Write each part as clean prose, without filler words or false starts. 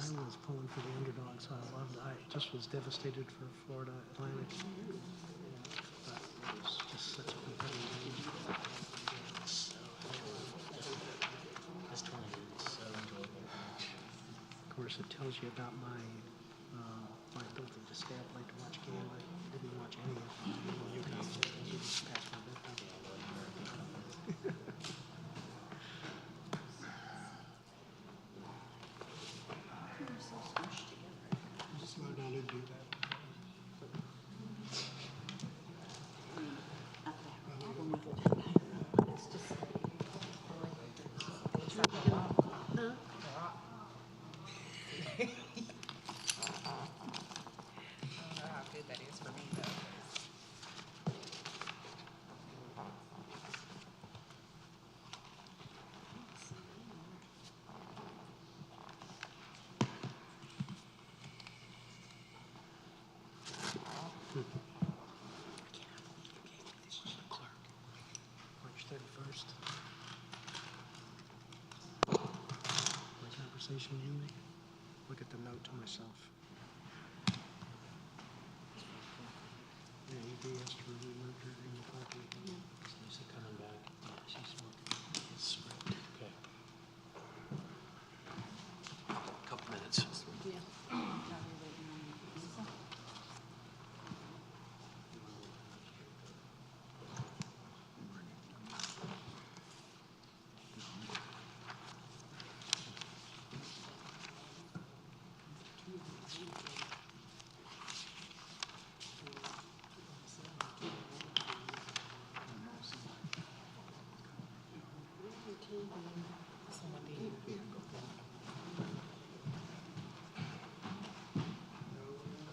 I was pulling for the underdog, so I just was devastated for Florida Atlantic. But it was just such a competitive game. This tournament is so enjoyable. Of course, it tells you about my ability to stay up late to watch game. I didn't watch any of you guys past my bedtime. Slow down and do that. March 31st. My conversation you make. Look at the note to myself. Yeah, he asked her to remove her in the party. Lisa coming back. Yeah, she's smoking. It's spread. Okay. Couple minutes. Yeah.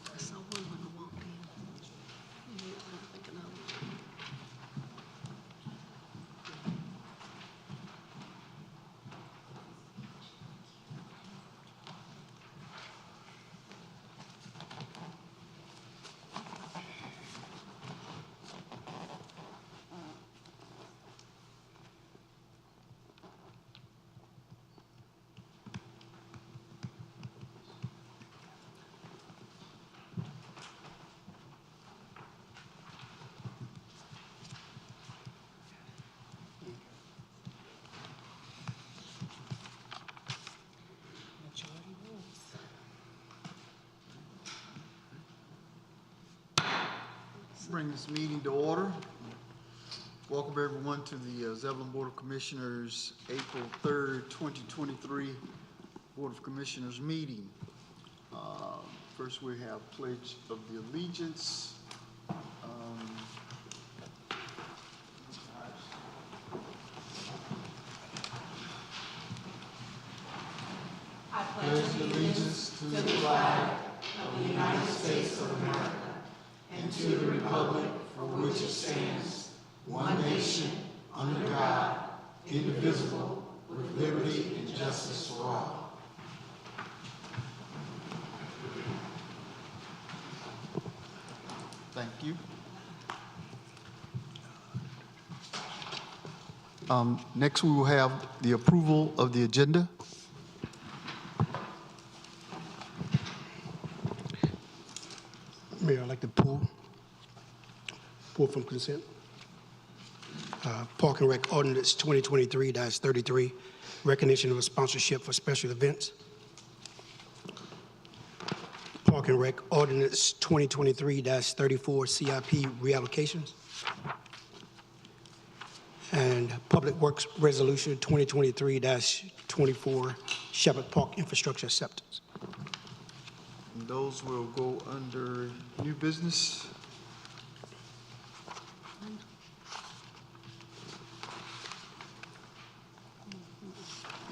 I saw one when I walked in. I'm thinking of it. Bring this meeting to order. Welcome everyone to the Zebulon Board of Commissioners April 3rd, 2023 Board of Commissioners meeting. First we have Pledge of the Allegiance. I pledge allegiance to the flag of the United States of America and to the republic for which it stands, one nation, under God, indivisible, with liberty and justice for all. Thank you. Next we will have the approval of the agenda. Mayor, I'd like to pull from consent. Park and Rec Ordinance 2023-33, recognition of a sponsorship for special events. Park and Rec Ordinance 2023-34, CIP reallocations. And Public Works Resolution 2023-24, Shepherd Park infrastructure acceptance. And those will go under new business.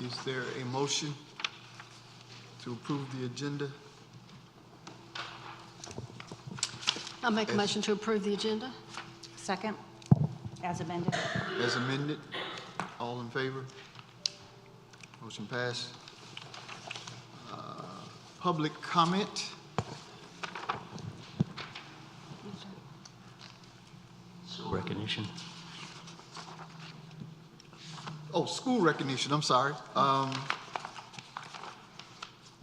Is there a motion to approve the agenda? I'll make a motion to approve the agenda. Second, as amended. As amended, all in favor? Motion passed. Public comment. Recognition. Oh, school recognition, I'm sorry.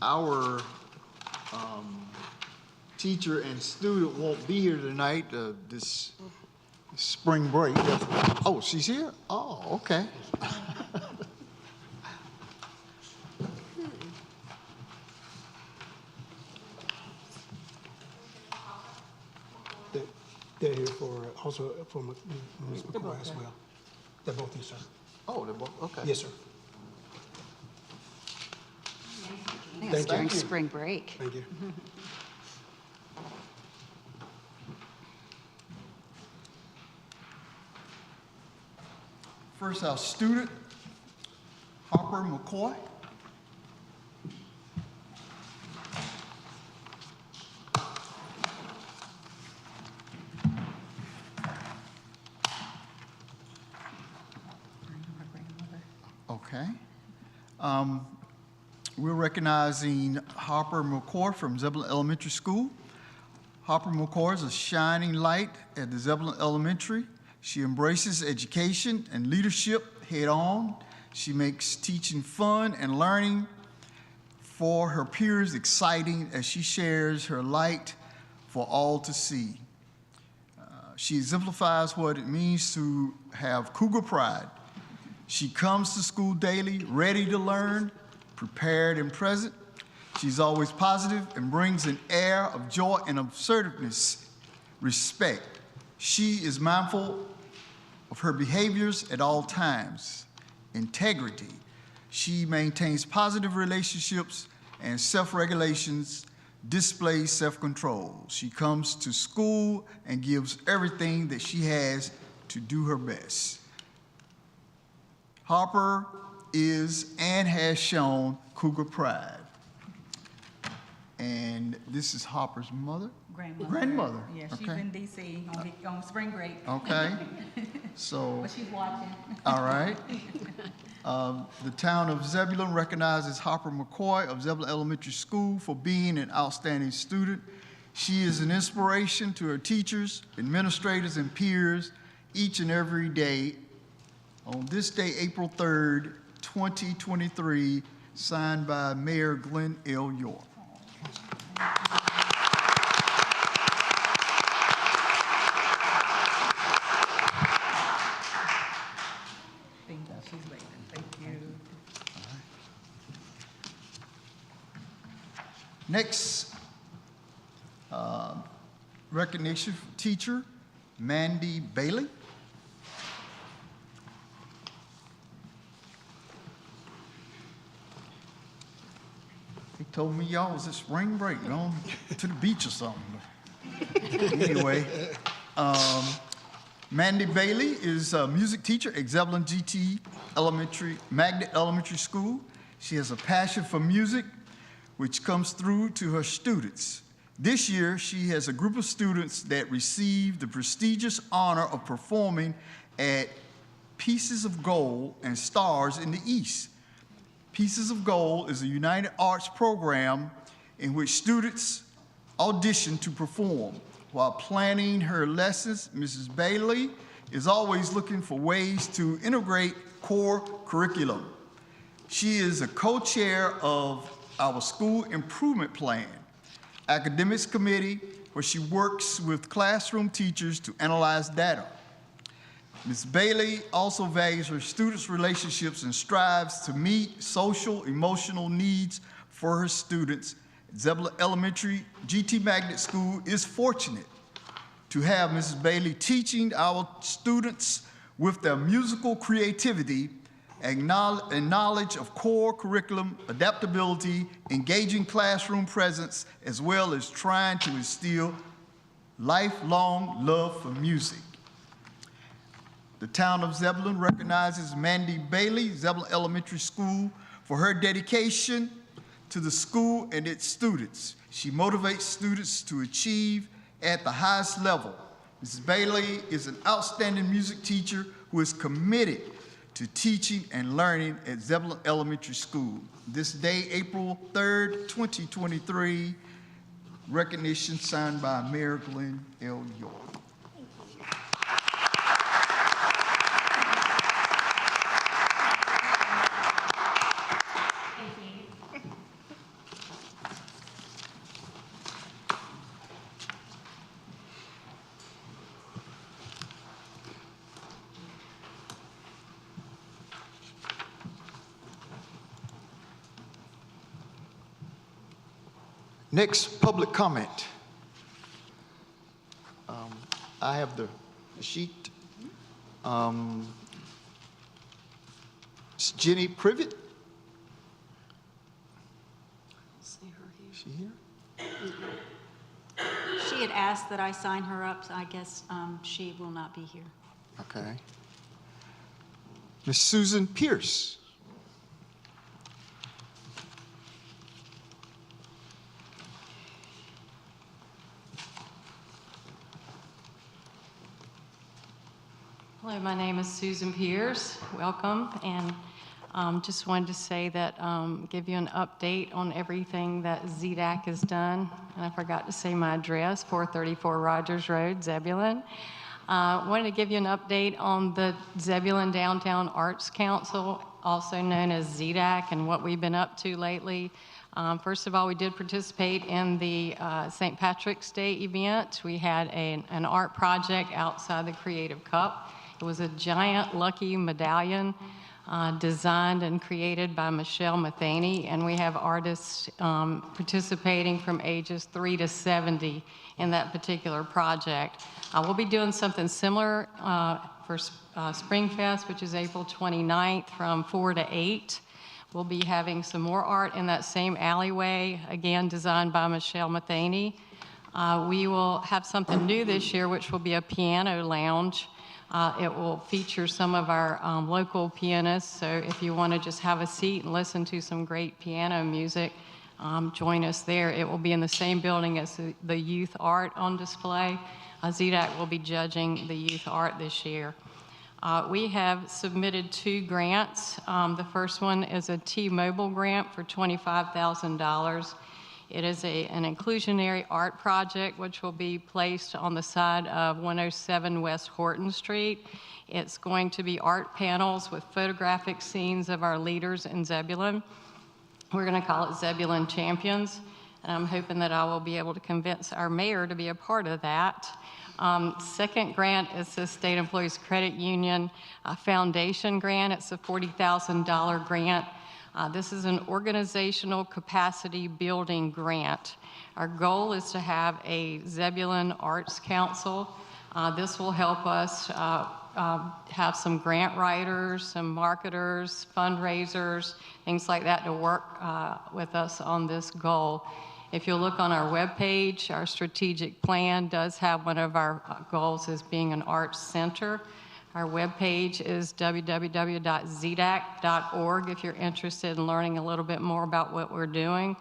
our teacher and student won't be here tonight, this spring break. Oh, she's here? Oh, okay. They're here for, also for Ms. McCoy as well. They're both here, sir. Oh, they're both, okay. Yes, sir. I think it's during Thank you. spring break. Thank you. First, our student, Harper McCoy. Okay. We're recognizing Harper McCoy from Zebulon Elementary School. Harper McCoy is a shining light at the Zebulon Elementary. She embraces education and leadership head on. She makes teaching fun and learning for her peers exciting as she shares her light for all to see. She exemplifies what it means to have cougar pride. She comes to school daily, ready to learn, prepared and present. She's always positive and brings an air of joy and assertiveness, respect. She is mindful of her behaviors at all times, integrity. She maintains positive relationships and self-regulations, displays self-control. She comes to school and gives everything that she has to do her best. Harper is and has shown cougar pride. And this is Harper's mother? Grandmother. Yeah, she's Okay. in DC on spring break. Okay. So, But she's watching. all right. The town of Zebulon recognizes Harper McCoy of Zebulon Elementary School for being an outstanding student. She is an inspiration to her teachers, administrators, and peers each and every day. On this day, April 3rd, 2023, signed by Mayor Glenn L. York. Thank you. She's waiting. Thank you. Next, recognition for teacher Mandy Bailey. He told me y'all was at spring break, going to the beach or something. Anyway, Mandy Bailey is a music teacher at Zebulon Magnet Elementary School. She has a passion for music, which comes through to her students. This year, she has a group of students that received the prestigious honor of performing at Pieces of Gold and Stars in the East. Pieces of Gold is a United Arts program in which students audition to perform. While planning her lessons, Mrs. Bailey is always looking for ways to integrate core curriculum. She is a co-chair of our school improvement plan, academics committee, where she works with classroom teachers to analyze data. Ms. Bailey also values her students' relationships and strives to meet social, emotional needs for her students. Zebulon Elementary GT Magnet School is fortunate to have Mrs. Bailey teaching our students with their musical creativity and knowledge of core curriculum, adaptability, engaging classroom presence, as well as trying to instill lifelong love for music. The town of Zebulon recognizes Mandy Bailey, Zebulon Elementary School, for her dedication to the school and its students. She motivates students to achieve at the highest level. Mrs. Bailey is an outstanding music teacher who is committed to teaching and learning at Zebulon Elementary School. This day, April 3rd, 2023, recognition signed by Mayor Glenn L. York. Next, public comment. I have the sheet. It's Jenny Privet. See her here. Is she here? She had asked that I sign her up, so I guess she will not be here. Okay. Miss Susan Pierce. Hello, my name is Susan Pierce. Welcome, and just wanted to say that, give you an update on everything that ZDAC has done. And I forgot to say my address, 434 Rogers Road, Zebulon. Wanted to give you an update on the Zebulon Downtown Arts Council, also known as ZDAC, and what we've been up to lately. First of all, we did participate in the St. Patrick's Day event. We had an art project outside the Creative Cup. It was a giant lucky medallion designed and created by Michelle Matheny, and we have artists participating from ages 3 to 70 in that particular project. We'll be doing something similar for Spring Fest, which is April 29th from 4 to 8. We'll be having some more art in that same alleyway, again designed by Michelle Matheny. We will have something new this year, which will be a piano lounge. It will feature some of our local pianists, so if you want to just have a seat and listen to some great piano music, join us there. It will be in the same building as the youth art on display. ZDAC will be judging the youth art this year. We have submitted 2 grants. The first one is a T-Mobile grant for $25,000. It is an inclusionary art project which will be placed on the side of 107 West Horton Street. It's going to be art panels with photographic scenes of our leaders in Zebulon. We're going to call it Zebulon Champions, and I'm hoping that I will be able to convince our mayor to be a part of that. Second grant is the State Employees Credit Union Foundation grant. It's a $40,000 grant. This is an organizational capacity building grant. Our goal is to have a Zebulon Arts Council. This will help us have some grant writers, some marketers, fundraisers, things like that to work with us on this goal. If you look on our webpage, our strategic plan does have one of our goals as being an arts center. Our webpage is www.zdac.org if you're interested in learning a little bit more about what we're doing.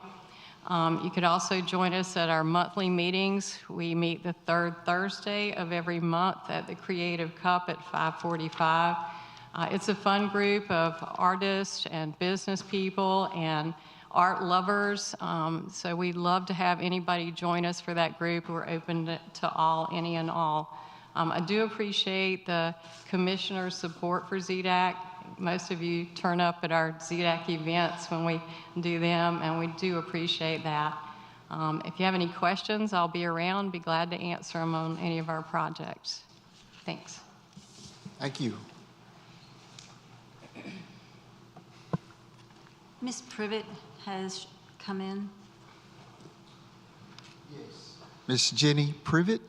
You could also join us at our monthly meetings. We meet the 3rd Thursday of every month at the Creative Cup at 5:45. It's a fun group of artists and business people and art lovers, so we'd love to have anybody join us for that group. We're open to all, any and all. I do appreciate the commissioner's support for ZDAC. Most of you turn up at our ZDAC events when we do them, and we do appreciate that. If you have any questions, I'll be around, be glad to answer them on any of our projects. Thanks. Thank you. Miss Privet has come in. Yes. Miss Jenny Privet.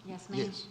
Yes, ma'am. Yes.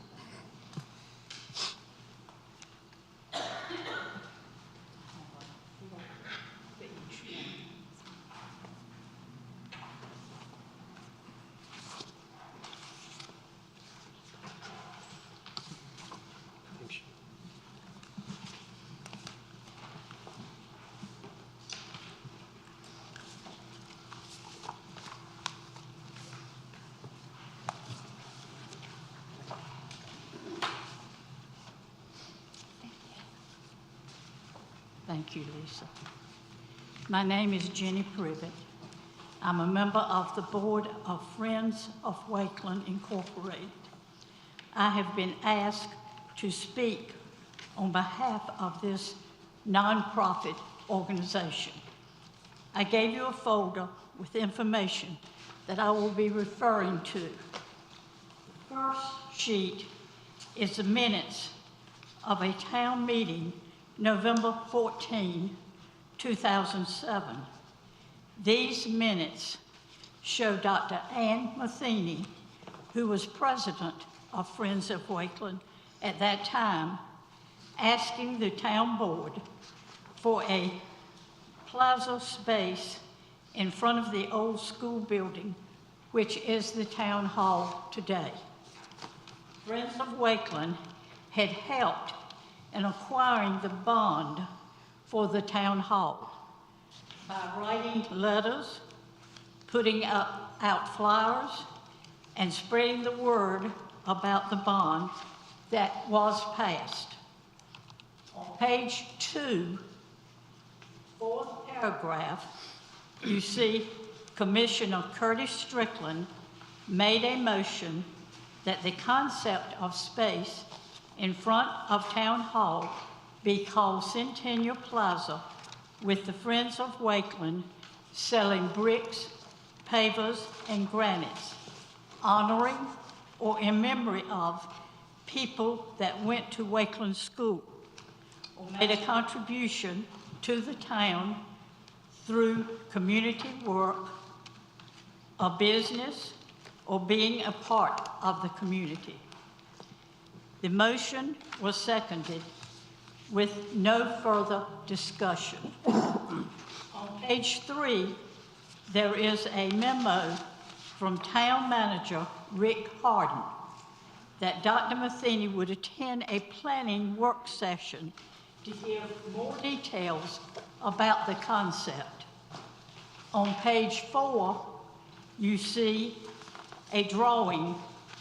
Thank you, Lisa. My name is Jenny Privet. I'm a member of the Board of Friends of Wakeland Incorporated. I have been asked to speak on behalf of this nonprofit organization. I gave you a folder with information that I will be referring to. The first sheet is the minutes of a town meeting, November 14, 2007. These minutes show Dr. Ann Matheny, who was president of Friends of Wakeland at that time, asking the town board for a plaza space in front of the old school building, which is the town hall today. Friends of Wakeland had helped in acquiring the bond for the town hall by writing letters, putting out flyers, and spreading the word about the bond that was passed. On page 2, fourth paragraph, you see Commissioner Curtis Strickland made a motion that the concept of space in front of Town Hall be called Centennial Plaza, with the Friends of Wakeland selling bricks, pavers, and granites, honoring or in memory of people that went to Wakeland School or made a contribution to the town through community work, a business, or being a part of the community. The motion was seconded with no further discussion. On page 3, there is a memo from Town Manager Rick Harden that Dr. Matheny would attend a planning work session to give more details about the concept. On page 4, you see a drawing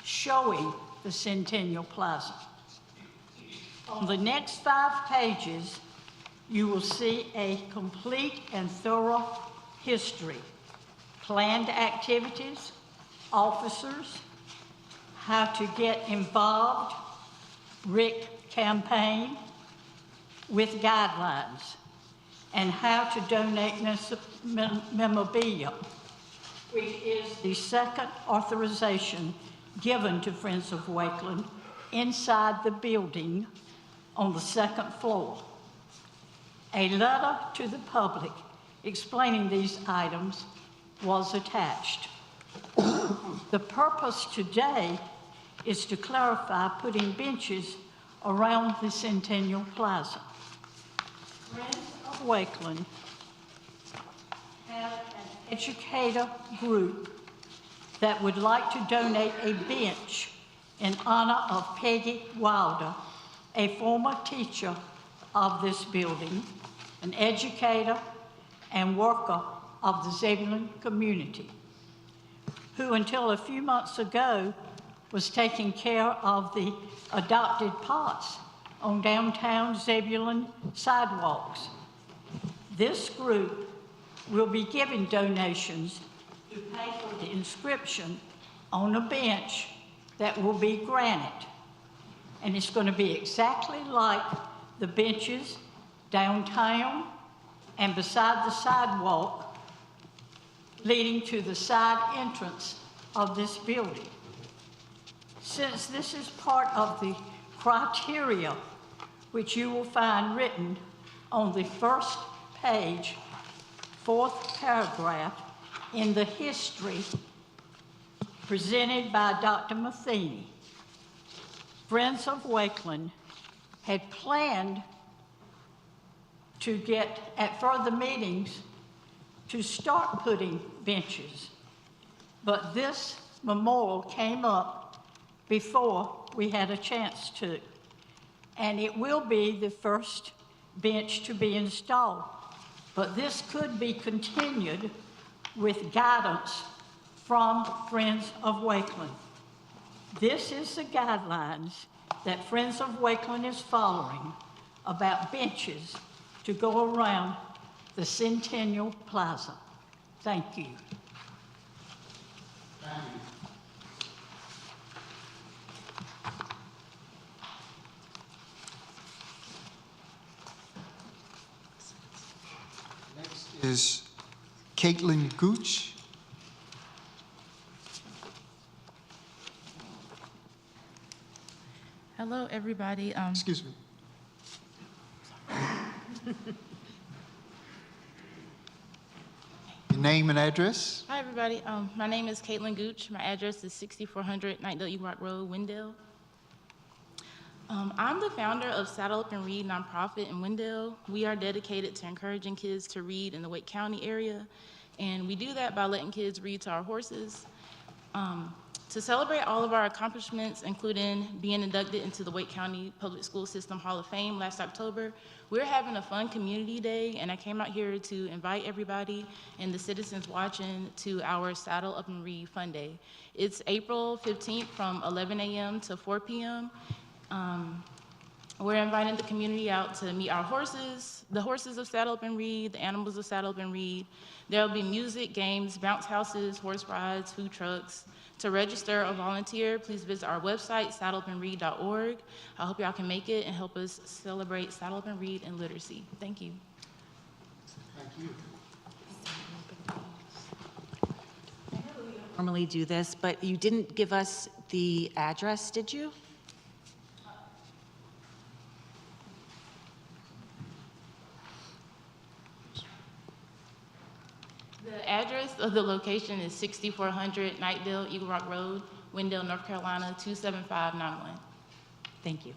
showing the Centennial Plaza. On the next 5 pages, you will see a complete and thorough history, planned activities, officers, how to get involved, Rick campaign with guidelines, and how to donate memorabilia, which is the second authorization given to Friends of Wakeland inside the building on the 2nd floor. A letter to the public explaining these items was attached. The purpose today is to clarify putting benches around the Centennial Plaza. Friends of Wakeland have an educator group that would like to donate a bench in honor of Peggy Wilder, a former teacher of this building, an educator and worker of the Zebulon community, who until a few months ago was taking care of the adopted pots on downtown Zebulon sidewalks. This group will be giving donations to pay for the inscription on a bench that will be granite. And it's going to be exactly like the benches downtown and beside the sidewalk leading to the side entrance of this building. Since this is part of the criteria which you will find written on the first page, 4th paragraph, in the history presented by Dr. Matheny, Friends of Wakeland had planned to get at further meetings to start putting benches, but this memorial came up before we had a chance to, and it will be the first bench to be installed. But this could be continued with guidance from Friends of Wakeland. This is the guidelines that Friends of Wakeland is following about benches to go around the Centennial Plaza. Thank you. Thank you. Next is Caitlin Gooch. Hello, everybody. Excuse me. Your name and address? Hi, everybody. My name is Caitlin Gooch. My address is 6400 Knightdale Eagle Rock Road, Wendell. I'm the founder of Saddle Up and Read nonprofit in Wendell. We are dedicated to encouraging kids to read in the Wake County area, and we do that by letting kids read to our horses. To celebrate all of our accomplishments, including being inducted into the Wake County Public School System Hall of Fame last October, we're having a fun community day, and I came out here to invite everybody and the citizens watching to our Saddle Up and Read Fun Day. It's April 15th from 11 a.m. to 4 p.m. We're inviting the community out to meet our horses, the horses of Saddle Up and Read, the animals of Saddle Up and Read. There'll be music, games, bounce houses, horse rides, food trucks. To register or volunteer, please visit our website, saddleupandread.org. I hope y'all can make it and help us celebrate Saddle Up and Read and literacy. Thank you. Thank you. Normally do this, but you didn't give us the address, did you? The address of the location is 6400 Knightdale Eagle Rock Road, Wendell, North Carolina, 27591. Thank you.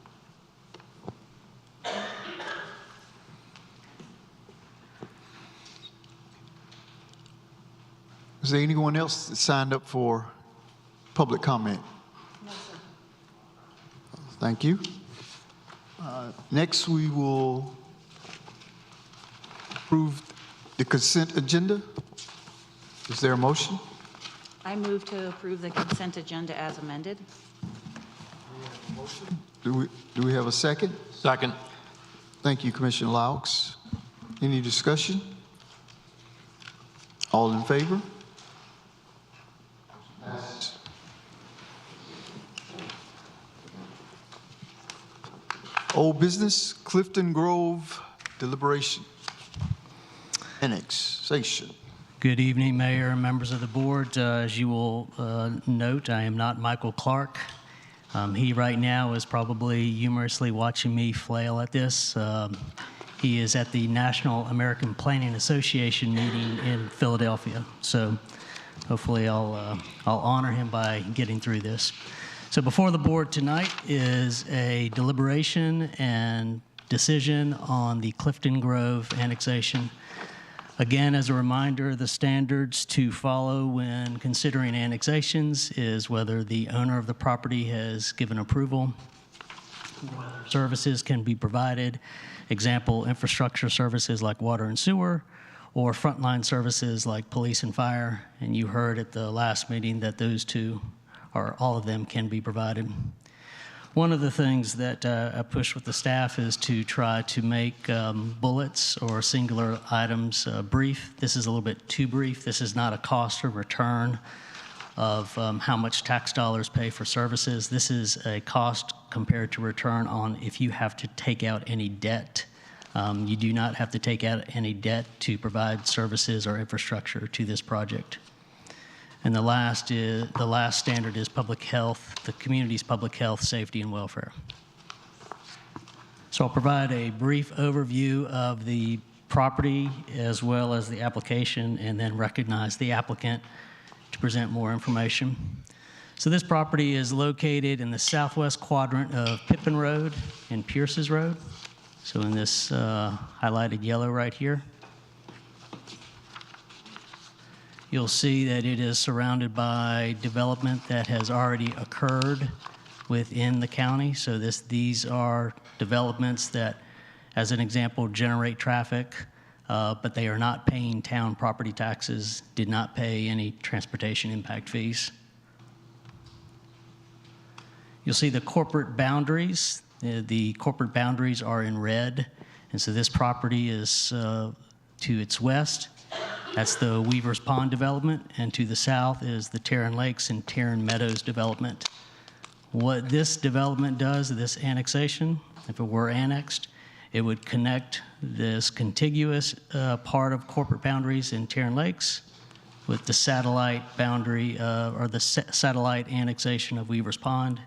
Is there anyone else that signed up for public comment? No, sir. Thank you. Next, we will approve the consent agenda. Is there a motion? I move to approve the consent agenda as amended. Do we have a second? Second. Thank you, Commissioner Laux. Any discussion? All in favor? Old business, Clifton Grove deliberation. Annexation. Good evening, Mayor and members of the board. As you will note, I am not Michael Clark. He right now is probably humorously watching me flail at this. He is at the National American Planning Association meeting in Philadelphia. So hopefully I'll honor him by getting through this. So before the board tonight is a deliberation and decision on the Clifton Grove annexation. Again, as a reminder, the standards to follow when considering annexations is whether the owner of the property has given approval, whether services can be provided, example, infrastructure services like water and sewer, or frontline services like police and fire. And you heard at the last meeting that those two, or all of them, can be provided. One of the things that I push with the staff is to try to make bullets or singular items brief. This is a little bit too brief. This is not a cost or return of how much tax dollars pay for services. This is a cost compared to return on if you have to take out any debt. You do not have to take out any debt to provide services or infrastructure to this project. And the last standard is public health, the community's public health, safety, and welfare. So I'll provide a brief overview of the property as well as the application, and then recognize the applicant to present more information. So this property is located in the southwest quadrant of Pippin Road and Pierce's Road. So in this highlighted yellow right here. You'll see that it is surrounded by development that has already occurred within the county. So these are developments that, as an example, generate traffic, but they are not paying town property taxes, did not pay any transportation impact fees. You'll see the corporate boundaries. The corporate boundaries are in red, and so this property is to its west. That's the Weaver's Pond development, and to the south is the Tarrant Lakes and Tarrant Meadows development. What this development does, this annexation, if it were annexed, it would connect this contiguous part of corporate boundaries in Tarrant Lakes with the satellite boundary, or the satellite annexation of Weaver's Pond.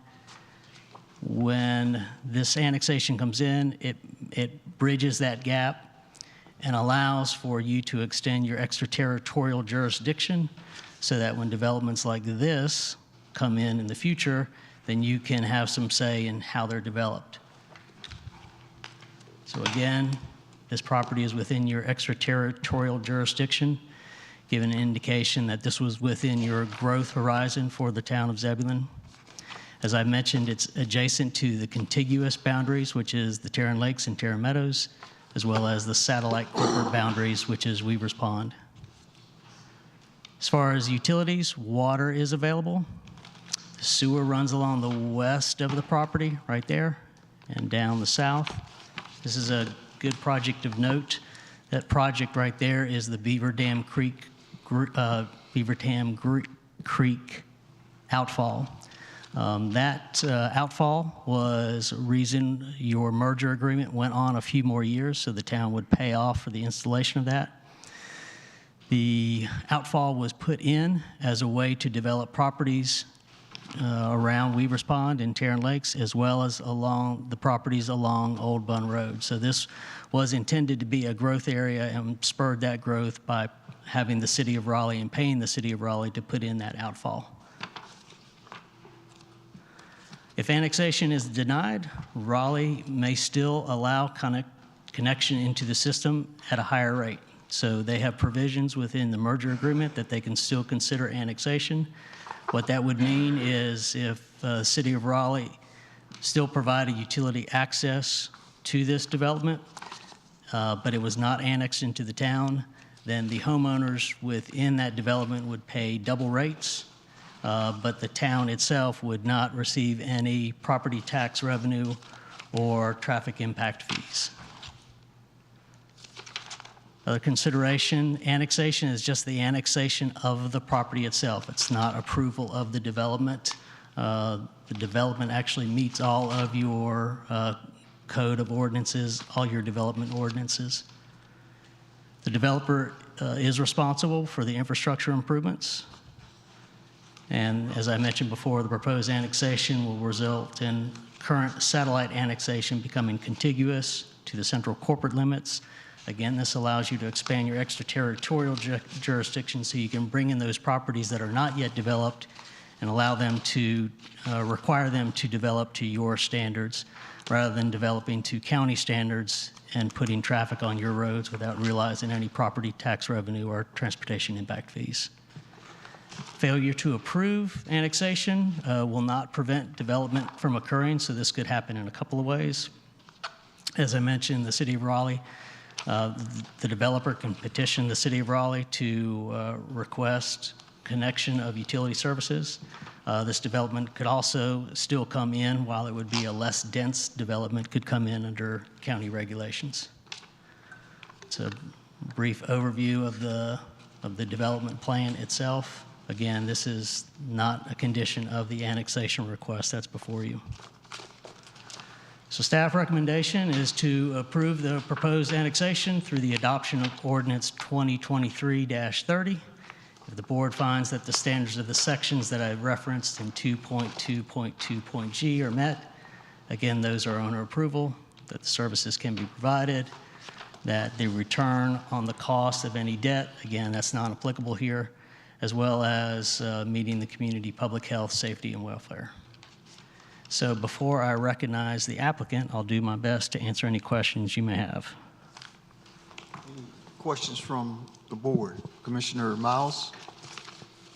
When this annexation comes in, it bridges that gap and allows for you to extend your extraterritorial jurisdiction so that when developments like this come in the future, then you can have some say in how they're developed. So again, this property is within your extraterritorial jurisdiction, giving an indication that this was within your growth horizon for the town of Zebulon. As I mentioned, it's adjacent to the contiguous boundaries, which is the Terran Lakes and Terran Meadows, as well as the satellite corporate boundaries, which is Weaver's Pond. As far as utilities, water is available. The sewer runs along the west of the property, right there, and down the south. This is a good project of note. That project right there is the Beaver Dam Creek outfall. That outfall was reason your merger agreement went on a few more years, so the town would pay off for the installation of that. The outfall was put in as a way to develop properties around Weaver's Pond and Terran Lakes, as well as along the properties along Old Bun Road. So this was intended to be a growth area and spurred that growth by having the city of Raleigh and paying the city of Raleigh to put in that outfall. If annexation is denied, Raleigh may still allow connection into the system at a higher rate. So they have provisions within the merger agreement that they can still consider annexation. What that would mean is if the city of Raleigh still provided utility access to this development, but it was not annexed into the town, then the homeowners within that development would pay double rates, but the town itself would not receive any property tax revenue or traffic impact fees. Other consideration, annexation is just the annexation of the property itself. It's not approval of the development. The development actually meets all of your code of ordinances, all your development ordinances. The developer is responsible for the infrastructure improvements. And as I mentioned before, the proposed annexation will result in current satellite annexation becoming contiguous to the central corporate limits. Again, this allows you to expand your extraterritorial jurisdiction so you can bring in those properties that are not yet developed and allow them to, require them to develop to your standards rather than developing to county standards and putting traffic on your roads without realizing any property tax revenue or transportation impact fees. Failure to approve annexation will not prevent development from occurring, so this could happen in a couple of ways. As I mentioned, the city of Raleigh, the developer can petition the city of Raleigh to request connection of utility services. This development could also still come in, while it would be a less dense development, could come in under county regulations. It's a brief overview of the development plan itself. Again, this is not a condition of the annexation request that's before you. So staff recommendation is to approve the proposed annexation through the adoption of ordinance 2023-30. If the board finds that the standards of the sections that I referenced in 2.2.2.g are met, again, those are owner approval, that the services can be provided, that the return on the cost of any debt, again, that's not applicable here, as well as meeting the community public health, safety, and welfare. So before I recognize the applicant, I'll do my best to answer any questions you may have. Any questions from the board? Commissioner Miles?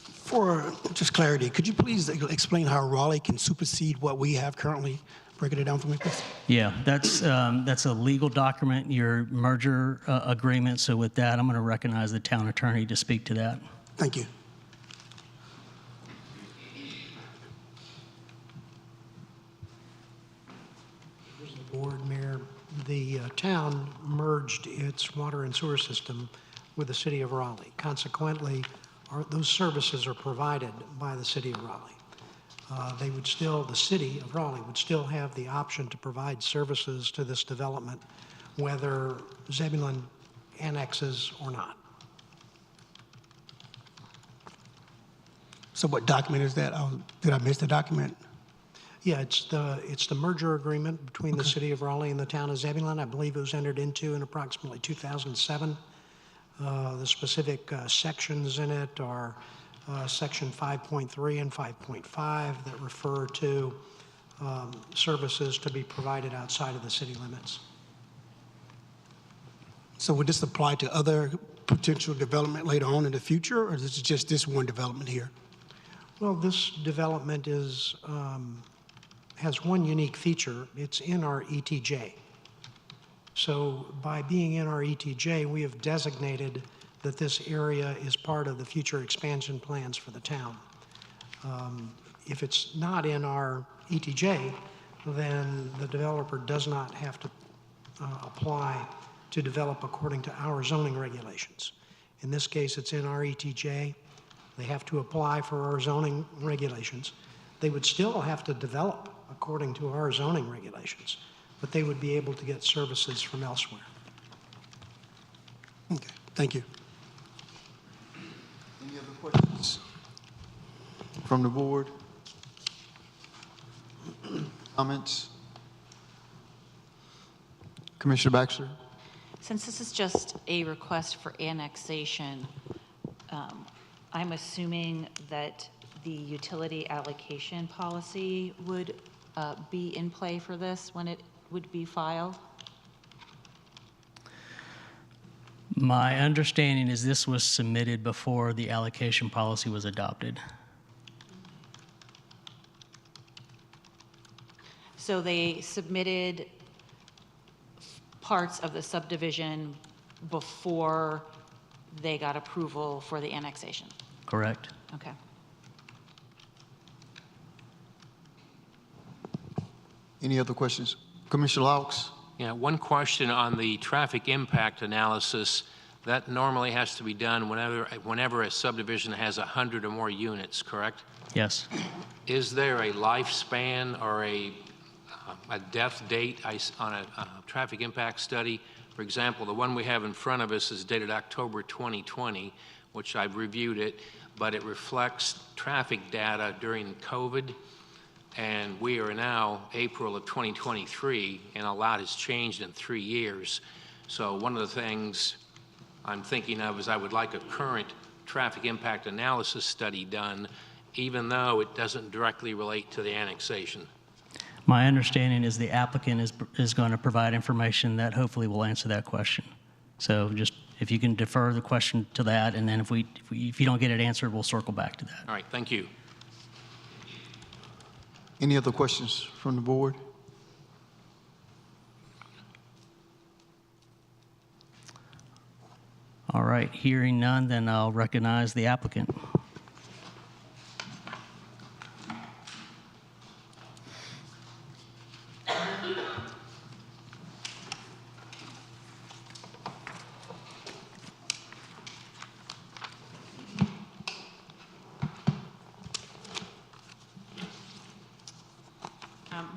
For just clarity, could you please explain how Raleigh can supersede what we have currently? Breaking it down for me, please. Yeah, that's a legal document, your merger agreement. So with that, I'm going to recognize the town attorney to speak to that. Thank you. Board, Mayor, the town merged its water and sewer system with the city of Raleigh. Consequently, those services are provided by the city of Raleigh. The city of Raleigh would still have the option to provide services to this development, whether Zebulon annexes or not. So what document is that? Did I miss the document? Yeah, it's the merger agreement between the city of Raleigh and the town of Zebulon. I believe it was entered into in approximately 2007. The specific sections in it are section 5.3 and 5.5 that refer to services to be provided outside of the city limits. So would this apply to other potential development later on in the future, or is this just this one development here? Well, this development is, has one unique feature. It's in our ETJ. So by being in our ETJ, we have designated that this area is part of the future expansion plans for the town. If it's not in our ETJ, then the developer does not have to apply to develop according to our zoning regulations. In this case, it's in our ETJ. They have to apply for our zoning regulations. They would still have to develop according to our zoning regulations, but they would be able to get services from elsewhere. Okay, thank you. Any other questions from the board? Comments? Commissioner Baxter? Since this is just a request for annexation, I'm assuming that the utility allocation policy would be in play for this when it would be filed? My understanding is this was submitted before the allocation policy was adopted. So they submitted parts of the subdivision before they got approval for the annexation? Correct. Okay. Any other questions? Commissioner Laux? Yeah, one question on the traffic impact analysis. That normally has to be done whenever a subdivision has 100 or more units, correct? Yes. Is there a lifespan or a death date on a traffic impact study? For example, the one we have in front of us is dated October 2020, which I've reviewed it, but it reflects traffic data during COVID, and we are now April of 2023, and a lot has changed in 3 years. So one of the things I'm thinking of is I would like a current traffic impact analysis study done, even though it doesn't directly relate to the annexation. My understanding is the applicant is going to provide information that hopefully will answer that question. So just if you can defer the question to that, and then if you don't get it answered, we'll circle back to that. All right, thank you. Any other questions from the board? All right, hearing none, then I'll recognize the applicant.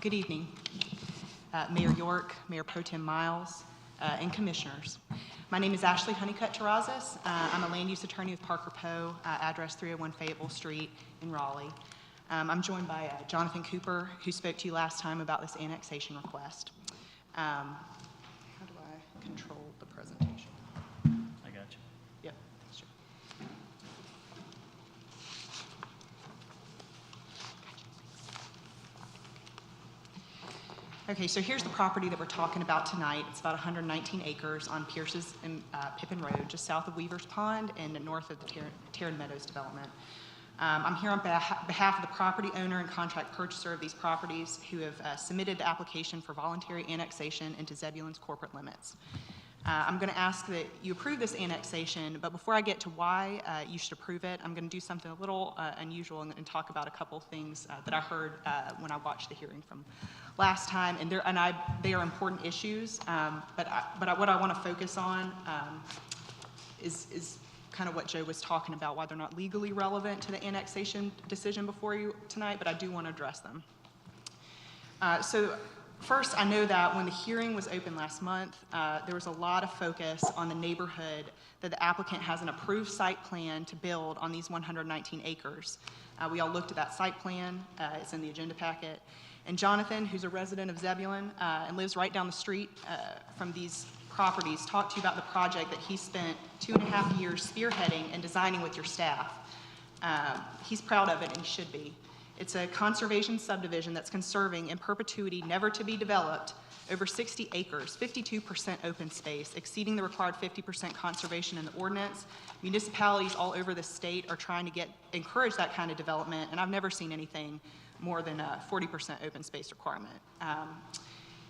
Good evening, Mayor York, Mayor Pro Tem Miles, and Commissioners. My name is Ashley Honeycutt-Terrazas. I'm a land use attorney with Parker Poe, address 301 Fayetteville Street in Raleigh. I'm joined by Jonathan Cooper, who spoke to you last time about this annexation request. How do I control the presentation? I got you. Yep, sure. Okay, so here's the property that we're talking about tonight. It's about 119 acres on Pierce's and Pippin Road, just south of Weaver's Pond and north of the Tarrant Meadows development. I'm here on behalf of the property owner and contract purchaser of these properties who have submitted the application for voluntary annexation into Zebulon's corporate limits. I'm going to ask that you approve this annexation, but before I get to why you should approve it, I'm going to do something a little unusual and talk about a couple things that I heard when I watched the hearing from last time, and they are important issues, but what I want to focus on is kind of what Joe was talking about, why they're not legally relevant to the annexation decision before you tonight, but I do want to address them. So First, I know that when the hearing was open last month, there was a lot of focus on the neighborhood that the applicant has an approved site plan to build on these 119 acres. We all looked at that site plan. It's in the agenda packet. And Jonathan, who's a resident of Zebulon and lives right down the street from these properties, talked to you about the project that he spent 2.5 years spearheading and designing with your staff. He's proud of it, and he should be. It's a conservation subdivision that's conserving in perpetuity, never to be developed, over 60 acres, 52% open space, exceeding the required 50% conservation in the ordinance. Municipalities all over the state are trying to encourage that kind of development, and I've never seen anything more than a 40% open space requirement.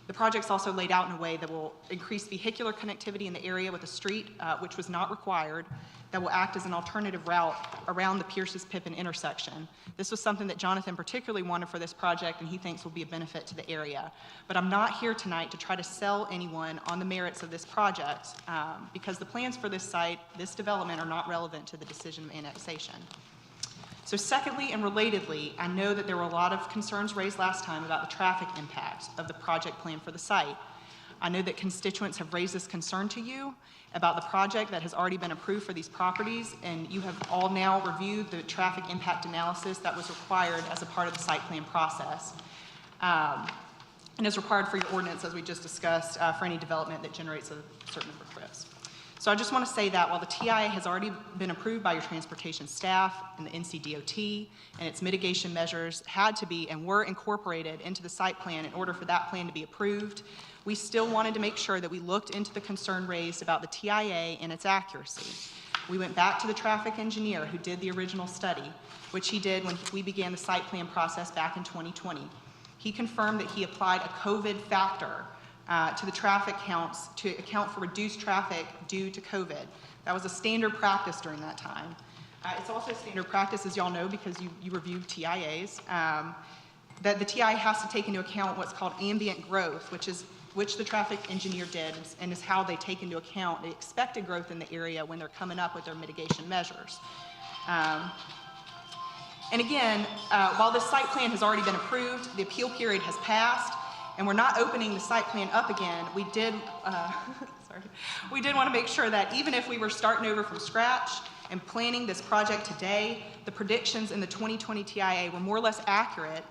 The project's also laid out in a way that will increase vehicular connectivity in the area with a street, which was not required, that will act as an alternative route around the Pierce's-Pippin intersection. This was something that Jonathan particularly wanted for this project, and he thinks will be a benefit to the area. But I'm not here tonight to try to sell anyone on the merits of this project, because the plans for this site, this development, are not relevant to the decision of annexation. So secondly and relatedly, I know that there were a lot of concerns raised last time about the traffic impact of the project plan for the site. I know that constituents have raised this concern to you about the project that has already been approved for these properties, and you have all now reviewed the traffic impact analysis that was required as a part of the site plan process. And is required for your ordinance, as we just discussed, for any development that generates a certain number of trips. So I just want to say that while the TIA has already been approved by your transportation staff and the NCDOT, and its mitigation measures had to be and were incorporated into the site plan in order for that plan to be approved, we still wanted to make sure that we looked into the concern raised about the TIA and its accuracy. We went back to the traffic engineer who did the original study, which he did when we began the site plan process back in 2020. He confirmed that he applied a COVID factor to the traffic counts to account for reduced traffic due to COVID. That was a standard practice during that time. It's also standard practice, as y'all know, because you reviewed TIAs, that the TIA has to take into account what's called ambient growth, which the traffic engineer did, and is how they take into account the expected growth in the area when they're coming up with their mitigation measures. And again, while this site plan has already been approved, the appeal period has passed, and we're not opening the site plan up again, we did want to make sure that even if we were starting over from scratch and planning this project today, the predictions in the 2020 TIA were more or less accurate,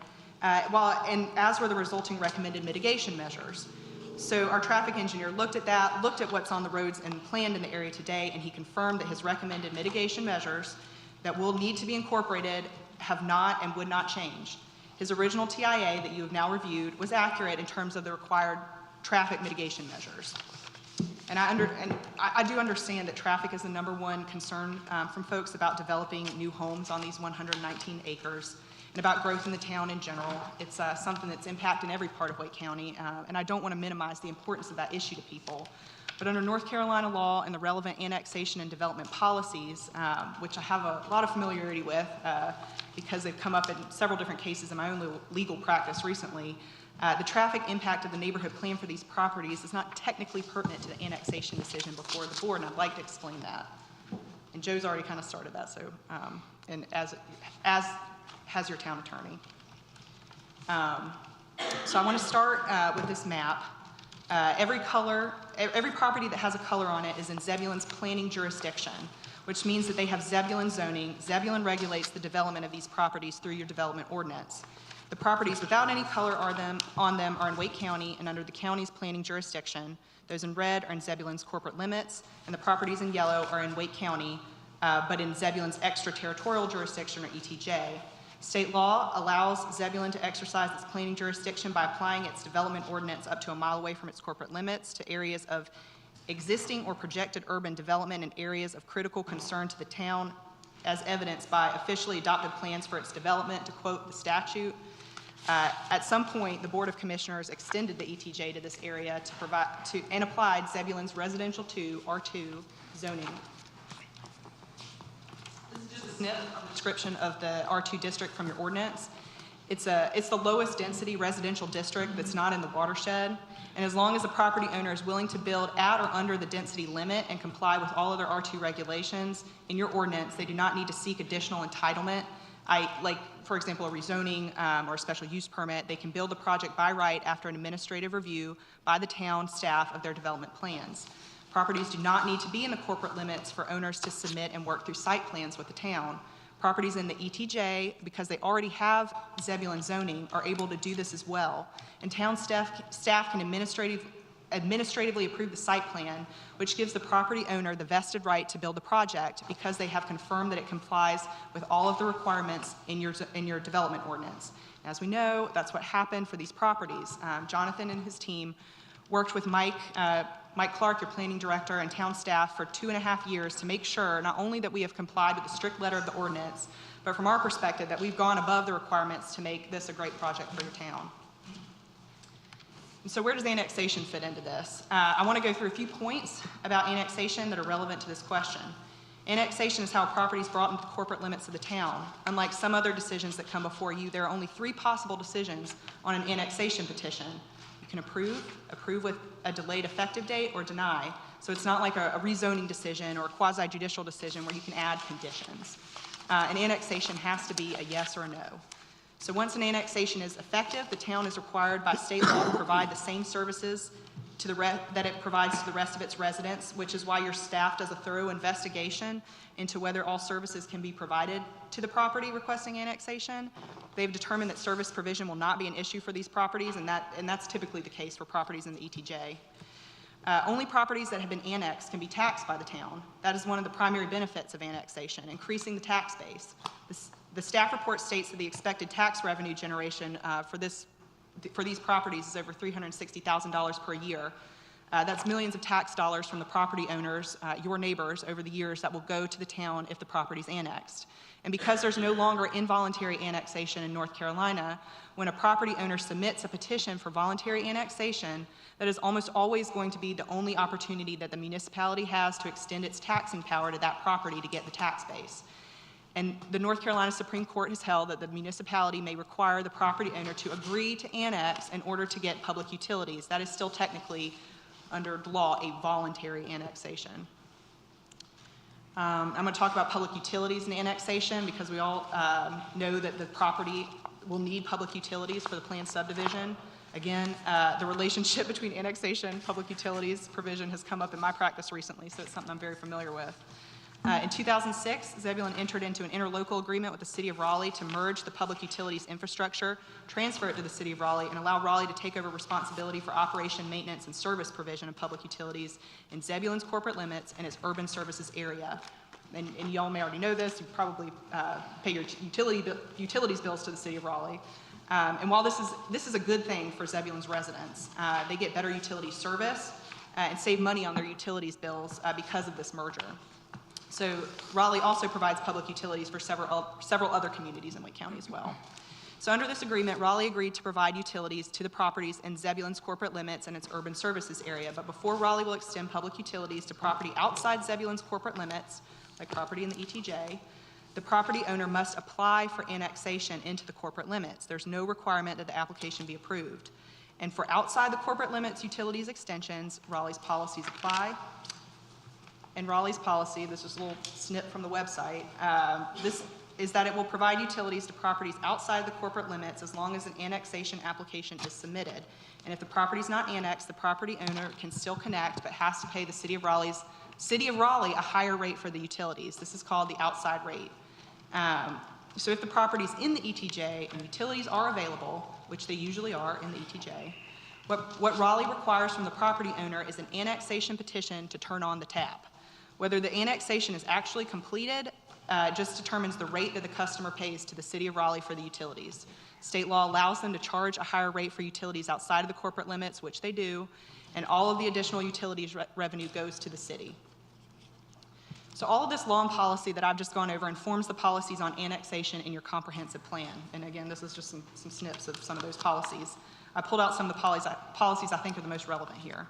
and as were the resulting recommended mitigation measures. So our traffic engineer looked at that, looked at what's on the roads and planned in the area today, and he confirmed that his recommended mitigation measures that will need to be incorporated have not and would not change. His original TIA that you have now reviewed was accurate in terms of the required traffic mitigation measures. And I do understand that traffic is the #1 concern from folks about developing new homes on these 119 acres and about growth in the town in general. It's something that's impacting every part of Wake County, and I don't want to minimize the importance of that issue to people. But under North Carolina law and the relevant annexation and development policies, which I have a lot of familiarity with because they've come up in several different cases in my own legal practice recently, the traffic impact of the neighborhood plan for these properties is not technically pertinent to the annexation decision before the board, and I'd like to explain that. And Joe's already kind of started that, so, and as has your town attorney. So I want to start with this map. Every property that has a color on it is in Zebulon's planning jurisdiction, which means that they have Zebulon zoning. Zebulon regulates the development of these properties through your development ordinance. The properties without any color on them are in Wake County and under the county's planning jurisdiction. Those in red are in Zebulon's corporate limits, and the properties in yellow are in Wake County, but in Zebulon's extraterritorial jurisdiction, or ETJ. State law allows Zebulon to exercise its planning jurisdiction by applying its development ordinance up to a mile away from its corporate limits to areas of existing or projected urban development and areas of critical concern to the town, as evidenced by officially adopted plans for its development, to quote the statute. At some point, the Board of Commissioners extended the ETJ to this area and applied Zebulon's residential 2, R2 zoning. This is just a snip of the description of the R2 district from your ordinance. It's the lowest density residential district that's not in the watershed, and as long as the property owner is willing to build at or under the density limit and comply with all other R2 regulations in your ordinance, they do not need to seek additional entitlement Like, for example, a rezoning or a special use permit, they can build the project by right after an administrative review by the town staff of their development plans. Properties do not need to be in the corporate limits for owners to submit and work through site plans with the town. Properties in the ETJ, because they already have Zebulon zoning, are able to do this as well. And town staff can administratively approve the site plan, which gives the property owner the vested right to build the project because they have confirmed that it complies with all of the requirements in your development ordinance. As we know, that's what happened for these properties. Jonathan and his team worked with Mike Clark, your planning director, and town staff for 2.5 years to make sure not only that we have complied with the strict letter of the ordinance, but from our perspective that we've gone above the requirements to make this a great project for your town. And so where does annexation fit into this? I want to go through a few points about annexation that are relevant to this question. Annexation is how a property is brought into the corporate limits of the town. Unlike some other decisions that come before you, there are only 3 possible decisions on an annexation petition. You can approve with a delayed effective date, or deny. So it's not like a rezoning decision or a quasi-judicial decision where you can add conditions. An annexation has to be a yes or a no. So once an annexation is effective, the town is required by state law to provide the same services that it provides to the rest of its residents, which is why your staff does a thorough investigation into whether all services can be provided to the property requesting annexation. They've determined that service provision will not be an issue for these properties, and that's typically the case for properties in the ETJ. Only properties that have been annexed can be taxed by the town. That is one of the primary benefits of annexation, increasing the tax base. The staff report states that the expected tax revenue generation for these properties is over $360,000 per year. That's millions of tax dollars from the property owners, your neighbors, over the years that will go to the town if the property's annexed. And because there's no longer involuntary annexation in North Carolina, when a property owner submits a petition for voluntary annexation, that is almost always going to be the only opportunity that the municipality has to extend its taxing power to that property to get the tax base. And the North Carolina Supreme Court has held that the municipality may require the property owner to agree to annex in order to get public utilities. That is still technically, under law, a voluntary annexation. I'm going to talk about public utilities and annexation because we all know that the property will need public utilities for the planned subdivision. Again, the relationship between annexation and public utilities provision has come up in my practice recently, so it's something I'm very familiar with. In 2006, Zebulon entered into an interlocal agreement with the City of Raleigh to merge the public utilities infrastructure, transfer it to the City of Raleigh, and allow Raleigh to take over responsibility for operation, maintenance, and service provision of public utilities in Zebulon's corporate limits and its urban services area. And y'all may already know this, you probably pay your utilities bills to the City of Raleigh. And while this is a good thing for Zebulon's residents, they get better utility service and save money on their utilities bills because of this merger. So Raleigh also provides public utilities for several other communities in Wake County as well. So under this agreement, Raleigh agreed to provide utilities to the properties in Zebulon's corporate limits and its urban services area. But before Raleigh will extend public utilities to property outside Zebulon's corporate limits, like property in the ETJ, the property owner must apply for annexation into the corporate limits. There's no requirement that the application be approved. And for outside the corporate limits utilities extensions, Raleigh's policies apply. And Raleigh's policy, this is a little snip from the website, this is that it will provide utilities to properties outside the corporate limits as long as an annexation application is submitted. And if the property is not annexed, the property owner can still connect, but has to pay the City of Raleigh a higher rate for the utilities. This is called the outside rate. So if the property is in the ETJ and utilities are available, which they usually are in the ETJ, what Raleigh requires from the property owner is an annexation petition to turn on the tap. Whether the annexation is actually completed just determines the rate that the customer pays to the City of Raleigh for the utilities. State law allows them to charge a higher rate for utilities outside of the corporate limits, which they do, and all of the additional utilities revenue goes to the city. So all of this law and policy that I've just gone over informs the policies on annexation in your comprehensive plan. And again, this is just some snips of some of those policies. I pulled out some of the policies I think are the most relevant here.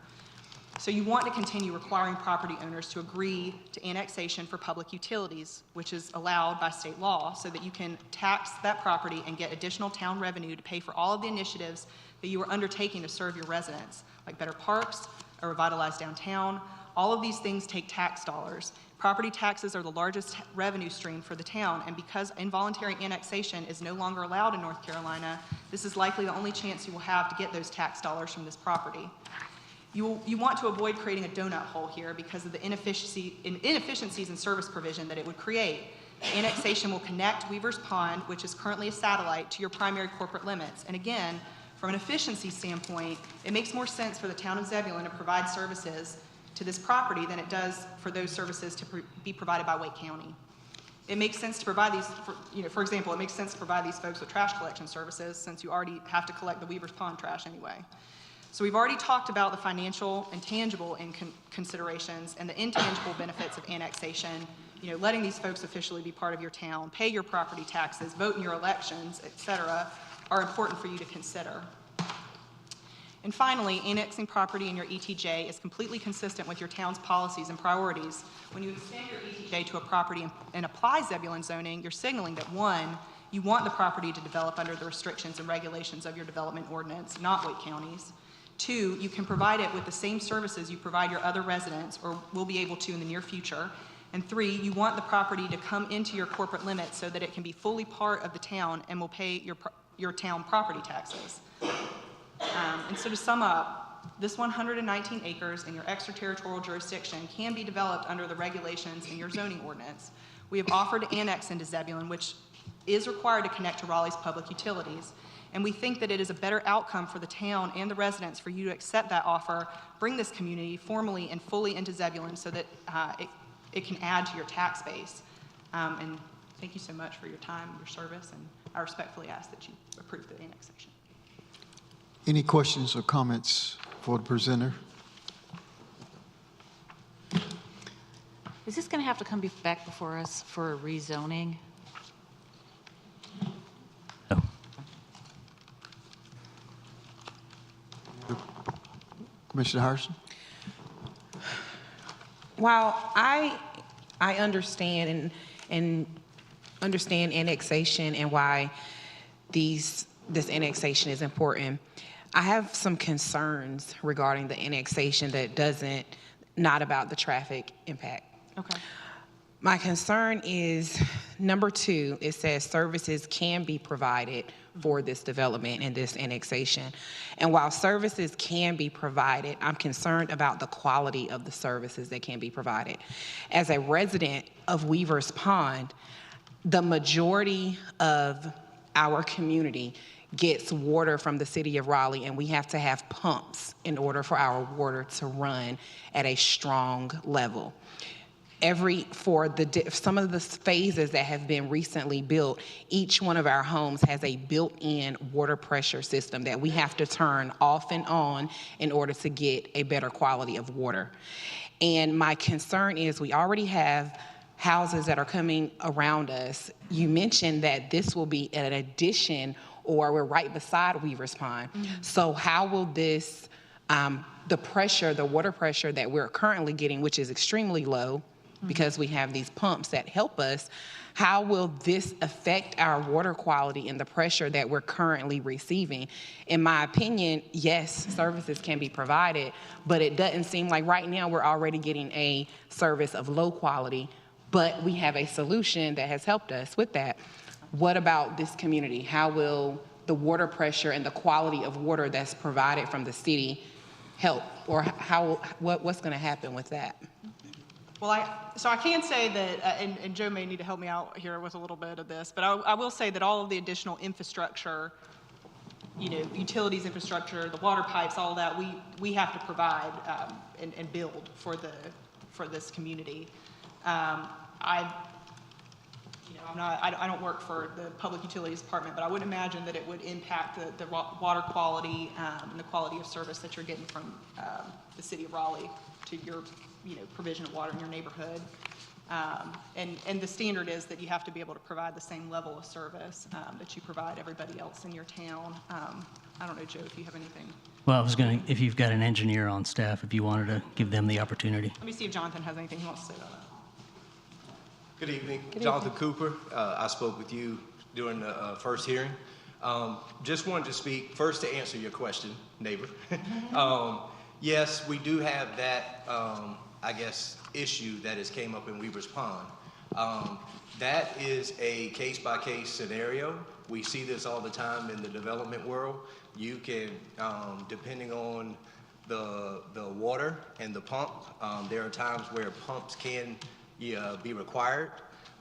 So you want to continue requiring property owners to agree to annexation for public utilities, which is allowed by state law, so that you can tax that property and get additional town revenue to pay for all of the initiatives that you are undertaking to serve your residents, like better parks, a revitalized downtown, All of these things take tax dollars. Property taxes are the largest revenue stream for the town, and because involuntary annexation is no longer allowed in North Carolina, this is likely the only chance you will have to get those tax dollars from this property. You want to avoid creating a donut hole here because of the inefficiencies in service provision that it would create. Annexation will connect Weaver's Pond, which is currently a satellite, to your primary corporate limits. And again, from an efficiency standpoint, it makes more sense for the town of Zebulon to provide services to this property than it does for those services to be provided by Wake County. It makes sense to provide these, for example, it makes sense to provide these folks with trash collection services since you already have to collect the Weaver's Pond trash anyway. So we've already talked about the financial and tangible considerations and the intangible benefits of annexation. Letting these folks officially be part of your town, pay your property taxes, vote in your elections, et cetera, are important for you to consider. And finally, annexing property in your ETJ is completely consistent with your town's policies and priorities. When you extend your ETJ to a property and apply Zebulon zoning, you're signaling that, one, you want the property to develop under the restrictions and regulations of your development ordinance, not Wake County's. Two, you can provide it with the same services you provide your other residents or will be able to in the near future. And three, you want the property to come into your corporate limits so that it can be fully part of the town and will pay your town property taxes. And so to sum up, this 119 acres in your extraterritorial jurisdiction can be developed under the regulations in your zoning ordinance. We have offered to annex into Zebulon, which is required to connect to Raleigh's public utilities. And we think that it is a better outcome for the town and the residents for you to accept that offer, bring this community formally and fully into Zebulon so that it can add to your tax base. And thank you so much for your time and your service, and I respectfully ask that you approve the annexation. Any questions or comments for the presenter? Is this going to have to come back before us for a rezoning? No. Commissioner Harrison? While I understand and understand annexation and why this annexation is important, I have some concerns regarding the annexation that not about the traffic impact. Okay. My concern is, number 2, it says services can be provided for this development and this annexation. And while services can be provided, I'm concerned about the quality of the services that can be provided. As a resident of Weaver's Pond, the majority of our community gets water from the city of Raleigh, and we have to have pumps in order for our water to run at a strong level. Some of the phases that have been recently built, each one of our homes has a built-in water pressure system that we have to turn off and on in order to get a better quality of water. And my concern is we already have houses that are coming around us. You mentioned that this will be an addition, or we're right beside Weaver's Pond. Mm-hmm. So how will this, the water pressure that we're currently getting, which is extremely low, because we have these pumps that help us, how will this affect our water quality and the pressure that we're currently receiving? In my opinion, yes, services can be provided, but it doesn't seem like right now we're already getting a service of low quality, but we have a solution that has helped us with that. What about this community? How will the water pressure and the quality of water that's provided from the city help? Or what's gonna happen with that? Well, I can say that, and Joe may need to help me out here with a little bit of this, but I will say that all of the additional infrastructure, utilities infrastructure, the water pipes, all of that, we have to provide and build for this community. I don't work for the Public Utilities Department, but I would imagine that it would impact the water quality and the quality of service that you're getting from the city of Raleigh to your provision of water in your neighborhood. And the standard is that you have to be able to provide the same level of service that you provide everybody else in your town. I don't know, Joe, if you have anything. Well, if you've got an engineer on staff, if you wanted to give them the opportunity. Let me see if Jonathan has anything he wants to say about that. Good evening. Jonathan Cooper. I spoke with you during the first hearing. Just wanted to speak first to answer your question, neighbor. Yes, we do have that. I guess, issue that has came up in Weaver's Pond. That is a case-by-case scenario. We see this all the time in the development world. You can, depending on the water and the pump, there are times where pumps can be required,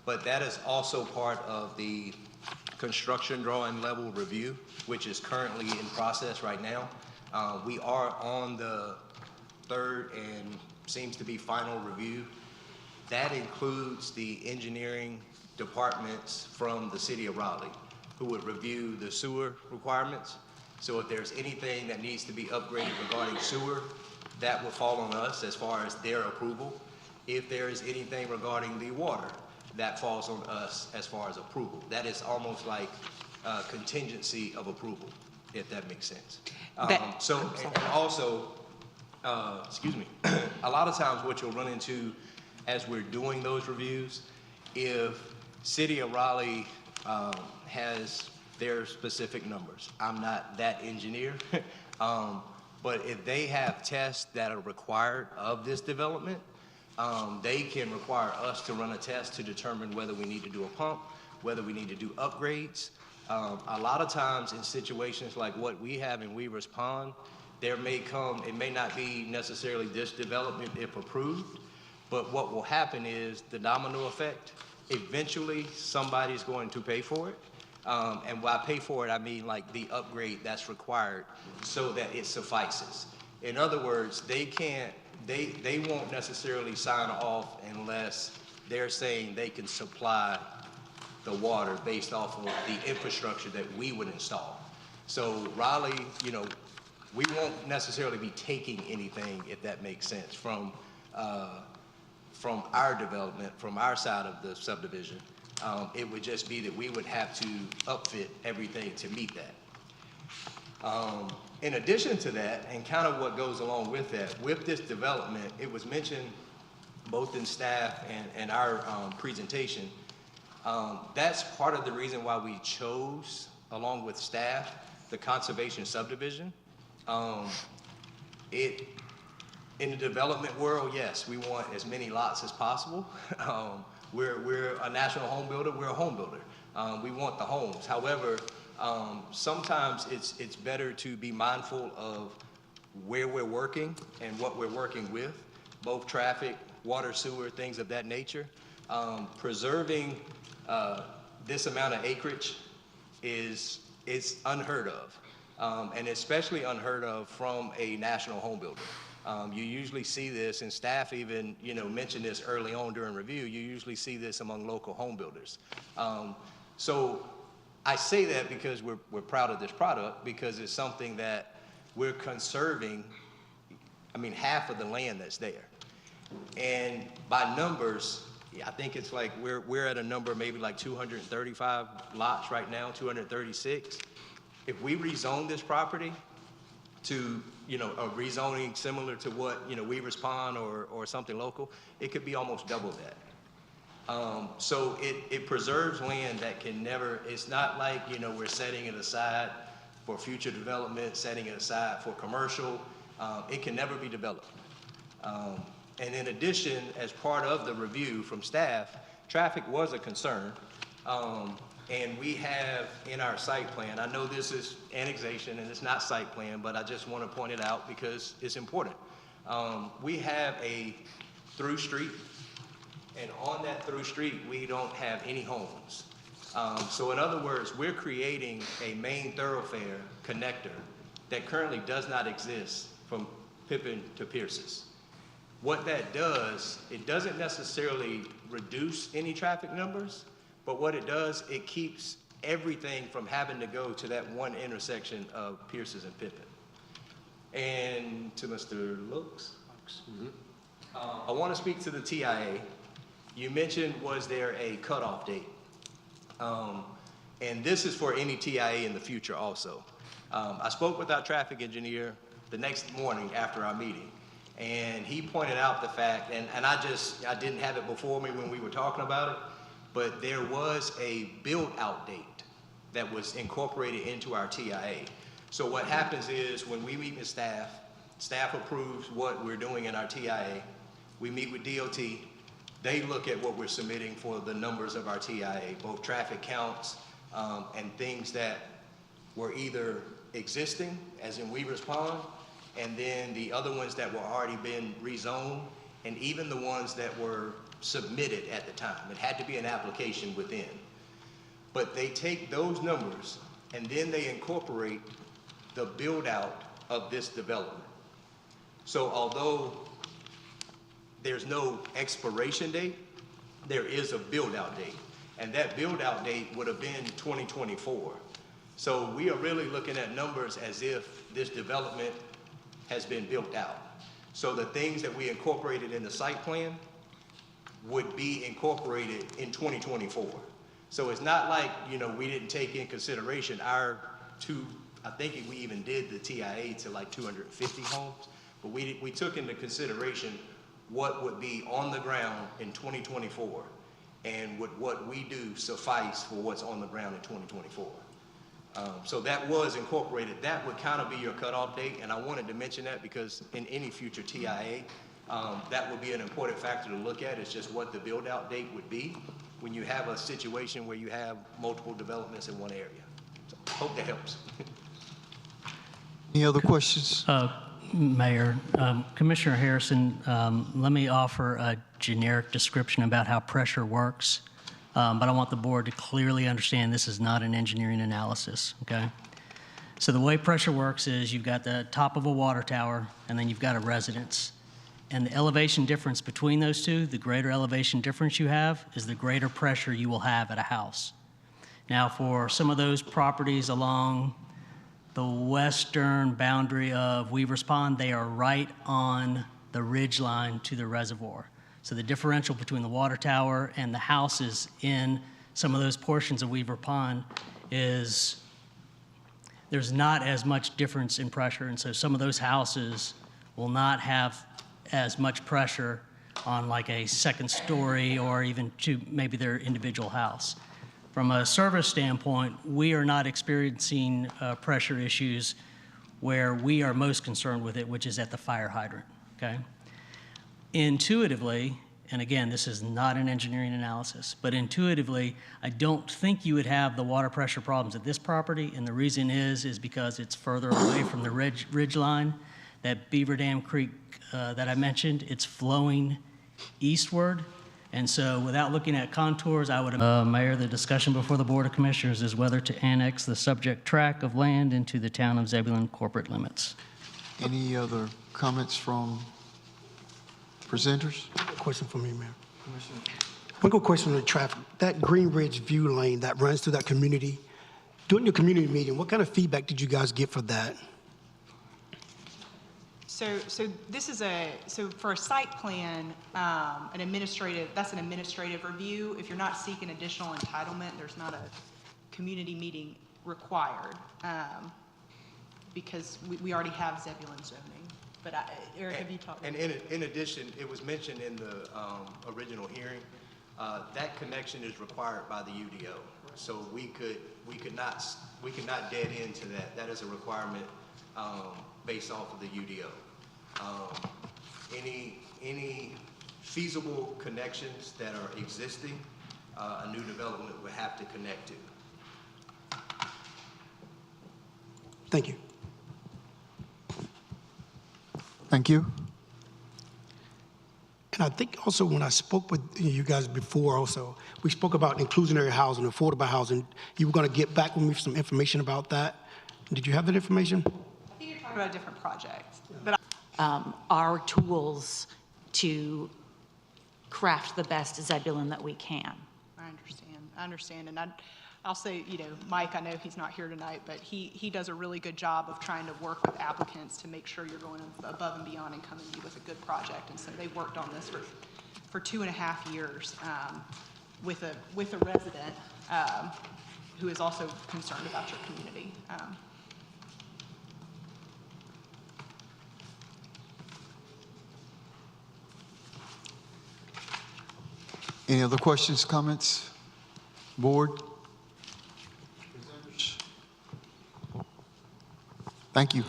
but that is also part of the construction drawing level review, which is currently in process right now. We are on the third and seems to be final review. That includes the engineering departments from the city of Raleigh who would review the sewer requirements. So if there's anything that needs to be upgraded regarding sewer, that will fall on us as far as their approval. If there is anything regarding the water, that falls on us as far as approval. That is almost like contingency of approval, if that makes sense. And also, excuse me, a lot of times what you'll run into as we're doing those reviews, if City of Raleigh has their specific numbers, I'm not that engineer, but if they have tests that are required of this development, they can require us to run a test to determine whether we need to do a pump, whether we need to do upgrades. A lot of times in situations like what we have in Weaver's Pond, there may come, it may not be necessarily this development if approved, but what will happen is the domino effect. Eventually, somebody's going to pay for it. And by pay for it, I mean like the upgrade that's required so that it suffices. In other words, they won't necessarily sign off unless they're saying they can supply the water based off of the infrastructure that we would install. So Raleigh, you know, we won't necessarily be taking anything, if that makes sense, from our development, from our side of the subdivision. It would just be that we would have to upfit everything to meet that. In addition to that, and kind of what goes along with that, with this development, it was mentioned both in staff and our presentation, that's part of the reason why we chose, along with staff, the conservation subdivision. In the development world, yes, we want as many lots as possible. We're a national home builder, we're a home builder. We want the homes. However, sometimes it's better to be mindful of where we're working and what we're working with, both traffic, water, sewer, things of that nature. Preserving this amount of acreage is unheard of, and especially unheard of from a national home builder. You usually see this, and staff even, mentioned this early on during review, you usually see this among local home builders. So I say that because we're proud of this product, because it's something that we're conserving, half of the land that's there. And by numbers, I think it's like we're at a number maybe like 235 lots right now, 236. If we rezone this property to a rezoning similar to what Weaver's Pond or something local, it could be almost double that. So it preserves land that can never. It's not like we're setting it aside for future development, setting it aside for commercial. It can never be developed. And in addition, as part of the review from staff, traffic was a concern. And we have in our site plan, I know this is annexation and it's not site plan, but I just want to point it out because it's important. We have a through street, and on that through street, we don't have any homes. So in other words, we're creating a main thoroughfare connector that currently does not exist from Pippin to Pierce's. What that does, it doesn't necessarily reduce any traffic numbers, but what it does, it keeps everything from having to go to that one intersection of Pierce's and Pippin. And to Mr. Looks, I want to speak to the TIA. You mentioned, was there a cutoff date? And this is for any TIA in the future also. I spoke with our traffic engineer the next morning after our meeting, and he pointed out the fact, and I didn't have it before me when we were talking about it, but there was a build-out date that was incorporated into our TIA. So what happens is when we meet with staff, staff approves what we're doing in our TIA. we meet with DOT. They look at what we're submitting for the numbers of our TIA, both traffic counts and things that were either existing, as in Weaver's Pond, and then the other ones that were already been rezoned, and even the ones that were submitted at the time. It had to be an application within. But they take those numbers and then they incorporate the build out of this development. So although there's no expiration date, there is a build out date. And that build out date would have been 2024. So we are really looking at numbers as if this development has been built out. So the things that we incorporated in the site plan would be incorporated in 2024. So it's not like, you know, we didn't take in consideration our I think we even did the TIA to like 250 homes, but we took into consideration what would be on the ground in 2024 and would what we do suffice for what's on the ground in 2024. So that was incorporated. That would kind of be your cutoff date, and I wanted to mention that because in any future TIA, that would be an important factor to look at. It's just what the build-out date would be when you have a situation where you have multiple developments in one area. So hope that helps. Any other questions? Mayor, Commissioner Harrison, let me offer a generic description about how pressure works, but I want the board to clearly understand this is not an engineering analysis, okay? So the way pressure works is you've got the top of a water tower, and then you've got a residence. And the elevation difference between those two, the greater elevation difference you have, is the greater pressure you will have at a house. Now, for some of those properties along the western boundary of Weaver's Pond, they are right on the ridge line to the reservoir. So the differential between the water tower and the houses in some of those portions of Weaver Pond is, there's not as much difference in pressure. And so some of those houses will not have as much pressure on like a second story or even to maybe their individual house. From a service standpoint, we are not experiencing pressure issues where we are most concerned with it, which is at the fire hydrant, okay? Intuitively, and again, this is not an engineering analysis, but intuitively, I don't think you would have the water pressure problems at this property, and the reason is because it's further away from the ridge line. That Beaver Dam Creek that I mentioned, it's flowing eastward. And so without looking at contours, I would, Mayor, the discussion before the Board of Commissioners is whether to annex the subject tract of land into the town of Zebulon corporate limits. Any other comments from presenters? Question for me, Mayor. One quick question on the traffic. That Green Ridge View Lane that runs through that community, during your community meeting, what kind of feedback did you guys get for that? So this is so for a site plan, that's an administrative review. If you're not seeking additional entitlement, there's not a community meeting required, because we already have Zebulon zoning. But Eric, have you talked? And in addition, it was mentioned in the original hearing, that connection is required by the UDO. So we could not dead into that. That is a requirement based off of the UDO. Any feasible connections that are existing, a new development would have to connect to. Thank you. Thank you. And I think also when I spoke with you guys before also, we spoke about inclusionary housing, affordable housing. You were going to get back with me for some information about that. Did you have that information? I think you're talking about a different project. But our tools to craft the best Zebulon that we can. I understand. And I'll say, you know, Mike, I know he's not here tonight, but he does a really good job of trying to work with applicants to make sure you're going above and beyond and coming to you with a good project. And so they worked on this for 2.5 years with a resident who is also concerned about your community. Any other questions, comments? Board? Presenters? Thank you.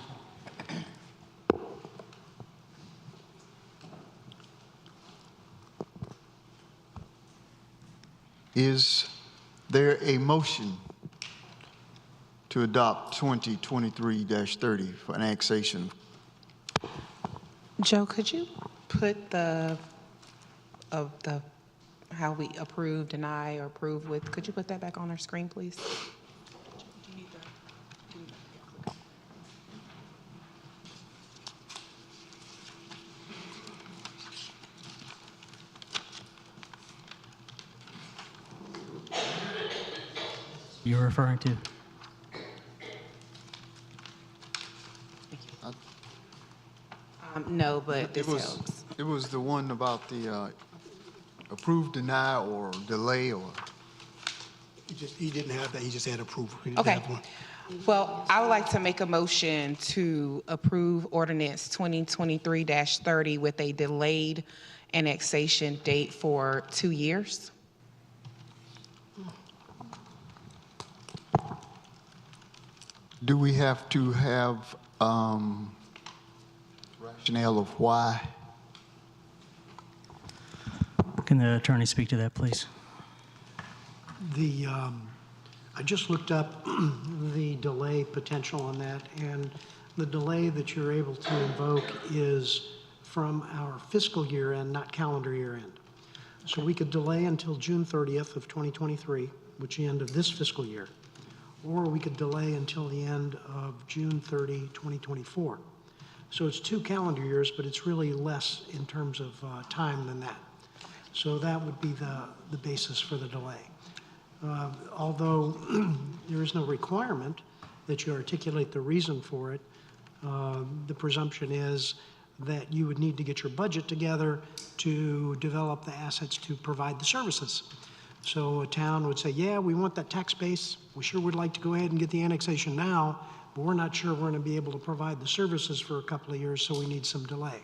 Is there a motion to adopt 2023-30 for annexation? Joe, could you put how we approve, deny, or approve with, could you put that back on our screen, please? You're referring to? No, but this It was, helps. it was the one about the approve, deny, or delay, or? He didn't have that, he just had approval. He didn't Okay. have one. Well, I would like to make a motion to approve ordinance 2023-30 with a delayed annexation date for 2 years. Do we have to have rationale of why? Can the attorney speak to that, please? I just looked up the delay potential on that, and the delay that you're able to invoke is from our fiscal year end, not calendar year end. So we could delay until June 30th of 2023, which is the end of this fiscal year, or we could delay until the end of June 30, 2024. So it's 2 calendar years, but it's really less in terms of time than that. So that would be the basis for the delay. Although there is no requirement that you articulate the reason for it, the presumption is that you would need to get your budget together to develop the assets to provide the services. So a town would say, yeah, we want that tax base. We sure would like to go ahead and get the annexation now, but we're not sure we're going to be able to provide the services for a couple of years, so we need some delay.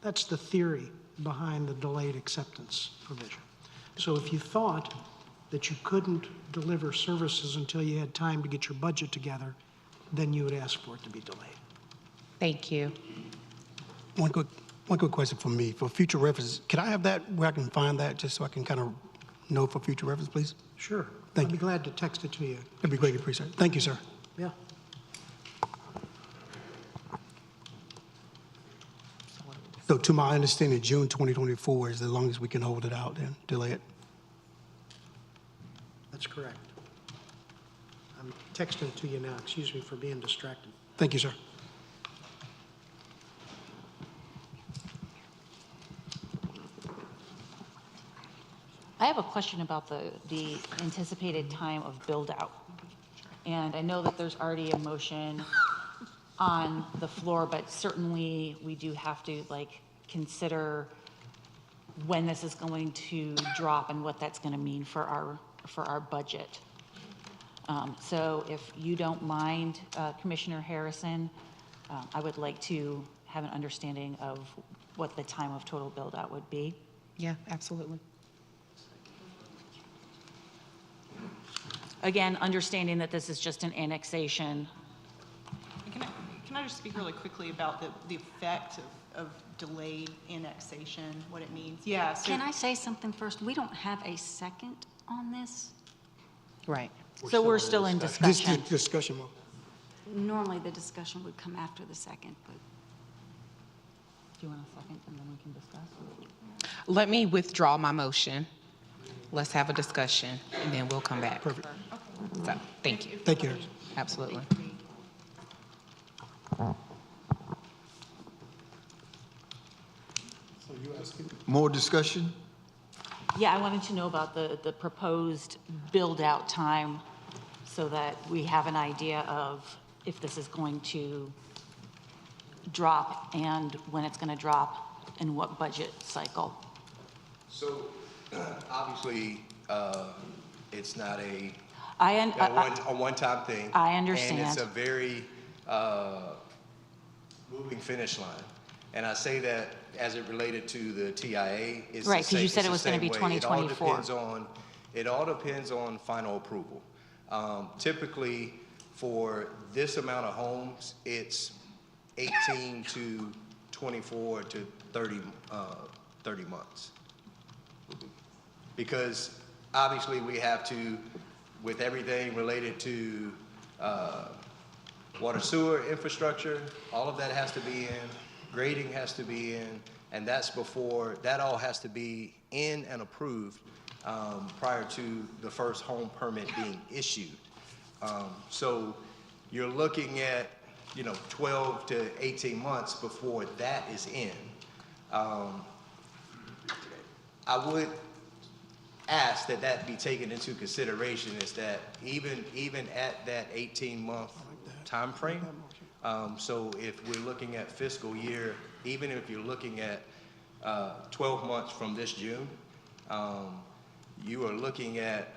That's the theory behind the delayed acceptance provision. So if you thought that you couldn't deliver services until you had time to get your budget together, then you would ask for it to be delayed. Thank you. One quick question from me. For future reference, can I have that where I can find that, just so I can kind of know for future reference, please? Sure. Thank I'd be you. glad to text it to you. That'd be greatly appreciated. Thank you, sir. Yeah. So to my understanding, June 2024 is as long as we can hold it out and delay it. That's correct. I'm texting it to you now. Excuse me for being distracted. Thank you, sir. I have a question about the anticipated time of build-out. And I know that there's already a motion on the floor, but certainly we do have to consider when this is going to drop and what that's going to mean for our budget. So if you don't mind, Commissioner Harrison, I would like to have an understanding of what the time of total build-out would be. Yeah, absolutely. Again, understanding that this is just an annexation. Can I just speak really quickly about the effect of delayed annexation, what it means? Yeah. So Can I say something first? We don't have a second on this. Right. So we're still in This discussion. discussion. Normally, the discussion would come after the second, but Do you want a second and then we can discuss? Let me withdraw my motion. Let's have a discussion, and then we'll come back. Perfect. So, thank you. Thank you. Absolutely. More discussion? Yeah, I wanted to know about the proposed build-out time so that we have an idea of if this is going to drop and when it's going to drop and what budget cycle. So, obviously, it's not a one-time thing. I understand. And it's a very moving finish line. And I say that as it related to the TIA. It's Right, the 'cause you same- said it it's was the gonna be same way. 2024. It all depends on final approval. Typically, for this amount of homes, it's 18 to 24 to 30 months. Because obviously, we have to, with everything related to water sewer infrastructure, all of that has to be in, grading has to be in, and that's before, that all has to be in and approved prior to the first home permit being issued. So you're looking at, 12 to 18 months before that is in. I would ask that that be taken into consideration, is that even at that 18-month time frame, so if we're looking at fiscal year, even if you're looking at 12 months from this June, you are looking at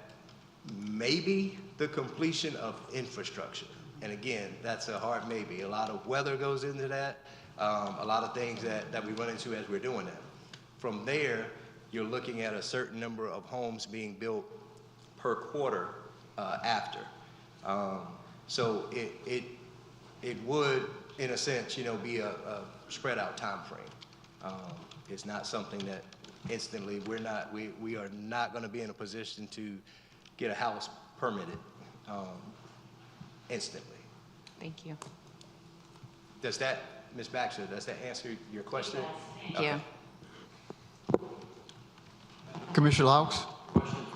maybe the completion of infrastructure. And again, that's a hard maybe. A lot of weather goes into that, a lot of things that we run into as we're doing that. From there, you're looking at a certain number of homes being built per quarter after. So it would, in a sense, be a spread out time frame. It's not something that instantly, we are not going to be in a position to get a house permitted instantly. Thank you. Does that, Ms. Baxter, does that answer your question? Thank you. Commissioner Laux?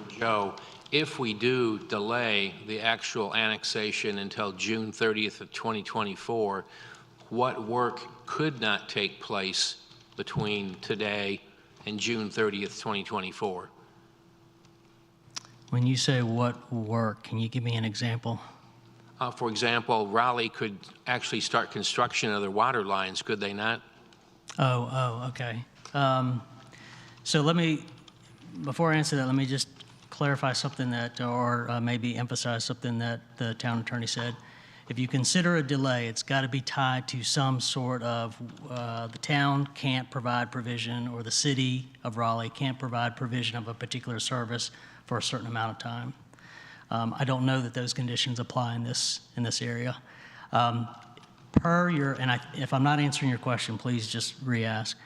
Joe, if we do delay the actual annexation until June 30th of 2024, what work could not take place between today and June 30th, 2024? When you say what work, can you give me an example? For example, Raleigh could actually start construction of their water lines, could they not? Okay. So before I answer that, let me just clarify something that, or maybe emphasize something that the town attorney said. If you consider a delay, it's got to be tied to some sort of, the town can't provide provision, or the city of Raleigh can't provide provision of a particular service for a certain amount of time. I don't know that those conditions apply in this area. If I'm not answering your question, please just re-ask.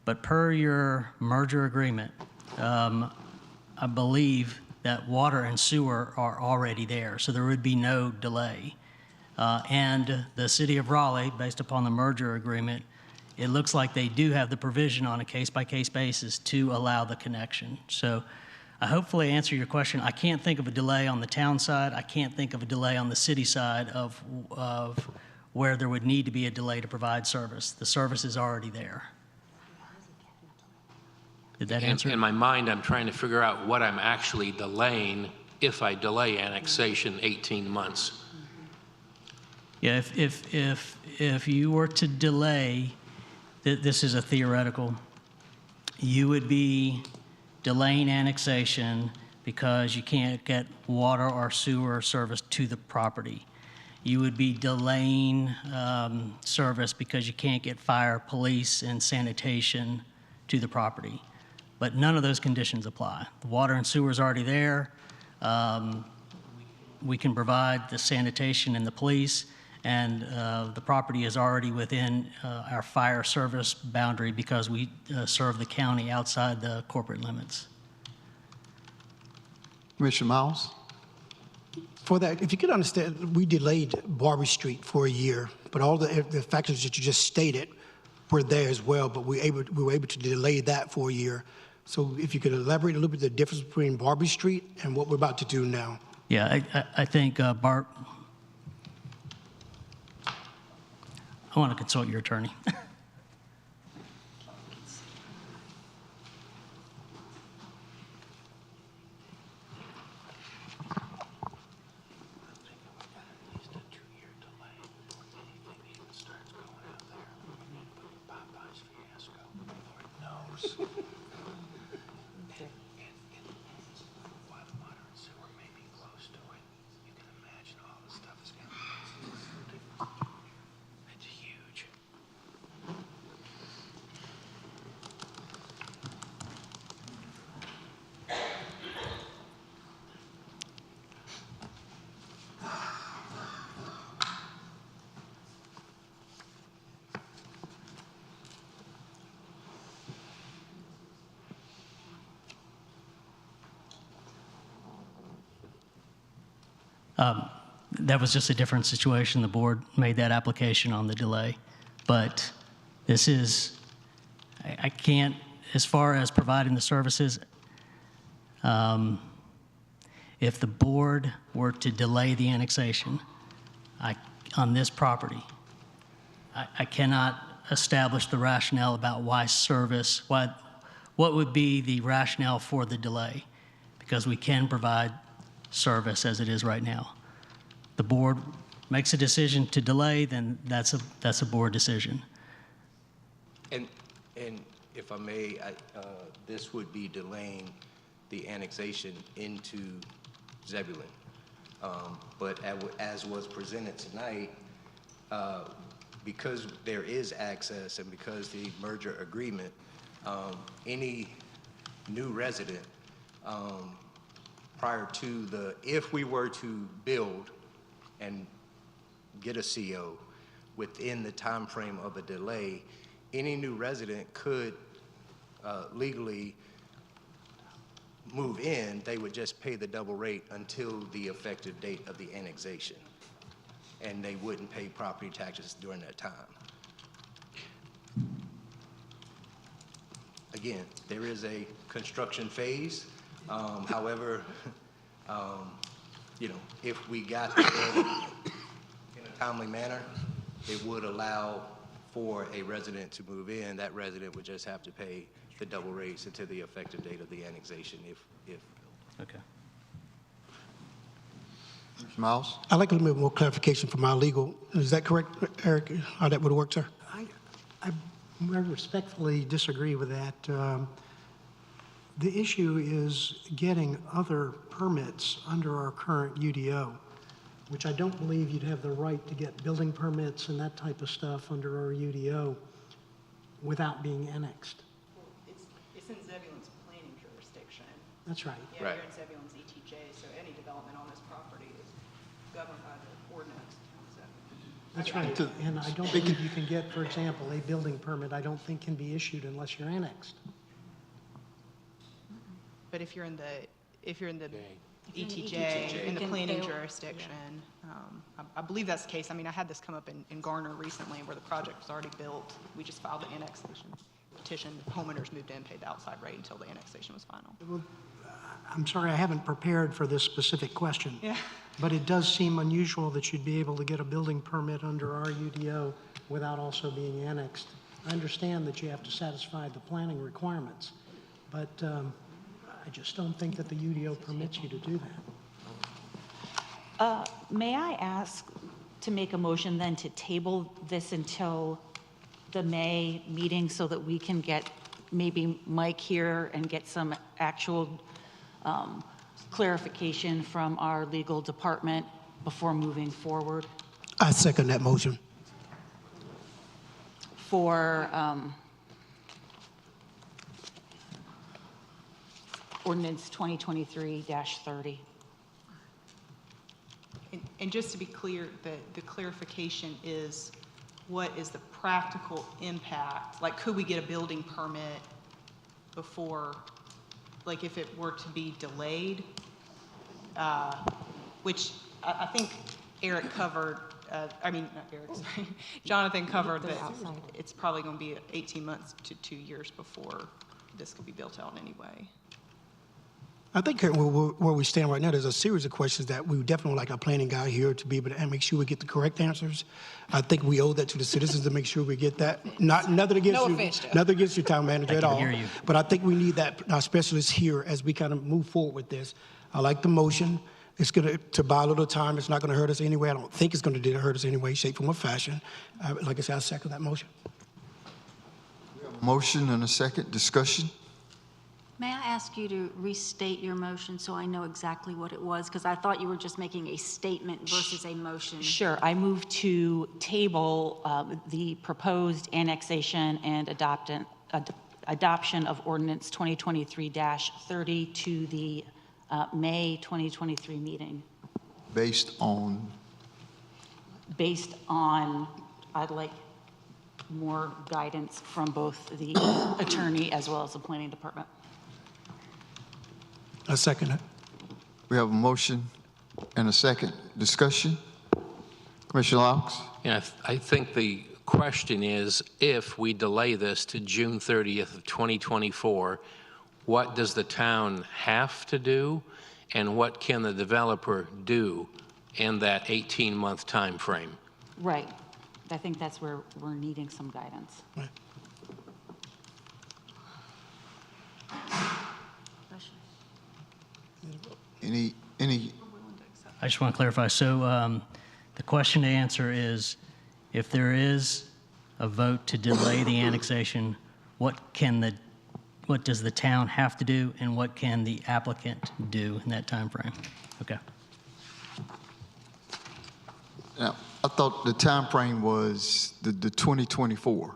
But per your merger agreement, I believe that water and sewer are already there, so there would be no delay. And the city of Raleigh, based upon the merger agreement, it looks like they do have the provision on a case-by-case basis to allow the connection. So I hopefully answer your question. I can't think of a delay on the town side. I can't think of a delay on the city side of where there would need to be a delay to provide service. The service is already there. Did that answer? In my mind, I'm trying to figure out what I'm actually delaying if I delay annexation 18 months. Yeah, if you were to delay, this is a theoretical, you would be delaying annexation because you can't get water or sewer service to the property. You would be delaying service because you can't get fire, police, and sanitation to the property. But none of those conditions apply. The water and sewer is already there. We can provide the sanitation and the police, and the property is already within our fire service boundary because we serve the county outside the corporate limits. Commissioner Miles? For that, if you could understand, we delayed Barbary Street for a year, but all the factors that you just stated were there as well, but we were able to delay that for a year. So if you could elaborate a little bit the difference between Barbary Street and what we're about to do now. Yeah, I think, Bart, I want to consult your attorney. That was just a different situation. The board made that application on the delay. But this is, I can't, as far as providing the services, if the board were to delay the annexation on this property, I cannot establish the rationale about why service, what would be the rationale for the delay, because we can provide service as it is right now. The board makes a decision to delay, then that's a board decision. And if I may, this would be delaying the annexation into Zebulon. But as was presented tonight, because there is access and because the merger agreement, any new resident prior to if we were to build and get a CO within the time frame of a delay, any new resident could legally move in. They would just pay the double rate until the effective date of the annexation, and they wouldn't pay property taxes during that time. Again, there is a construction phase. However, if we got there in a timely manner, it would allow for a resident to move in. That resident would just have to pay the double rates until the effective date of the annexation, if. Okay. Mr. Miles? I'd like a little bit more clarification from our legal. Is that correct, Eric, how that would work, sir? I respectfully disagree with that. The issue is getting other permits under our current UDO, which I don't believe you'd have the right to get building permits and that type of stuff under our UDO without being annexed. It's in Zebulon's planning jurisdiction. That's right. Yeah, Right. you're in Zebulon's ETJ, so any development on this property is governed by the ordinance. That's right. And I don't believe you can get, for example, a building permit, I don't think can be issued unless you're annexed. But if you're in the ETJ, in the then planning they'll- jurisdiction, I believe that's the case. I mean, I had this come up in Garner recently where the project was already built. We just filed the annexation petition. Homeowners moved in, paid the outside rate until the annexation was final. I'm sorry, I haven't prepared for this specific question. Yeah. But it does seem unusual that you'd be able to get a building permit under our UDO without also being annexed. I understand that you have to satisfy the planning requirements, but I just don't think that the UDO permits you to do that. May I ask to make a motion then to table this until the May meeting so that we can get maybe Mike here and get some actual clarification from our legal department before moving forward I second that motion. for ordinance 2023-30. And just to be clear, the clarification is, what is the practical impact? Like, could we get a building permit before, like, if it were to be delayed? Which I think Eric covered, not Eric, sorry, Jonathan covered that it's probably going to be 18 months to 2 years before this could be built out anyway. I think where we stand right now, there's a series of questions that we would definitely like our planning guy here to be able to make sure we get the correct answers. I think we owe that to the citizens to make sure we get that. Nothing against you, town manager at all. hear you. But I think we need that, our specialists here as we kind of move forward with this. I like the motion. It's going to buy a little time. It's not going to hurt us anyway. I don't think it's going to hurt us anyway, shape, form, or fashion. Like I said, I second that motion. Motion and a second. Discussion? May I ask you to restate your motion so I know exactly what it was? Because I thought you were just making a statement versus a motion. Sure, I move to table the proposed annexation and adoption of ordinance 2023-30 to the May 2023 meeting. Based on? Based on, I'd like more guidance from both the attorney as well as the planning department. I second it. We have a motion and a second. Discussion? Commissioner Laux? Yeah, I think the question is, if we delay this to June 30th of 2024, what does the town have to do, and what can the developer do in that 18-month time frame? Right. I think that's where we're needing some guidance. Any, I just want to clarify. So the question to answer is, if there is a vote to delay the annexation, what does the town have to do, and what can the applicant do in that time frame? Okay. now, I thought the time frame was the 2024.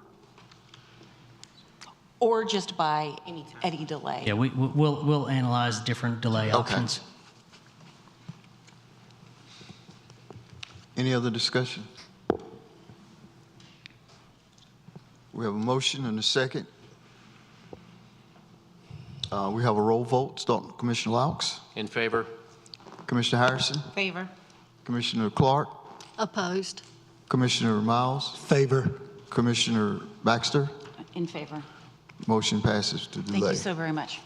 Or just by any delay. Yeah, we'll analyze different delay options. Any other discussion? We have a motion and a second. We have a roll vote, starting with Commissioner Laux. In favor? Commissioner Harrison? Favor. Commissioner Clark? Opposed? Commissioner Miles? Favor. Commissioner Baxter? In favor. Motion passes to delay. Thank you so very much.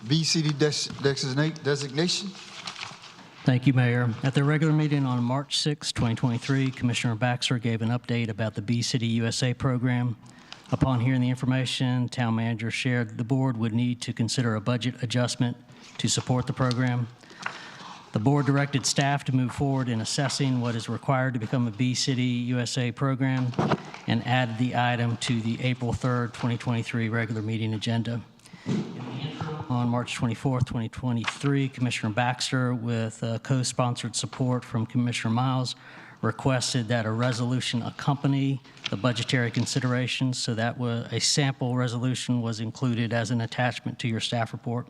BCD designation? Thank you, Mayor. At their regular meeting on March 6, 2023, Commissioner Baxter gave an update about the Bee City USA program. Upon hearing the information, Town Manager shared that the board would need to consider a budget adjustment to support the program. The board directed staff to move forward in assessing what is required to become a Bee City USA program and added the item to the April 3, 2023 regular meeting agenda. On March 24, 2023, Commissioner Baxter, with co-sponsored support from Commissioner Miles, requested that a resolution accompany the budgetary considerations, so that a sample resolution was included as an attachment to your staff report.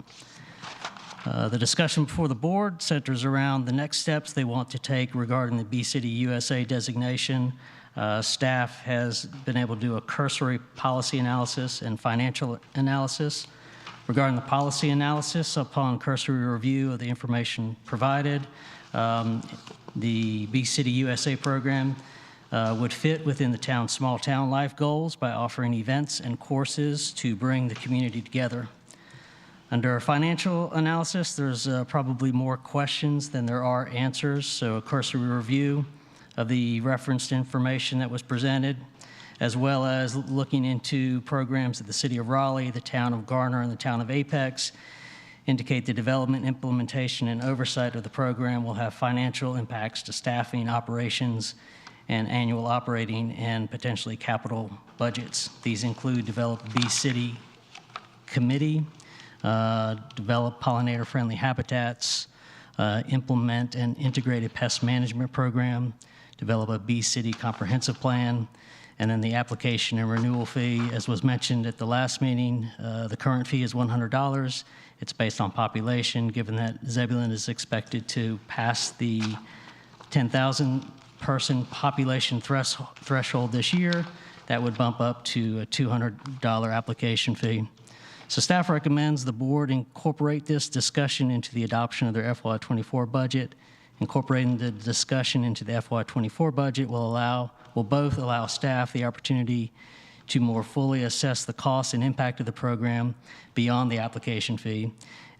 The discussion before the board centers around the next steps they want to take regarding the Bee City USA designation. Staff has been able to do a cursory policy analysis and financial analysis. Regarding the policy analysis, upon cursory review of the information provided, the Bee City USA program would fit within the town's small town life goals by offering events and courses to bring the community together. Under financial analysis, there's probably more questions than there are answers, so a cursory review of the referenced information that was presented, as well as looking into programs at the City of Raleigh, the Town of Garner, and the Town of Apex, indicate the development, implementation, and oversight of the program will have financial impacts to staffing, operations, and annual operating and potentially capital budgets. These include develop Bee City Committee, develop pollinator-friendly habitats, implement an integrated pest management program, develop a Bee City comprehensive plan, and then the application and renewal fee, as was mentioned at the last meeting, the current fee is $100. It's based on population. Given that Zebulon is expected to pass the 10,000 person population threshold this year, that would bump up to a $200 application fee. So staff recommends the board incorporate this discussion into the adoption of their FY24 budget. Incorporating the discussion into the FY24 budget will both allow staff the opportunity to more fully assess the cost and impact of the program beyond the application fee,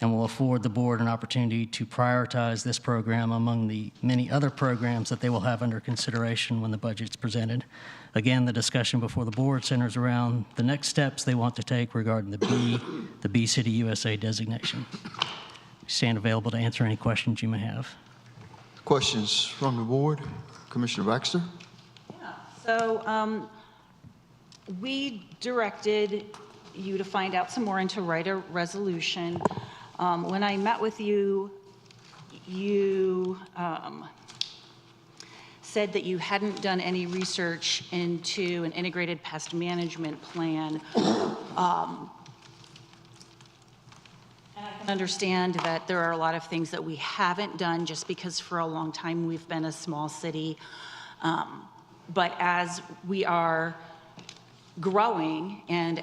and will afford the board an opportunity to prioritize this program among the many other programs that they will have under consideration when the budget's presented. Again, the discussion before the board centers around the next steps they want to take regarding the Bee City USA designation. Stand available to answer any questions you may have. Questions from the board? Commissioner Baxter? So we directed you to find out some more and to write a resolution. When I met with you, you said that you hadn't done any research into an integrated pest management plan. understand that there are a lot of things that we haven't done just because for a long time we've been a small city. But as we are growing and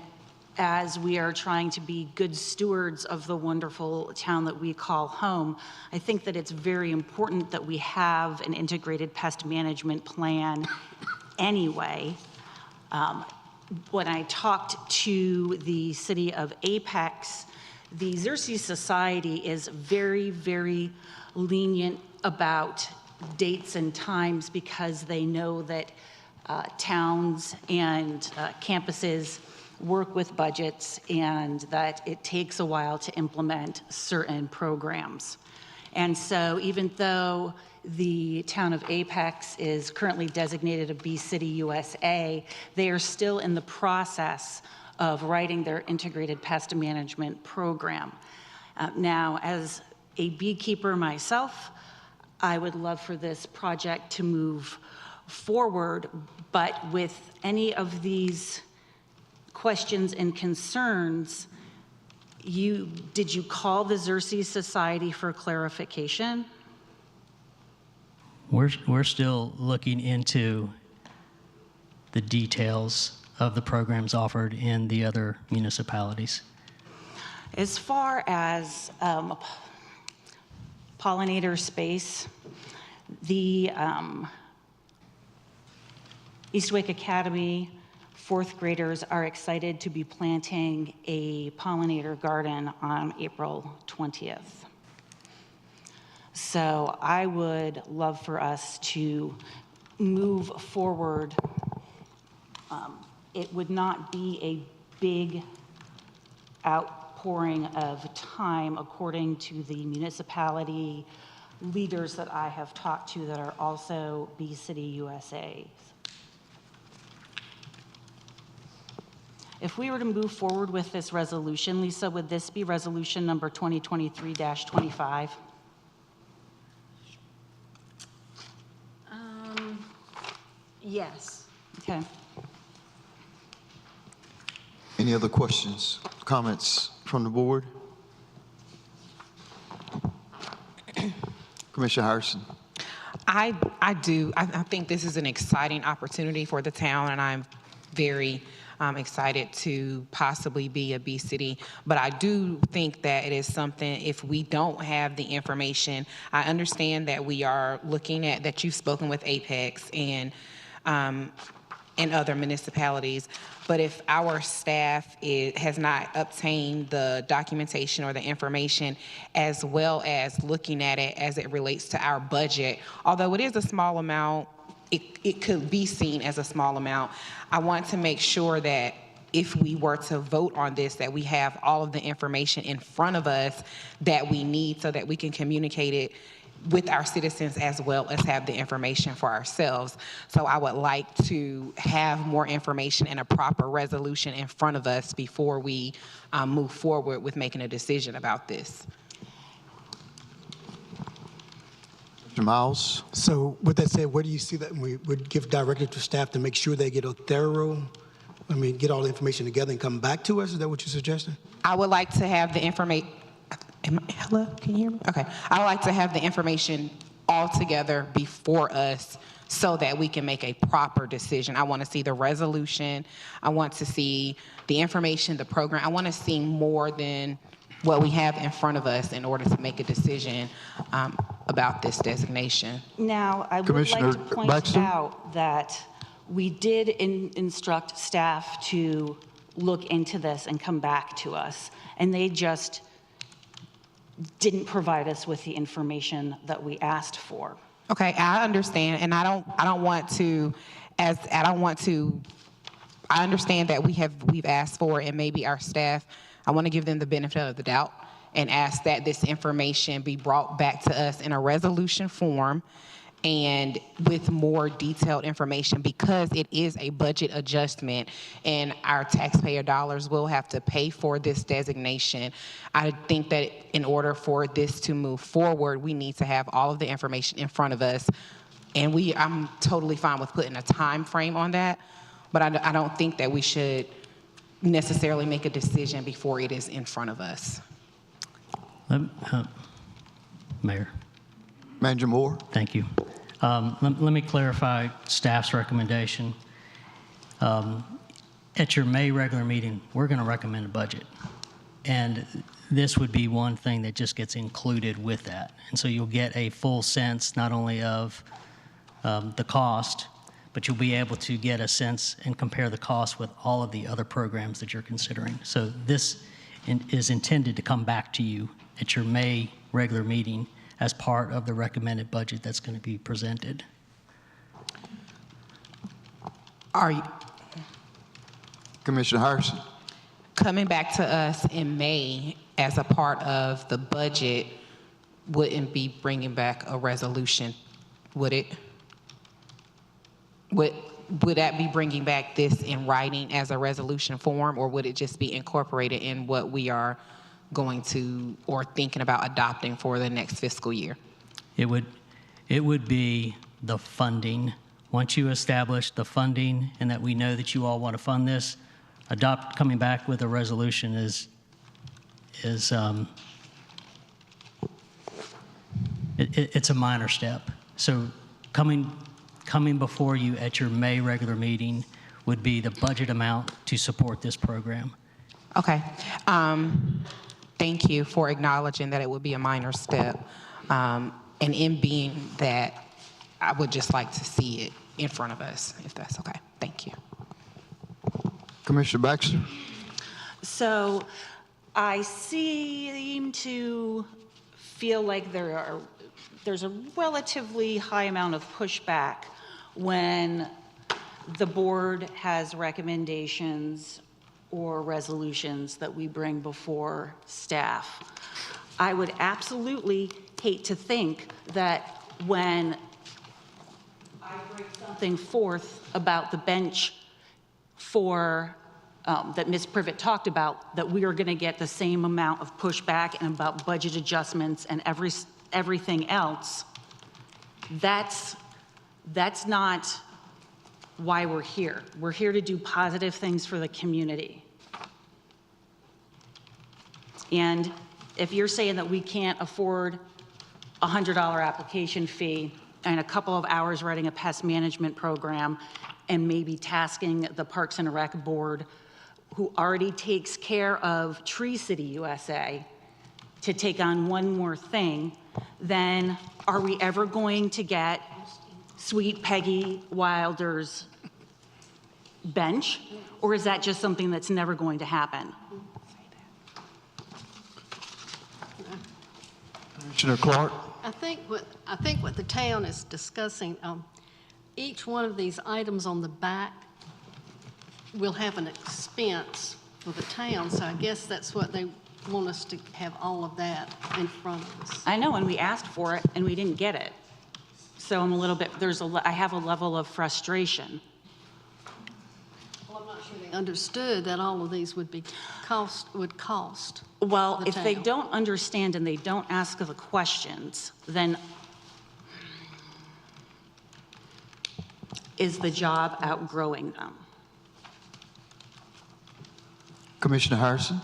as we are trying to be good stewards of the wonderful town that we call home, I think that it's very important that we have an integrated pest management plan anyway. When I talked to the city of Apex, the Xerces Society is very, very lenient about dates and times because they know that towns and campuses work with budgets and that it takes a while to implement certain programs. And so even though the town of Apex is currently designated a Bee City USA, they are still in the process of writing their integrated pest management program. Now, as a beekeeper myself, I would love for this project to move forward, but with any of these questions and concerns, did you call the Xerces Society for clarification? We're still looking into the details of the programs offered in the other municipalities. As far as pollinator space, the East Wake Academy fourth graders are excited to be planting a pollinator garden on April 20th. So I would love for us to move forward. It would not be a big outpouring of time, according to the municipality leaders that I have talked to that are also Bee City USAs. If we were to move forward with this resolution, Lisa, would this be resolution number 2023-25? Yes. Okay. Any other questions, comments from the board? Commissioner Harrison. I do. I think this is an exciting opportunity for the town, and I'm very excited to possibly be a Bee City. But I do think that it is something, if we don't have the information, I understand that we are looking at, that you've spoken with Apex and other municipalities, but if our staff has not obtained the documentation or the information, as well as looking at it as it relates to our budget, although it is a small amount, it could be seen as a small amount. I want to make sure that if we were to vote on this, that we have all of the information in front of us that we need so that we can communicate it with our citizens as well as have the information for ourselves. So I would like to have more information and a proper resolution in front of us before we move forward with making a decision about this. Mr. Miles. So with that said, where do you see that we would give directive to staff to make sure they get a thorough, get all the information together and come back to us? Is that what you're suggesting? I would like to have the information. Hello, can you hear me? Okay. I would like to have the information all together before us so that we can make a proper decision. I want to see the resolution. I want to see the information, the program. I want to see more than what we have in front of us in order to make a decision about this designation. Now, I would like to point out that we did instruct staff to look into this and come back to us, and they just didn't provide us with the information that we asked for. Okay, I understand, and I understand that we've asked for, and maybe our staff, I want to give them the benefit of the doubt and ask that this information be brought back to us in a resolution form and with more detailed information, because it is a budget adjustment and our taxpayer dollars will have to pay for this designation. I think that in order for this to move forward, we need to have all of the information in front of us. And I'm totally fine with putting a time frame on that, but I don't think that we should necessarily make a decision before it is in front of us. Mayor, Manager Moore? thank you. Let me clarify staff's recommendation. At your May regular meeting, we're going to recommend a budget. And this would be one thing that just gets included with that. And so you'll get a full sense not only of the cost, but you'll be able to get a sense and compare the cost with all of the other programs that you're considering. So this is intended to come back to you at your May regular meeting as part of the recommended budget that's going to be presented. Are you Commissioner Harrison? coming back to us in May as a part of the budget? Wouldn't be bringing back a resolution, would it? Would that be bringing back this in writing as a resolution form, or would it just be incorporated in what we are going to or thinking about adopting for the next fiscal year? It would be the funding. Once you establish the funding and that we know that you all want to fund this, coming back with a resolution is it's a minor step. So coming before you at your May regular meeting would be the budget amount to support this program. Okay. Thank you for acknowledging that it would be a minor step. And in being that, I would just like to see it in front of us, if that's okay. Thank you. Commissioner Baxter? So I seem to feel like there's a relatively high amount of pushback when the board has recommendations or resolutions that we bring before staff. I would absolutely hate to think that when I bring something forth about the bench for that Ms. Privet talked about, that we are going to get the same amount of pushback and about budget adjustments and everything else. That's not why we're here. We're here to do positive things for the community. And if you're saying that we can't afford a $100 application fee and a couple of hours writing a pest management program and maybe tasking the Parks and Rec Board, who already takes care of Tree City USA, to take on one more thing, then are we ever going to get Sweet Peggy Wilder's bench? Or is that just something that's never going to happen? Commissioner Clark? I think what the town is discussing, each one of these items on the back will have an expense for the town, so I guess that's what they want us to have, all of that in front of us. I know, and we asked for it and we didn't get it. So I'm a little bit, I have a level of frustration. Well, I'm not sure they understood that all of these would cost. Well, the if they town. don't understand and they don't ask the questions, then is the job outgrowing them? Commissioner Harrison?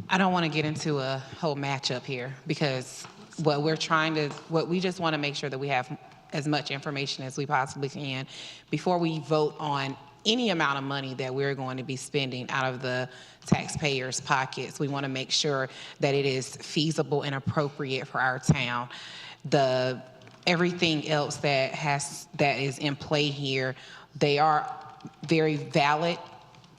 I don't want to get into a whole matchup here, because what we just want to make sure that we have as much information as we possibly can before we vote on any amount of money that we're going to be spending out of the taxpayers' pockets. We want to make sure that it is feasible and appropriate for our town. Everything else that is in play here, they are very valid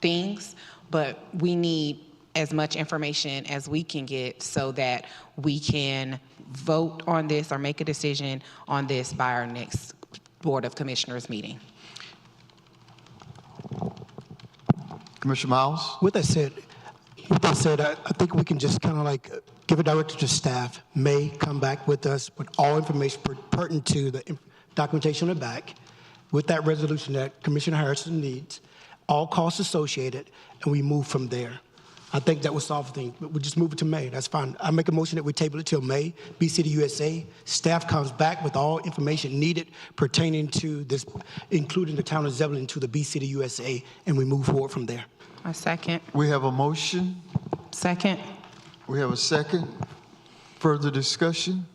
things, but we need as much information as we can get so that we can vote on this or make a decision on this by our next Board of Commissioners meeting. Commissioner Miles? With that said, I think we can just kind of like give a directive to staff, may come back with us with all information pertinent to the documentation on the back, with that resolution that Commissioner Harrison needs, all costs associated, and we move from there. I think that would solve the thing. We'll just move it to May. That's fine. I make a motion that we table it till May. BCD USA staff comes back with all information needed pertaining to this, including the town of Zebulon, to the BCD USA, and we move forward from there. A second. We have a motion. Second. We have a second. Further discussion?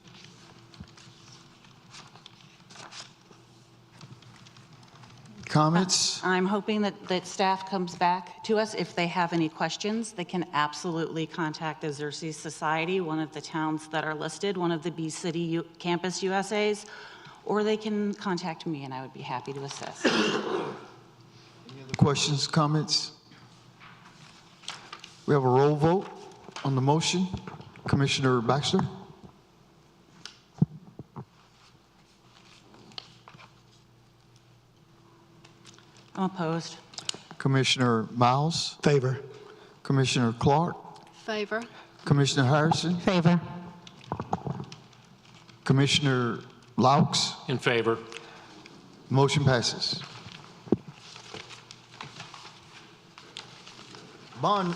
Comments? I'm hoping that staff comes back to us. If they have any questions, they can absolutely contact the Xerces Society, one of the towns that are listed, one of the B City Campus USAs, or they can contact me and I would be happy to assist. Any other questions, comments? We have a roll vote on the motion. Commissioner Baxter? I'm opposed. Commissioner Miles? Favor. Commissioner Clark? Favor. Commissioner Harrison? Favor. Commissioner Laux? In favor. Motion passes. Bond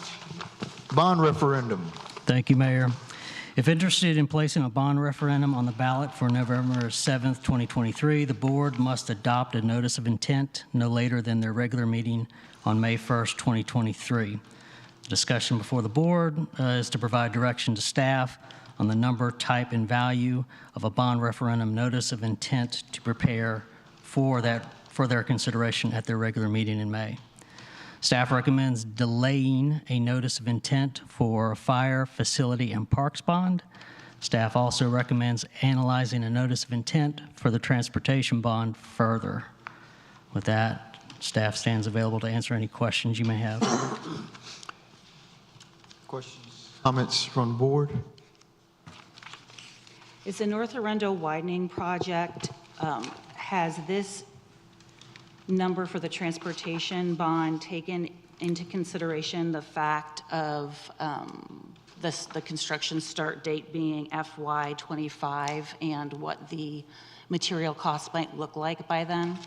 referendum. Thank you, Mayor. If interested in placing a bond referendum on the ballot for November 7th, 2023, the board must adopt a notice of intent no later than their regular meeting on May 1st, 2023. The discussion before the board is to provide direction to staff on the number, type, and value of a bond referendum notice of intent to prepare for their consideration at their regular meeting in May. Staff recommends delaying a notice of intent for a fire, facility, and parks bond. Staff also recommends analyzing a notice of intent for the transportation bond further. With that, staff stands available to answer any questions you may have. Questions, comments from the board? Is the North Arundel widening project, has this number for the transportation bond taken into consideration the fact of the construction start date being FY25 and what the material costs might look like by then?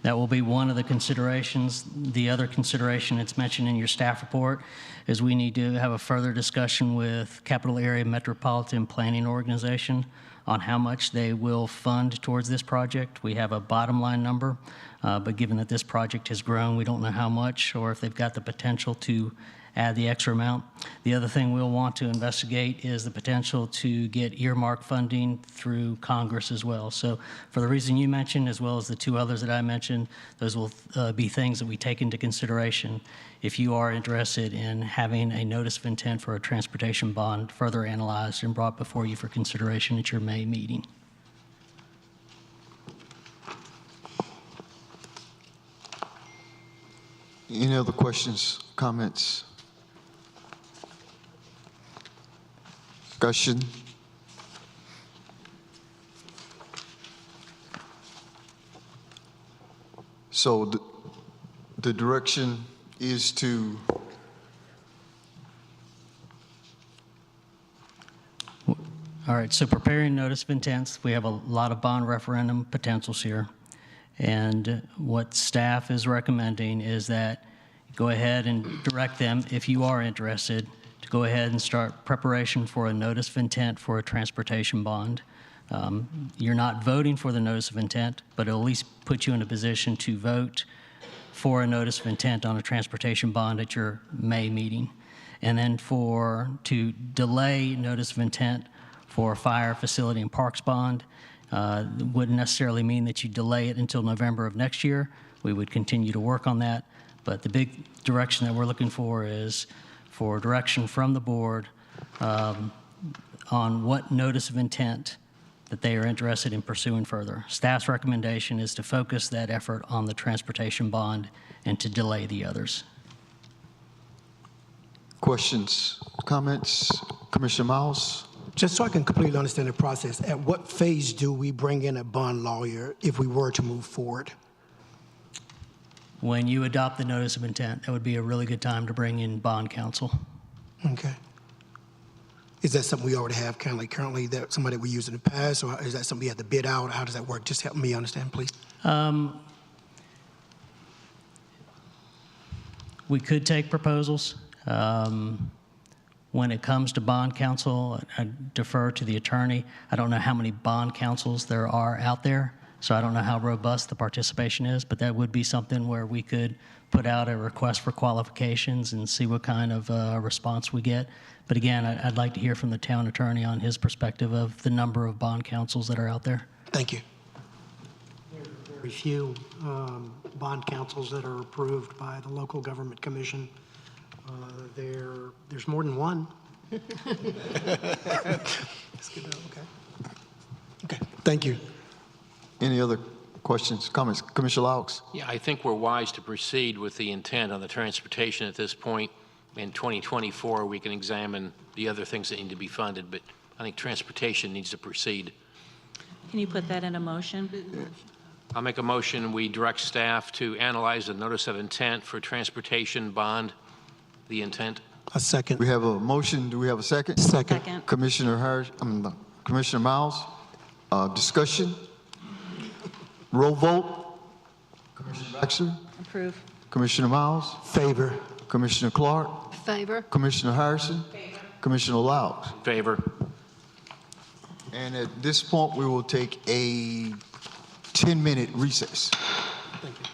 That will be one of the considerations. The other consideration it's mentioned in your staff report is we need to have a further discussion with Capital Area Metropolitan Planning Organization on how much they will fund towards this project. We have a bottom line number, but given that this project has grown, we don't know how much or if they've got the potential to add the extra amount. The other thing we'll want to investigate is the potential to get earmark funding through Congress as well. So for the reason you mentioned, as well as the two others that I mentioned, those will be things that we take into consideration if you are interested in having a notice of intent for a transportation bond further analyzed and brought before you for consideration at your May meeting. Any other questions, comments? Discussion? So the direction is to All right, so preparing notice of intents, we have a lot of bond referendum potentials here. And what staff is recommending is that go ahead and direct them, if you are interested, to go ahead and start preparation for a notice of intent for a transportation bond. You're not voting for the notice of intent, but it'll at least put you in a position to vote for a notice of intent on a transportation bond at your May meeting. And then to delay notice of intent for a fire, facility, and parks bond, wouldn't necessarily mean that you delay it until November of next year. We would continue to work on that. But the big direction that we're looking for is for direction from the board on what notice of intent that they are interested in pursuing further. Staff's recommendation is to focus that effort on the transportation bond and to delay the others. questions, comments? Commissioner Miles? Just so I can completely understand the process, at what phase do we bring in a bond lawyer if we were to move forward? When you adopt the notice of intent, that would be a really good time to bring in bond counsel. Okay. Is that something we already have kind of like currently, that somebody we used in the past, or is that something we have to bid out? How does that work? Just help me understand, please. We could take proposals. When it comes to bond counsel, I defer to the attorney. I don't know how many bond counsels there are out there. So I don't know how robust the participation is, but that would be something where we could put out a request for qualifications and see what kind of response we get. But again, I'd like to hear from the town attorney on his perspective of the number of bond councils that are out there. Thank you. Very few bond councils that are approved by the local government commission. There's more than one. That's good. Okay. Okay. Thank you. Any other questions, comments? Commissioner Laux? Yeah, I think we're wise to proceed with the intent on the transportation at this point. In 2024, we can examine the other things that need to be funded, but I think transportation needs to proceed. Can you put that in a motion? I'll make a motion, we direct staff to analyze the notice of intent for transportation bond, the intent. A second. We have a motion. Do we have a second? Second. Commissioner Commissioner Miles, discussion? Roll vote. Commissioner Baxter? Approve. Commissioner Miles? Favor. Commissioner Clark? Favor? Commissioner Harrison? Favor. Commissioner Laux? Favor. And at this point, we will take a 10-minute recess. Thank you.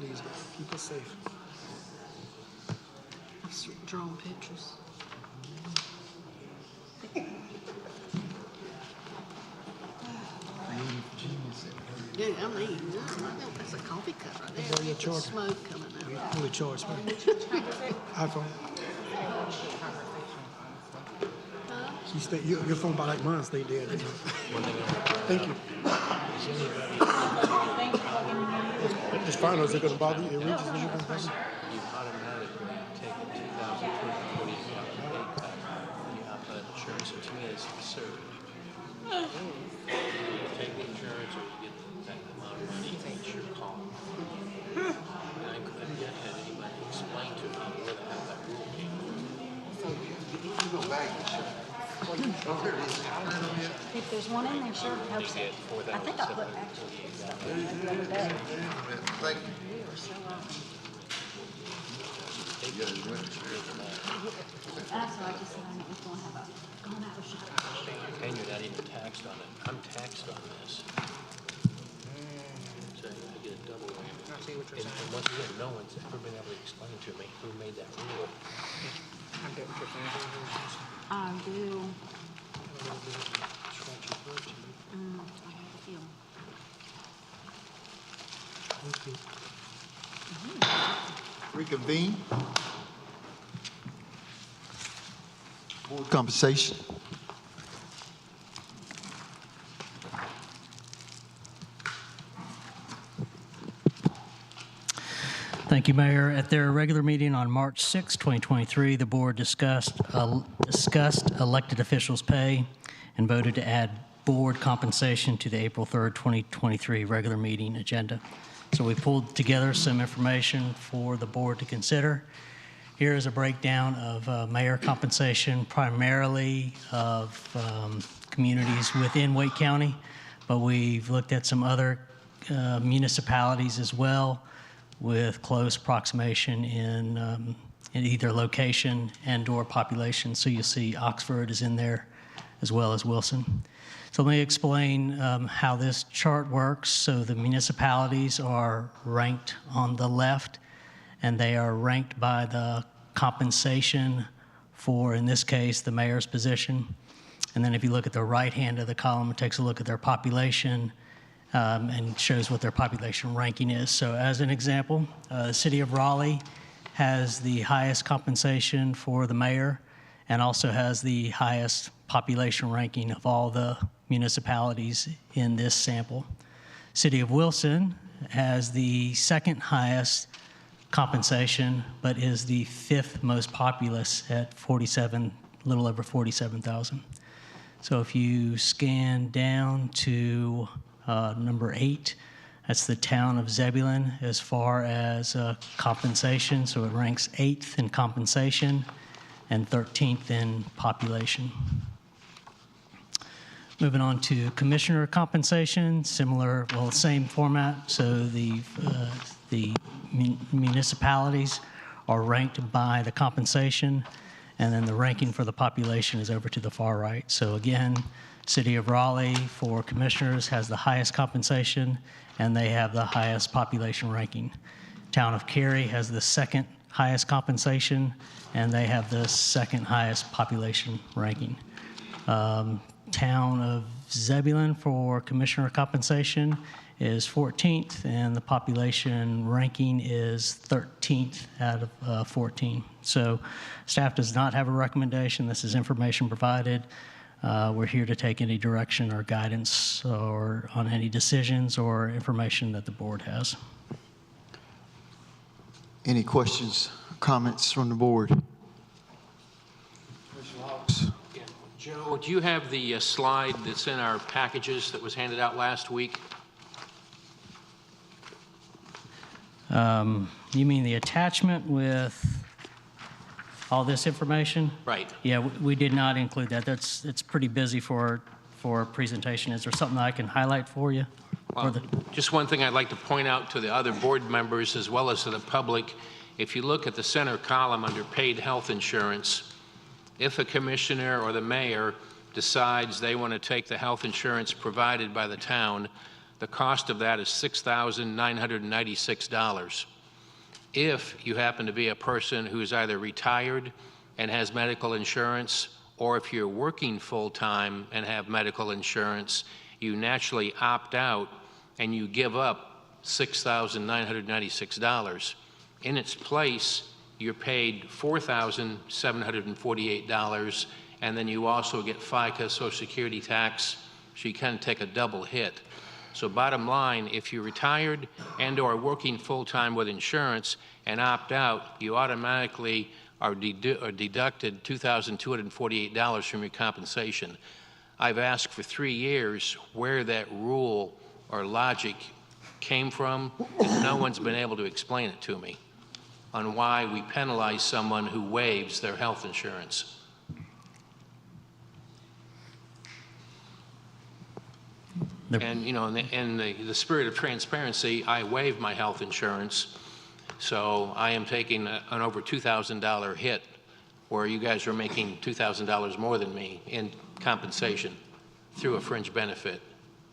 Please, God, keep us safe. Drawing pictures. Yeah, I'm eating. That's a coffee cup right there. Your It's charger. smoke coming out. Who would charge me? iPhone. You stay, your phone by like mine stay dead. Thank you. Just find out is it going to bother you? It reaches when you're going to bother you. You automatically take a 2020 pay cut when you opt out of insurance. So to me, it's absurd. You take the insurance or you get the amount of money, it's your call. And I couldn't yet had anybody explain to me where the hell that rule came from. If there's one in there, sure, help so. I think I put actually stuff in there the other day. Thank you. That's why I just said I was gonna have a shot. And you're not even taxed on it. I'm taxed on this. So I get a double whammy. And once again, no one's ever been able to explain to me who made that rule. I do. I have a feeling. Reconvene. Board compensation. Thank you, Mayor. At their regular meeting on March 6, 2023, the board discussed elected officials' pay and voted to add board compensation to the April 3rd, 2023 regular meeting agenda. So we pulled together some information for the board to consider. Here is a breakdown of mayor compensation, primarily of communities within Wake County, but we've looked at some other municipalities as well, with close approximation in either location and/or population. So you'll see Oxford is in there as well as Wilson. So let me explain how this chart works. So the municipalities are ranked on the left, and they are ranked by the compensation for, in this case, the mayor's position. And then if you look at the right hand of the column, it takes a look at their population, and shows what their population ranking is. So as an example, the city of Raleigh has the highest compensation for the mayor and also has the highest population ranking of all the municipalities in this sample. City of Wilson has the second highest compensation, but is the fifth most populous at 47, a little over 47,000. So if you scan down to number 8, that's the town of Zebulon as far as compensation. So it ranks 8th in compensation and 13th in population. Moving on to commissioner compensation, similar, well, same format. So the municipalities are ranked by the compensation, and then the ranking for the population is over to the far right. So again, City of Raleigh for commissioners has the highest compensation, and they have the highest population ranking. Town of Cary has the second highest compensation, and they have the second highest population ranking. Town of Zebulon for commissioner compensation is 14th, and the population ranking is 13th out of 14. So staff does not have a recommendation. This is information provided. We're here to take any direction or guidance or on any decisions or information that the board has. Any questions, comments from the board? Yeah. Joe, do you have the slide that's in our packages that was handed out last week? You mean the attachment with all this information? Right. Yeah, we did not include that. It's pretty busy for a presentation. Is there something I can highlight for you? Well, just one thing I'd like to point out to the other board members as well as to the public. If you look at the center column under paid health insurance, if a commissioner or the mayor decides they want to take the health insurance provided by the town, The cost of that is $6,996. If you happen to be a person who is either retired and has medical insurance, or if you're working full-time and have medical insurance, you naturally opt out and you give up $6,996. In its place, you're paid $4,748, and then you also get FICA, Social Security tax, so you kind of take a double hit. So bottom line, if you're retired and or working full-time with insurance and opt out, you automatically are deducted $2,248 from your compensation. I've asked for 3 years where that rule or logic came from, and no one's been able to explain it to me on why we penalize someone who waives their health insurance. And, you know, in the spirit of transparency, I waive my health insurance, so I am taking an over $2,000 hit, where you guys are making $2,000 more than me in compensation through a fringe benefit.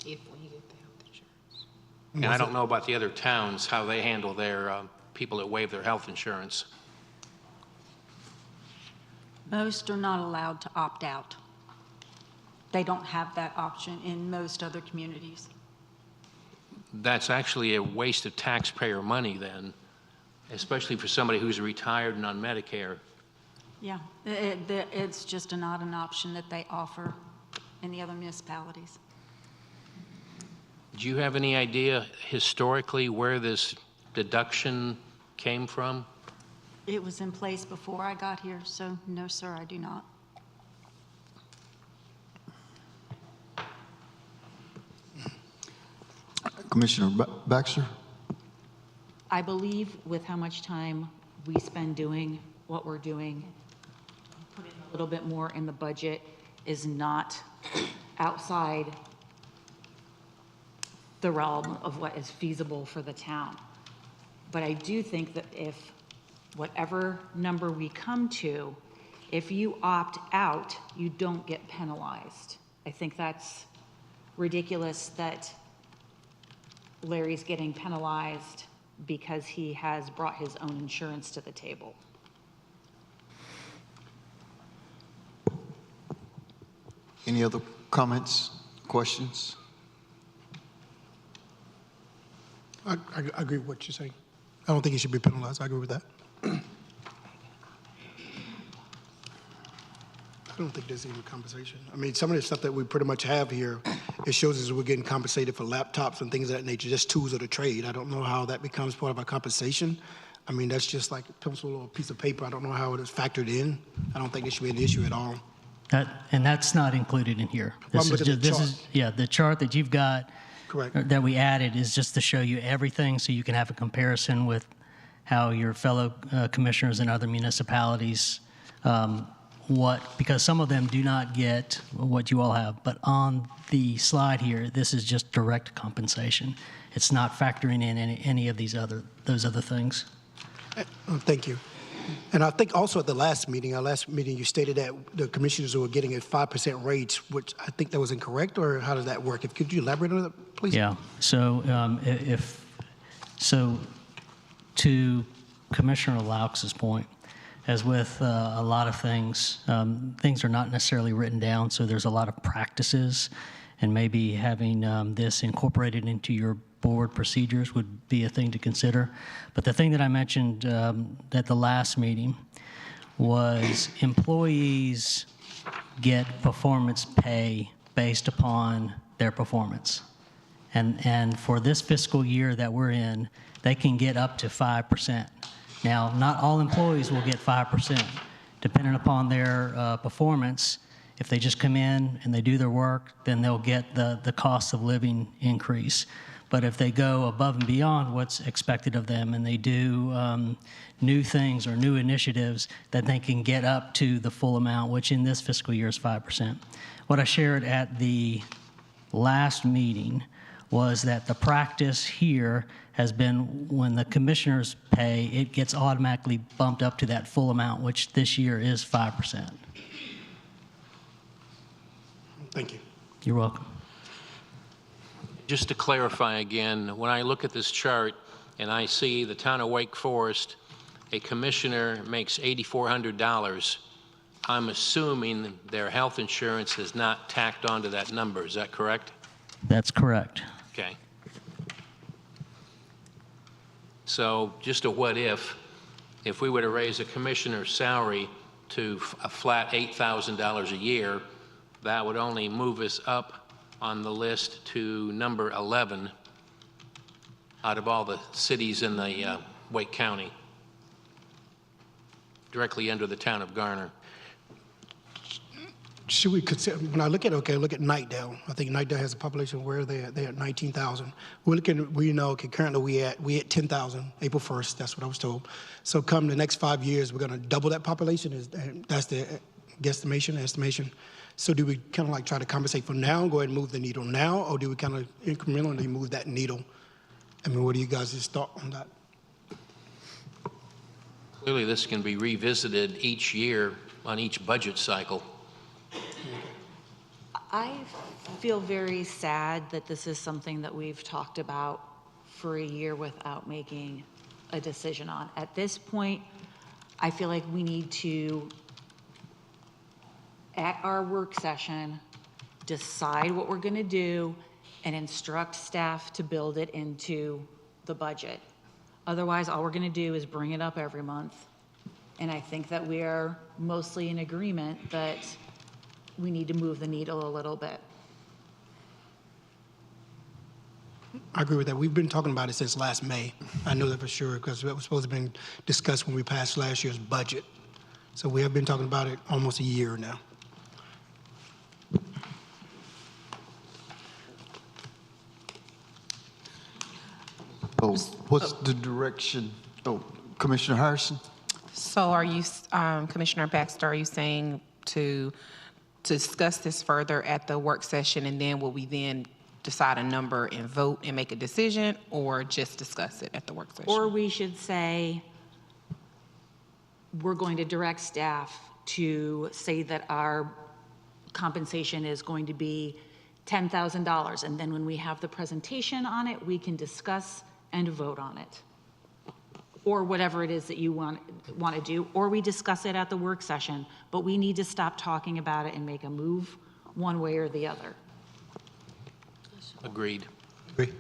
If we get the health insurance. And I don't know about the other towns, how they handle their people that waive their health insurance. Most are not allowed to opt out. They don't have that option in most other communities. That's actually a waste of taxpayer money then, especially for somebody who's retired and on Medicare. Yeah, it's just not an option that they offer in the other municipalities. Do you have any idea historically where this deduction came from? It was in place before I got here, so no, sir, I do not. Commissioner Baxter? I believe with how much time we spend doing what we're doing, putting a little bit more in the budget is not outside the realm of what is feasible for the town. But I do think that if whatever number we come to, if you opt out, you don't get penalized. I think that's ridiculous that Larry's getting penalized because he has brought his own insurance to the table. Any other comments, questions? I agree with what you're saying. I don't think he should be penalized. I agree with that. I don't think there's even compensation. I mean, some of the stuff that we pretty much have here, it shows us we're getting compensated for laptops and things of that nature, just tools of the trade. I don't know how that becomes part of our compensation. I mean, that's just like a pencil or a piece of paper. I don't know how it is factored in. I don't think it should be an issue at all. And that's not included in here. Well, I'm looking at the chart. Yeah, the chart that you've got. Correct. That we added is just to show you everything so you can have a comparison with how your fellow commissioners in other municipalities, because some of them do not get what you all have. But on the slide here, this is just direct compensation. It's not factoring in any of those other things. Thank you. And I think also at the last meeting, you stated that the commissioners were getting a 5% rates, which I think that was incorrect, or how does that work? Could you elaborate on that, please? Yeah. So to Commissioner Laux' point, as with a lot of things, things are not necessarily written down, so there's a lot of practices, and maybe having this incorporated into your board procedures would be a thing to consider. But the thing that I mentioned at the last meeting was employees get performance pay based upon their performance. And for this fiscal year that we're in, they can get up to 5%. Now, not all employees will get 5%. Depending upon their performance, if they just come in and they do their work, then they'll get the cost of living increase. But if they go above and beyond what's expected of them and they do new things or new initiatives, then they can get up to the full amount, which in this fiscal year is 5%. What I shared at the last meeting was that the practice here has been when the commissioners pay, it gets automatically bumped up to that full amount, which this year is 5%. Thank you. You're welcome. Just to clarify again, when I look at this chart and I see the town of Wake Forest, a commissioner makes $8,400, I'm assuming their health insurance is not tacked onto that number. Is that correct? That's correct. Okay. So just a what if we were to raise a commissioner's salary to a flat $8,000 a year, that would only move us up on the list to number 11 out of all the cities in the Wake County, directly under the town of Garner. Should we consider, when I look at, okay, look at Nightdale. I think Nightdale has a population where they're at 19,000. We're looking, we know, okay, currently we at 10,000, April 1st, that's what I was told. So come the next 5 years, we're gonna double that population, that's the estimation. So do we kind of like try to compensate for now, go ahead and move the needle now, or do we kind of incrementally move that needle? I mean, what do you guys' thought on that? Clearly, this can be revisited each year on each budget cycle. I feel very sad that this is something that we've talked about for a year without making a decision on. At this point, I feel like we need to, at our work session, decide what we're going to do and instruct staff to build it into the budget. Otherwise, all we're going to do is bring it up every month. And I think that we are mostly in agreement that we need to move the needle a little bit. I agree with that. We've been talking about it since last May. I know that for sure because it was supposed to have been discussed when we passed last year's budget. So we have been talking about it almost a year now. Oh, what's the direction? Oh, Commissioner Harrison? So are you, Commissioner Baxter, are you saying to discuss this further at the work session, and then will we then decide a number and vote and make a decision, or just discuss it at the work session? Or we should say, we're going to direct staff to say that our compensation is going to be $10,000, and then when we have the presentation on it, we can discuss and vote on it. Or whatever it is that you want to do, or we discuss it at the work session, but we need to stop talking about it and make a move one way or the other. Agreed. Agree.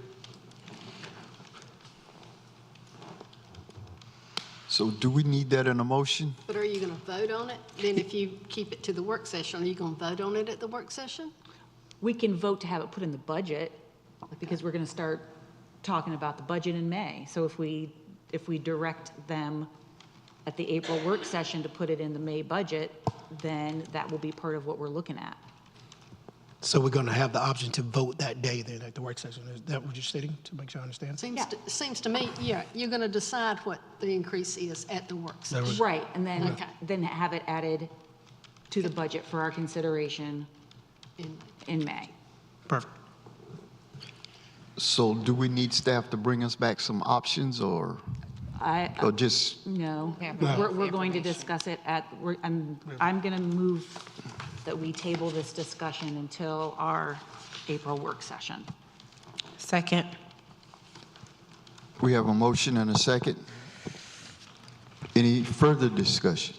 So do we need that in a motion? But are you going to vote on it? Then if you keep it to the work session, are you going to vote on it at the work session? We can vote to have it put in the budget because we're going to start talking about the budget in May. So if we direct them at the April work session to put it in the May budget, then that will be part of what we're looking at. So we're going to have the option to vote that day then at the work session. Is that what you're stating, to make sure I understand? Seems to me, yeah, you're going to decide what the increase is at the work session. Right, and then have it added to the budget for our consideration in May. Perfect. So do we need staff to bring us back some options or just? No, we're going to discuss it I'm going to move that we table this discussion until our April work session. Second. We have a motion and a second. Any further discussion?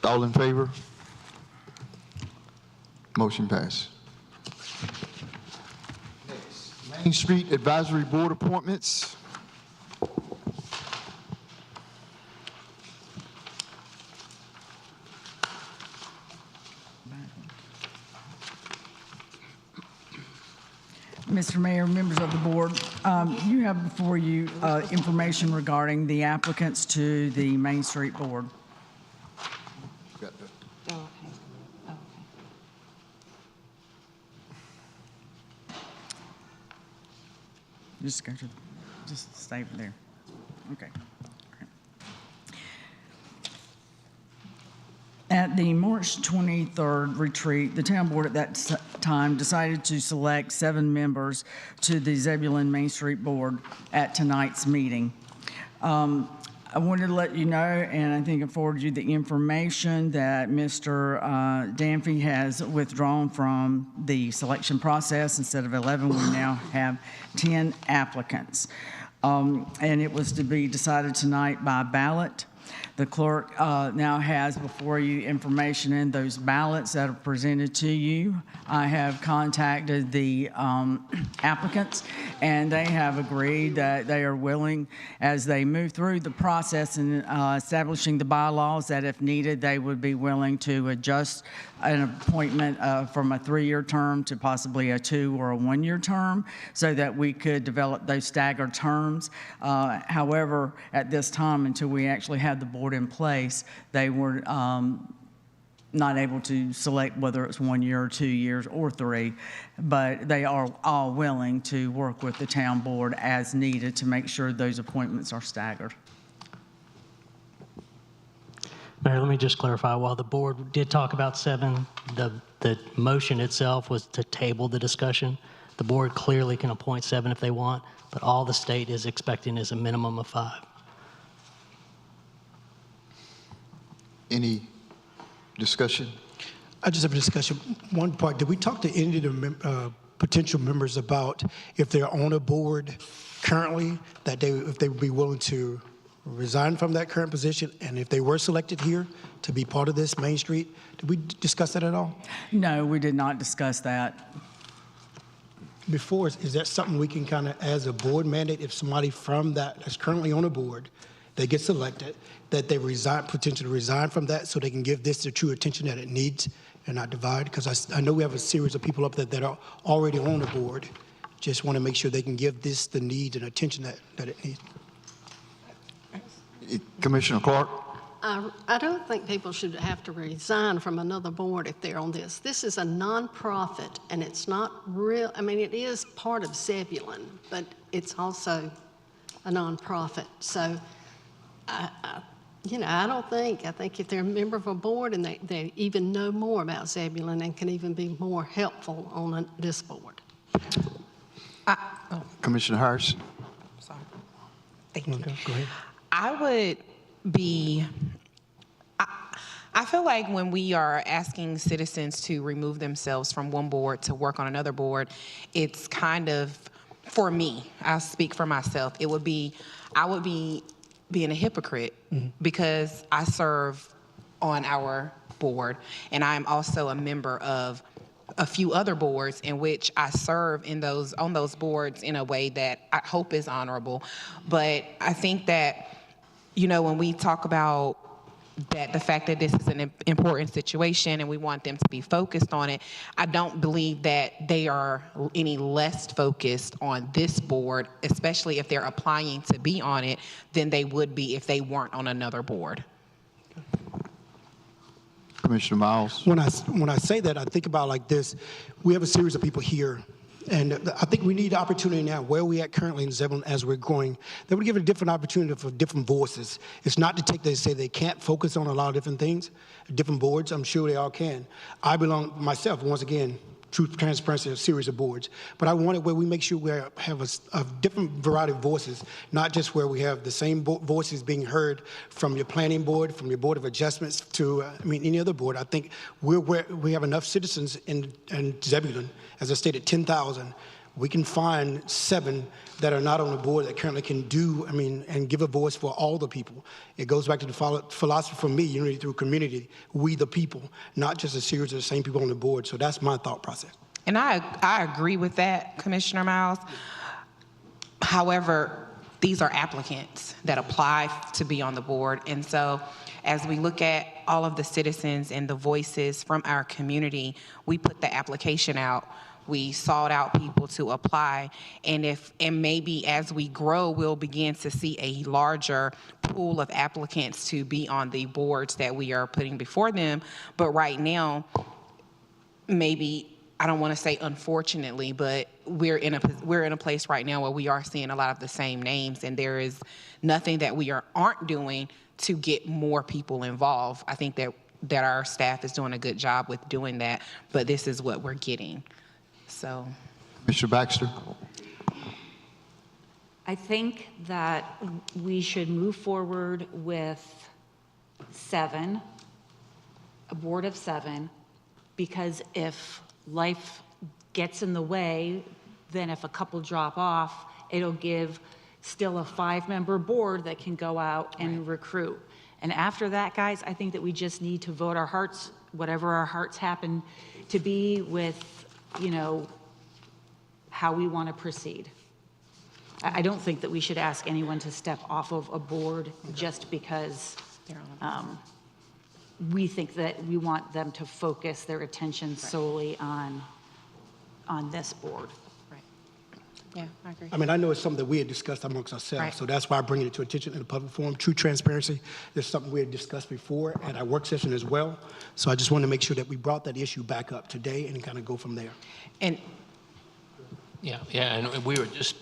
All in favor? Motion passed. Next, Main Street Advisory Board appointments. Mr. Mayor, members of the board, you have before you information regarding the applicants to the Main Street Board. Got that. Oh, okay. Just stay there. Okay. At the March 23rd retreat, the town board at that time decided to select 7 members to the Zebulon Main Street Board at tonight's meeting. I wanted to let you know, and I think I forwarded you the information that Mr. Danfee has withdrawn from the selection process. Instead of 11, we now have 10 applicants. And it was to be decided tonight by ballot. The clerk now has before you information in those ballots that are presented to you. I have contacted the applicants, and they have agreed that they are willing, as they move through the process in establishing the bylaws, that if needed, they would be willing to adjust an appointment from a 3-year term to possibly a 2 or a 1-year term, so that we could develop those staggered terms. However, at this time, until we actually had the board in place, they were not able to select whether it's 1 year or 2 years or 3, but they are all willing to work with the town board as needed to make sure those appointments are staggered. Mayor, let me just clarify. While the board did talk about 7, the motion itself was to table the discussion. The board clearly can appoint 7 if they want, but all the state is expecting is a minimum of 5. Any discussion? I just have a discussion. One part, did we talk to any of the potential members about if they're on a board currently, that if they would be willing to resign from that current position, and if they were selected here to be part of this Main Street? Did we discuss that at all? No, we did not discuss that. Before, is that something we can kind of, as a board mandate, if somebody from that's currently on a board, they get selected, that they resign, potentially resign from that so they can give this the true attention that it needs and not divide? Because I know we have a series of people up there that are already on the board. Just want to make sure they can give this the need and attention that it needs. Commissioner Clark? I don't think people should have to resign from another board if they're on this. This is a nonprofit, and it's not real. I mean, it is part of Zebulon, but it's also a nonprofit. So, I think if they're a member of a board and they even know more about Zebulon and can even be more helpful on this board. Commissioner Harris? Sorry. Thank you. Okay, go ahead. I feel like when we are asking citizens to remove themselves from one board to work on another board, it's kind of, for me, I'll speak for myself, I would be being a hypocrite because I serve on our board, and I'm also a member of a few other boards in which I serve on those boards in a way that I hope is honorable. But I think that, when we talk about that, the fact that this is an important situation and we want them to be focused on it, I don't believe that they are any less focused on this board, especially if they're applying to be on it, than they would be if they weren't on another board. Commissioner Miles? When I say that, I think about like this. We have a series of people here, and I think we need the opportunity now, where we at currently in Zebulon as we're growing, that we give a different opportunity for different voices. It's not to take they say they can't focus on a lot of different things, different boards. I'm sure they all can. I belong myself, once again, truth, transparency, a series of boards. But I want it where we make sure we have a different variety of voices, not just where we have the same voices being heard from your planning board, from your board of adjustments to, any other board. I think we have enough citizens in Zebulon, as I stated, 10,000. We can find 7 that are not on the board that currently can do, and give a voice for all the people. It goes back to the philosophy for me, unity through community, we the people, not just a series of the same people on the board. So that's my thought process. And I agree with that, Commissioner Miles. However, these are applicants that apply to be on the board. And so as we look at all of the citizens and the voices from our community, we put the application out. We sought out people to apply, and maybe as we grow, we'll begin to see a larger pool of applicants to be on the boards that we are putting before them. But right now, maybe, I don't want to say unfortunately, but we're in a place right now where we are seeing a lot of the same names, and there is nothing that we aren't doing to get more people involved. I think that our staff is doing a good job with doing that, but this is what we're getting. So, Mr. Baxter? I think that we should move forward with 7, a board of 7, because if life gets in the way, then if a couple drop off, it'll give still a 5-member board that can go out and recruit. And after that, guys, I think that we just need to vote our hearts, whatever our hearts happen to be with, you know, how we want to proceed. I don't think that we should ask anyone to step off of a board just because we think that we want them to focus their attention solely on this board. Yeah, I agree. I mean, I know it's something that we had discussed amongst ourselves, Right. so that's why I'm bringing it to attention in the public forum. True transparency is something we had discussed before at our work session as well. So I just want to make sure that we brought that issue back up today and kind of go from there. And Yeah, and we were just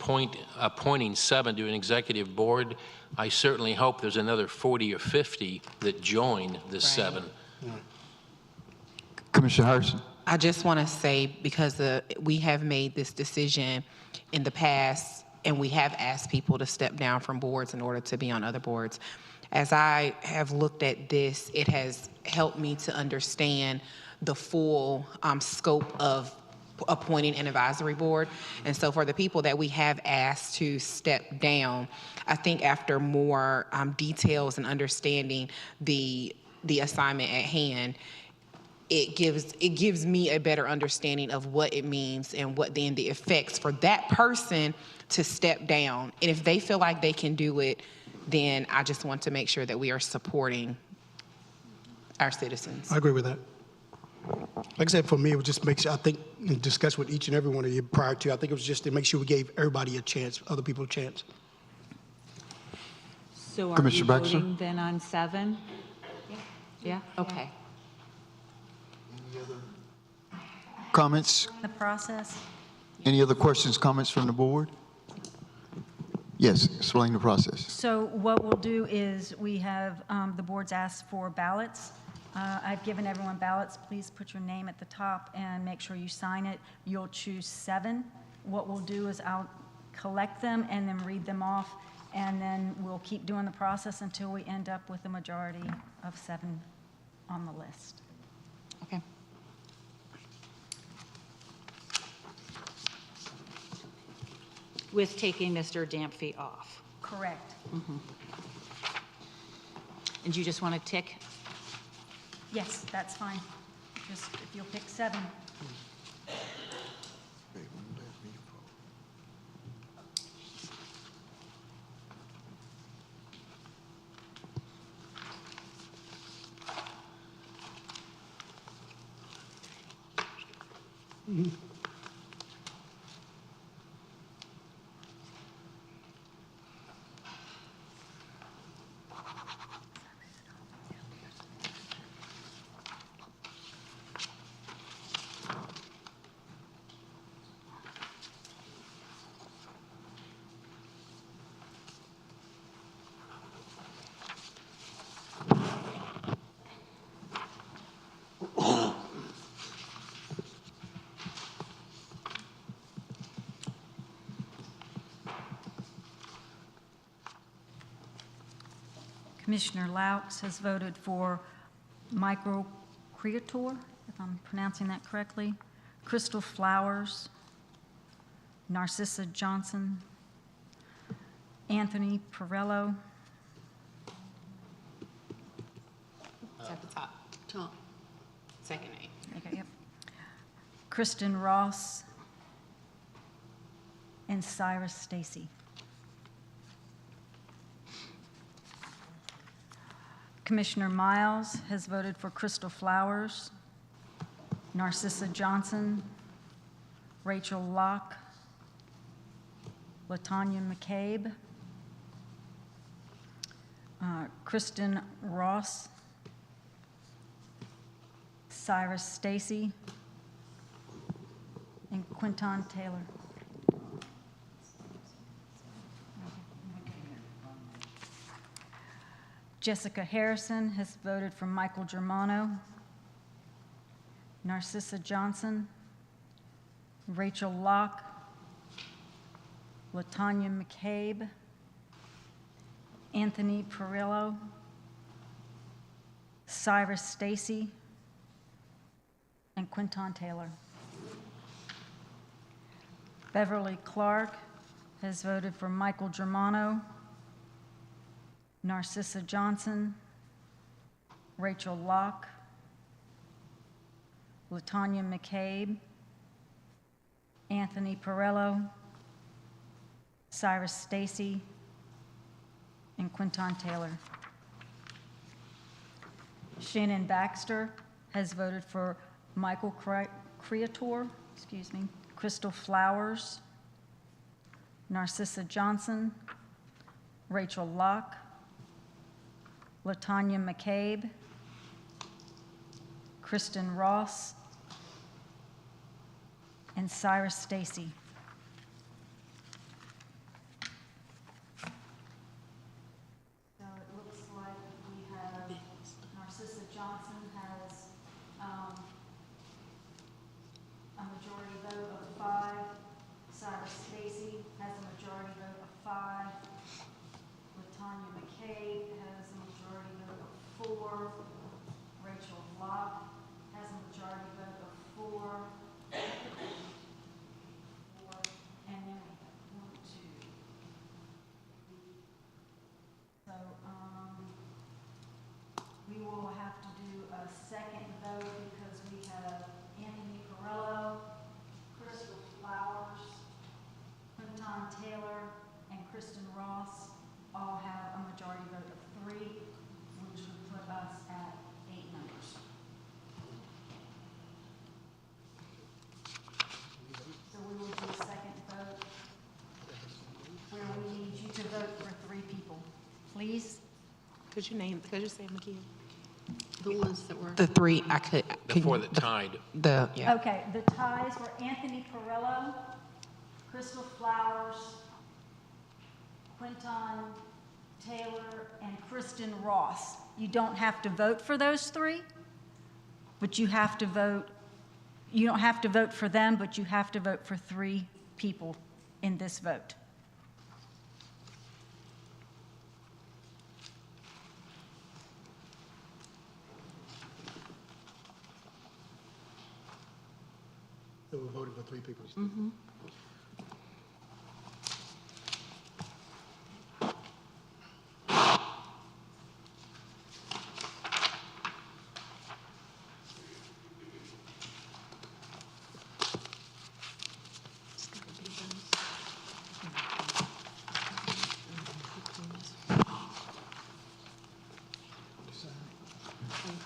appointing 7 to an executive board. I certainly hope there's another 40 or 50 that join this 7. Commissioner Harrison. I just want to say, because we have made this decision in the past, and we have asked people to step down from boards in order to be on other boards. As I have looked at this, it has helped me to understand the full scope of appointing an advisory board. And so for the people that we have asked to step down, I think after more details and understanding the assignment at hand, it gives me a better understanding of what it means and what then the effects for that person to step down. And if they feel like they can do it, then I just want to make sure that we are supporting our citizens. I agree with that. Like I said, for me, it was just make sure, I think, and discuss with each and every one of you prior to, I think it was just to make sure we gave everybody a chance, other people a chance. So are we Commissioner Baxter? voting then on 7? Yeah? Okay. Any other? Comments? The process? Any other questions, comments from the board? Yes, explain the process. So what we'll do is we have, the board's asked for ballots. I've given everyone ballots. Please put your name at the top and make sure you sign it. You'll choose 7. What we'll do is I'll collect them and then read them off, and then we'll keep doing the process until we end up with a majority of 7 on the list. Okay. With taking Mr. Damphy off. Correct. And you just want to tick? Yes, that's fine. Just if you'll pick 7. Commissioner Laux has voted for Michael Creator, if I'm pronouncing that correctly, Crystal Flowers, Narcissa Johnson, Anthony Perello, It's at the top. Top. Second name. okay, yep, Kristen Ross, and Cyrus Stacy. Commissioner Miles has voted for Crystal Flowers, Narcissa Johnson, Rachel Locke, Latanya McCabe, Kristen Ross, Cyrus Stacy, and Quinton Taylor. Jessica Harrison has voted for Michael Germano, Narcissa Johnson, Rachel Locke, Latanya McCabe, Anthony Perillo, Cyrus Stacy, and Quinton Taylor. Beverly Clark has voted for Michael Germano, Narcissa Johnson, Rachel Locke, Latanya McCabe, Anthony Perillo, Cyrus Stacy, and Quinton Taylor. Shannon Baxter has voted for Michael Creator, Crystal Flowers, Narcissa Johnson, Rachel Locke, Latanya McCabe, Kristen Ross, and Cyrus Stacy. So it looks like we have Narcissa Johnson has a majority vote of 5. Cyrus Stacy has a majority vote of 5. Latanya McCabe has a majority vote of 4. Rachel Locke has a majority vote of 4. And then we have 1, 2. So we will have to do a second vote because we have Anthony Perillo, Crystal Flowers, Quinton Taylor, and Kristen Ross all have a majority vote of 3, which would put us at 8 members. So we will do a second vote where we need you to vote for 3 people. Please? Could you say them again? The ones that were. The 3, I could. Before the tied. Yeah. Okay, the ties were Anthony Perillo, Crystal Flowers, Quinton Taylor, and Kristen Ross. You don't have to vote for those 3, but you have to vote, you don't have to vote for them, but you have to vote for 3 people in this vote. So we're voting for 3 people.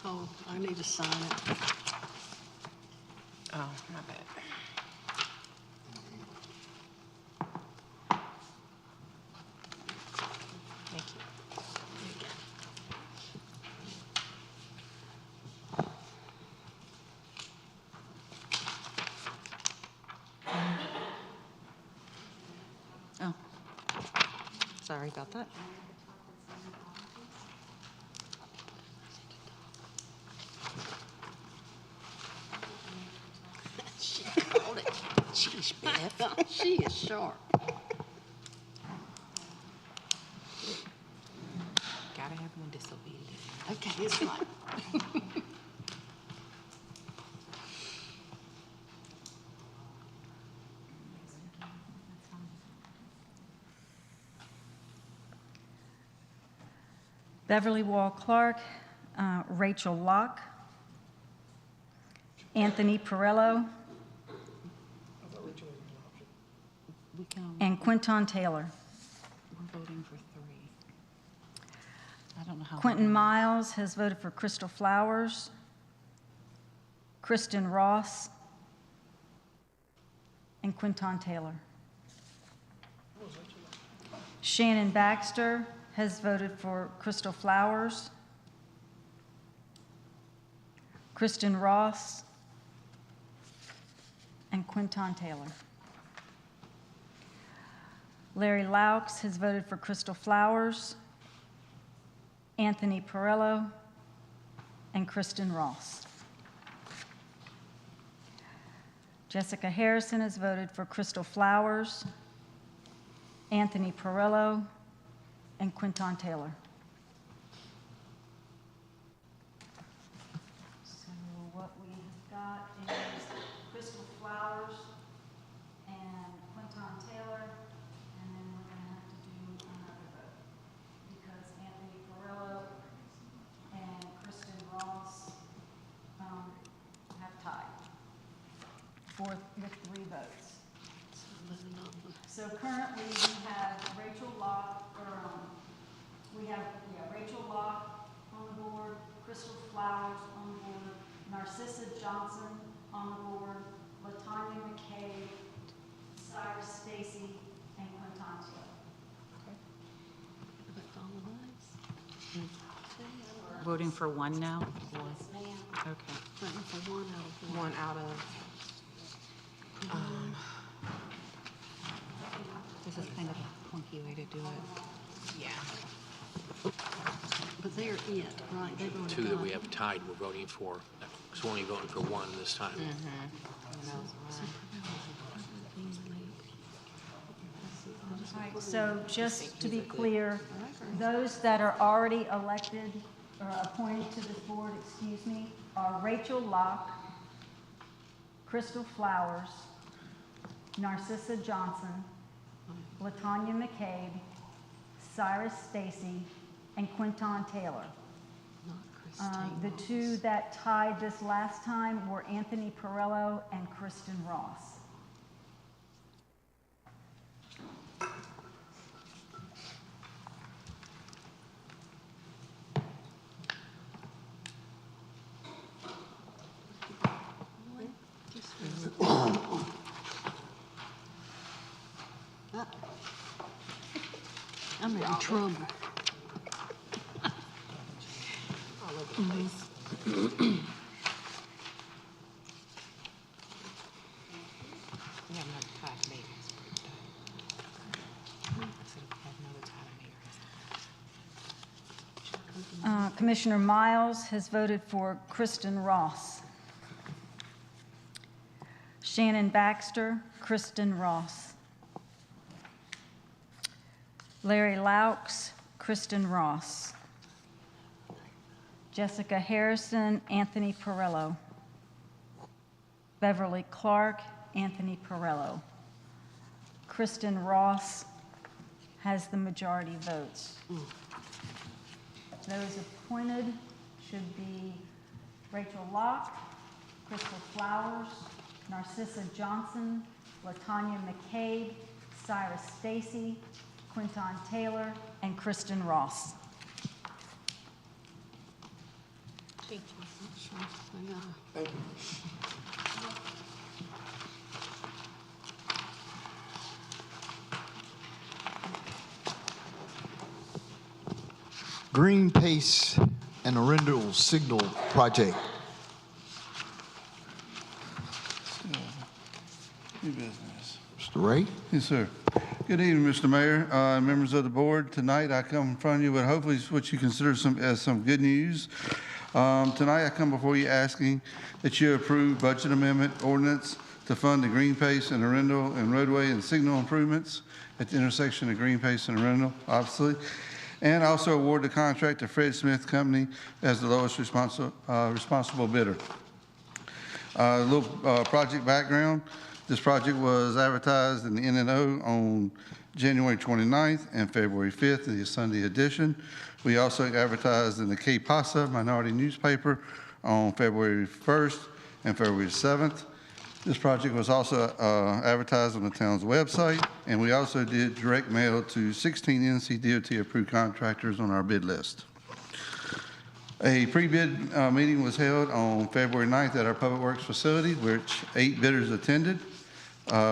Oh, I need to sign it. Oh, my bad. Thank you. Oh, sorry about that. She called it. Sheesh, Beth. She is sharp. Gotta have one disobedient. Okay, it's fine. Beverly Wall Clark, Rachel Locke, Anthony Perillo, and Quinton Taylor. We're voting for 3. I don't know how. Quentin Miles has voted for Crystal Flowers, Kristen Ross, and Quinton Taylor. Shannon Baxter has voted for Crystal Flowers, Kristen Ross, and Quinton Taylor. Larry Laux has voted for Crystal Flowers, Anthony Perillo, and Kristen Ross. Jessica Harrison has voted for Crystal Flowers, Anthony Perillo, and Quinton Taylor. So what we have got is Crystal Flowers and Quinton Taylor, and then we're going to have to do another vote because Anthony Perillo and Kristen Ross have tied with 3 votes. So currently, we have Rachel Locke, Rachel Locke on the board, Crystal Flowers on the board, Narcissa Johnson on the board, Latanya McCabe, Cyrus Stacy, and Quinton Taylor. Voting for one now? Yes, ma'am. Okay. Voting for one out of This is kind of a clunky way to do it. Yeah. But they're it, right? They've already 2 that got we it. have tied, we're voting for. So we're only voting for 1 this time. All right, so just to be clear, those that are already elected or appointed to this board, are Rachel Locke, Crystal Flowers, Narcissa Johnson, Latanya McCabe, Cyrus Stacy, and Quinton Taylor. The 2 that tied this last time were Anthony Perillo and Kristen Ross. I'm in trouble. Commissioner Miles has voted for Kristen Ross. Shannon Baxter, Kristen Ross. Larry Laux, Kristen Ross. Jessica Harrison, Anthony Perillo. Beverly Clark, Anthony Perillo. Kristen Ross has the majority votes. Those appointed should be Rachel Locke, Crystal Flowers, Narcissa Johnson, Latanya McCabe, Cyrus Stacy, Quinton Taylor, and Kristen Ross. Thank you. Thank you. Green Pace and Arundel Signal Project. New business. Mr. Ray? Yes, sir. Good evening, Mr. Mayor, members of the board. Tonight, I come in front of you with hopefully what you consider as some good news. Tonight, I come before you asking that you approve budget amendment ordinance to fund the Green Pace and Arundel and roadway and signal improvements at the intersection of Green Pace and Arundel, obviously, and also award the contract to Fred Smith Company as the lowest responsible bidder. A little project background. This project was advertised in the N&O on January 29th and February 5th, the Sunday edition. We also advertised in the K-PASA minority newspaper on February 1st and February 7th. This project was also advertised on the town's website, and we also did direct mail to 16 NCDOT approved contractors on our bid list. A pre-bid meeting was held on February 9th at our Public Works facility, which 8 bidders attended.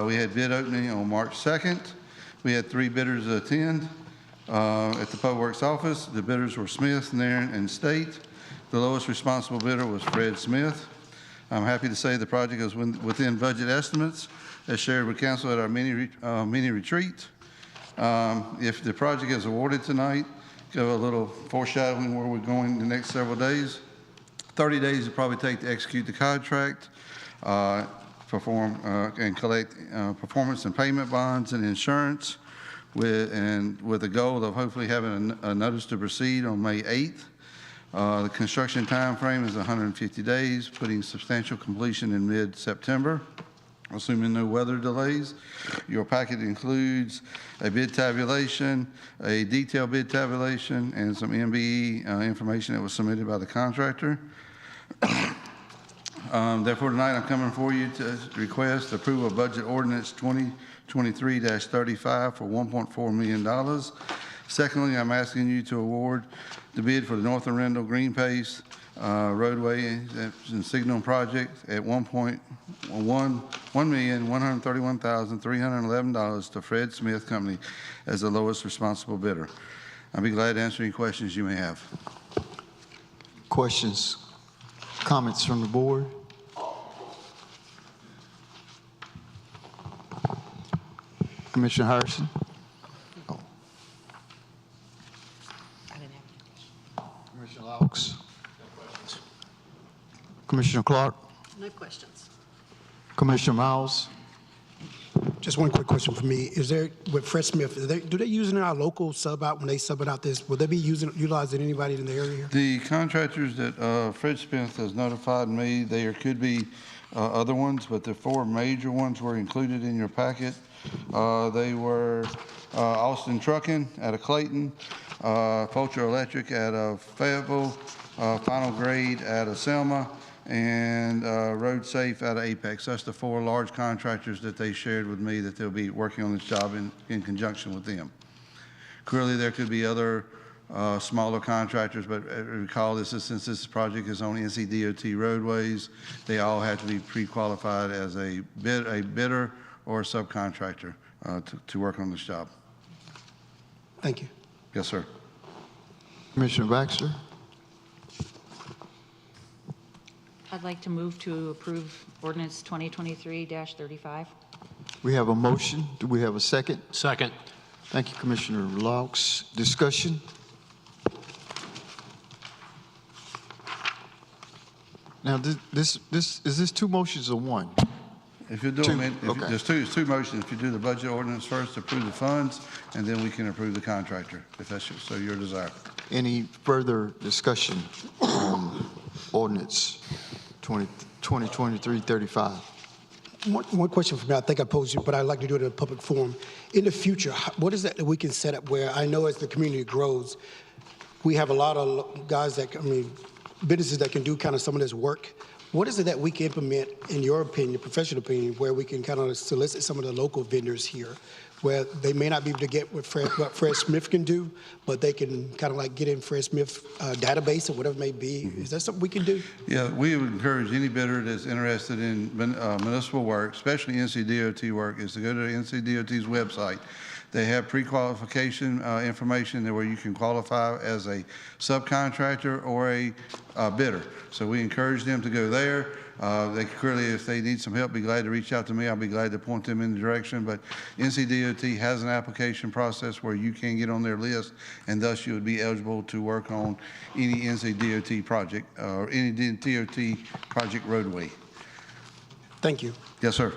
We had bid opening on March 2nd. We had 3 bidders attend at the Public Works office. The bidders were Smith, Nairn, and State. The lowest responsible bidder was Fred Smith. I'm happy to say the project is within budget estimates as shared with council at our mini retreat. If the project is awarded tonight, give a little foreshadowing where we're going the next several days. 30 days will probably take to execute the contract, perform and collect performance and payment bonds and insurance. with the goal of hopefully having a notice to proceed on May 8th. The construction time frame is 150 days, putting substantial completion in mid-September, assuming no weather delays. Your packet includes a bid tabulation, a detailed bid tabulation, and some MBE information that was submitted by the contractor. Therefore, tonight I'm coming for you to request approval of budget ordinance 2023-35 for $1.4 million. Secondly, I'm asking you to award the bid for the North Arundel Green Pace roadway and signal project at $1,131,311 to Fred Smith Company as the lowest responsible bidder. I'll be glad to answer any questions you may have. Questions, comments from the board? Commissioner Harrison? Commissioner Laux? Commissioner Clark? No questions. Commissioner Miles? Just one quick question for me. Is there, with Fred Smith, do they use our local sub out when they sub it out this? Will they be utilizing anybody in the area here? The contractors that Fred Smith has notified me, there could be other ones, but the 4 major ones were included in your packet. They were Austin Trucking out of Clayton, Fulcher Electric out of Fayetteville, Final Grade out of Selma, and Road Safe out of Apex. That's the 4 large contractors that they shared with me that they'll be working on this job in conjunction with them. Clearly, there could be other smaller contractors, but recall since this project is on NCDOT roadways, they all have to be pre-qualified as a bidder or a subcontractor to work on this job. Thank you. Yes, sir. Commissioner Baxter? I'd like to move to approve ordinance 2023-35. We have a motion. Do we have a second? Second. Thank you, Commissioner Laux. Discussion? Now, is this 2 motions or 1? If you're doing there's two motions. If you do the budget ordinance first, approve the funds, and then we can approve the contractor, if that's your desire. Any further discussion on ordinance 2023-35? One question for me, I think I posed it, but I'd like to do it in a public forum. In the future, what is that we can set up where I know as the community grows, we have a lot of guys businesses that can do kind of some of this work. What is it that we can implement, in your opinion, professional opinion, where we can kind of solicit some of the local vendors here, where they may not be able to get what Fred Smith can do, but they can kind of like get in Fred Smith's database or whatever it may be? Mm-hmm. Is that something we can do? Yeah, we would encourage any bidder that's interested in municipal work, especially NCDOT work, is to go to NCDOT's website. They have pre-qualification information there where you can qualify as a subcontractor or a bidder. So we encourage them to go there. They clearly, if they need some help, be glad to reach out to me. I'll be glad to point them in the direction. But NCDOT has an application process where you can get on their list, and thus you would be eligible to work on any NCDOT project or any DOT project roadway. Thank you. Yes, sir.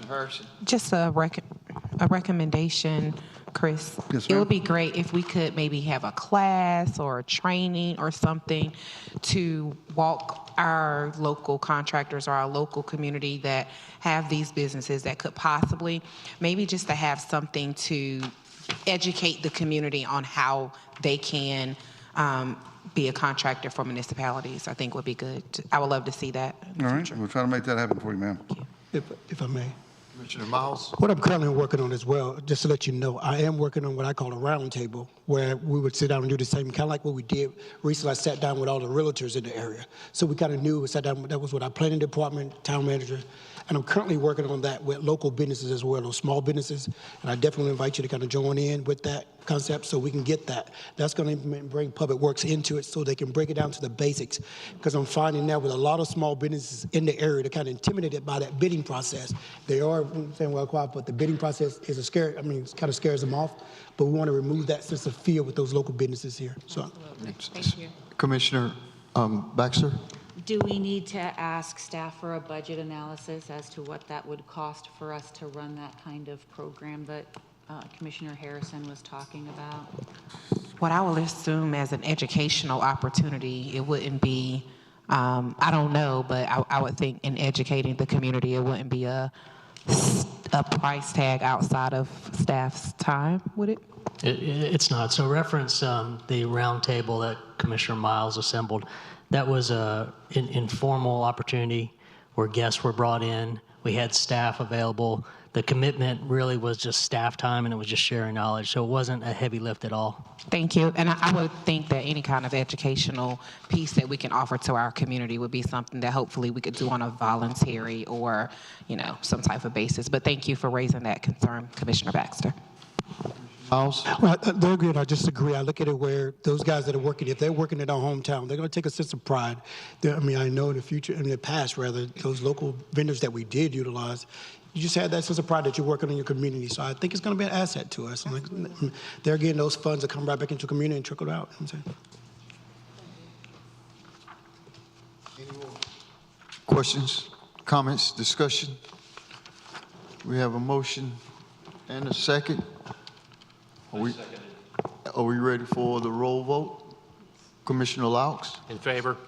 Harrison. Just a recommendation, Chris. Yes, it would be great if we could maybe have a class or a training or something to walk our local contractors or our local community that have these businesses that could possibly, maybe just to have something to educate the community on how they can be a contractor for municipalities. I think would be good. I would love to see that. All right, we'll try to make that happen for you, ma'am. If I may. Commissioner Miles? What I'm currently working on as well, just to let you know, I am working on what I call a roundtable, where we would sit down and do the same, kind of like what we did recently. I sat down with all the realtors in the area. So we kind of knew, sat down, that was what our planning department, town manager, and I'm currently working on that with local businesses as well, those small businesses, and I definitely invite you to kind of join in with that concept so we can get that. That's going to bring Public Works into it so they can break it down to the basics, because I'm finding now with a lot of small businesses in the area, they're kind of intimidated by that bidding process. They are saying, well, quiet, but the bidding process is a scare. I mean, it kind of scares them off, but we want to remove that sense of fear with those local businesses here. So, Thank you. Commissioner Baxter? Do we need to ask staff for a budget analysis as to what that would cost for us to run that kind of program that Commissioner Harrison was talking about? What I would assume as an educational opportunity, it wouldn't be, I don't know, but I would think in educating the community, it wouldn't be a price tag outside of staff's time, would it? It's not. So reference the round table that Commissioner Miles assembled. That was an informal opportunity where guests were brought in. We had staff available. The commitment really was just staff time, and it was just sharing knowledge. So it wasn't a heavy lift at all. Thank you. And I would think that any kind of educational piece that we can offer to our community would be something that hopefully we could do on a voluntary or, some type of basis. But thank you for raising that concern, Commissioner Baxter. Well, they're good. I just agree. I look at it where those guys that are working, if they're working in our hometown, they're going to take a sense of pride. I know in the future, in the past, rather, those local vendors that we did utilize, you just had that sense of pride that you're working in your community. So I think it's going to be an asset to us. And they're getting those funds that come right back into the community and trickle out. You know what I'm saying? Any more questions, comments, discussion? We have a motion and a second. Are we ready for the roll vote? Commissioner Laux? In favor?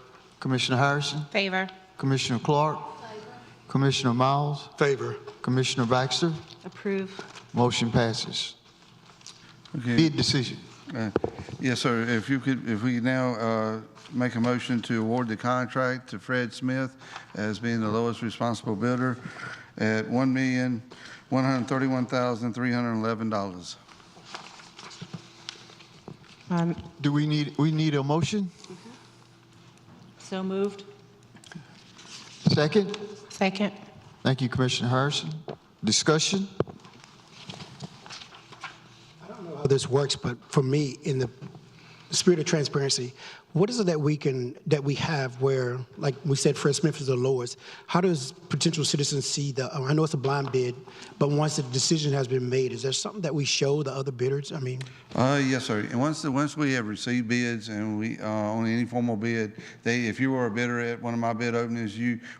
Commissioner Harrison? Favor. Commissioner Clark? Favor. Commissioner Miles? Favor. Commissioner Baxter? Approve. Motion passes. Okay. Bid decision. Yes, sir. If we now make a motion to award the contract to Fred Smith as being the lowest responsible bidder at $1,131,311. Do we need a motion? So moved. Second? Second. Thank you, Commissioner Harrison. Discussion? I don't know how this works, but for me, in the spirit of transparency, what is it that we have where, like we said, Fred Smith is the lowest? How does potential citizens see I know it's a blind bid, but once the decision has been made, is there something that we show the other bidders? Yes, sir. And once we have received bids and we on any formal bid, if you were a bidder at one of my bid openings,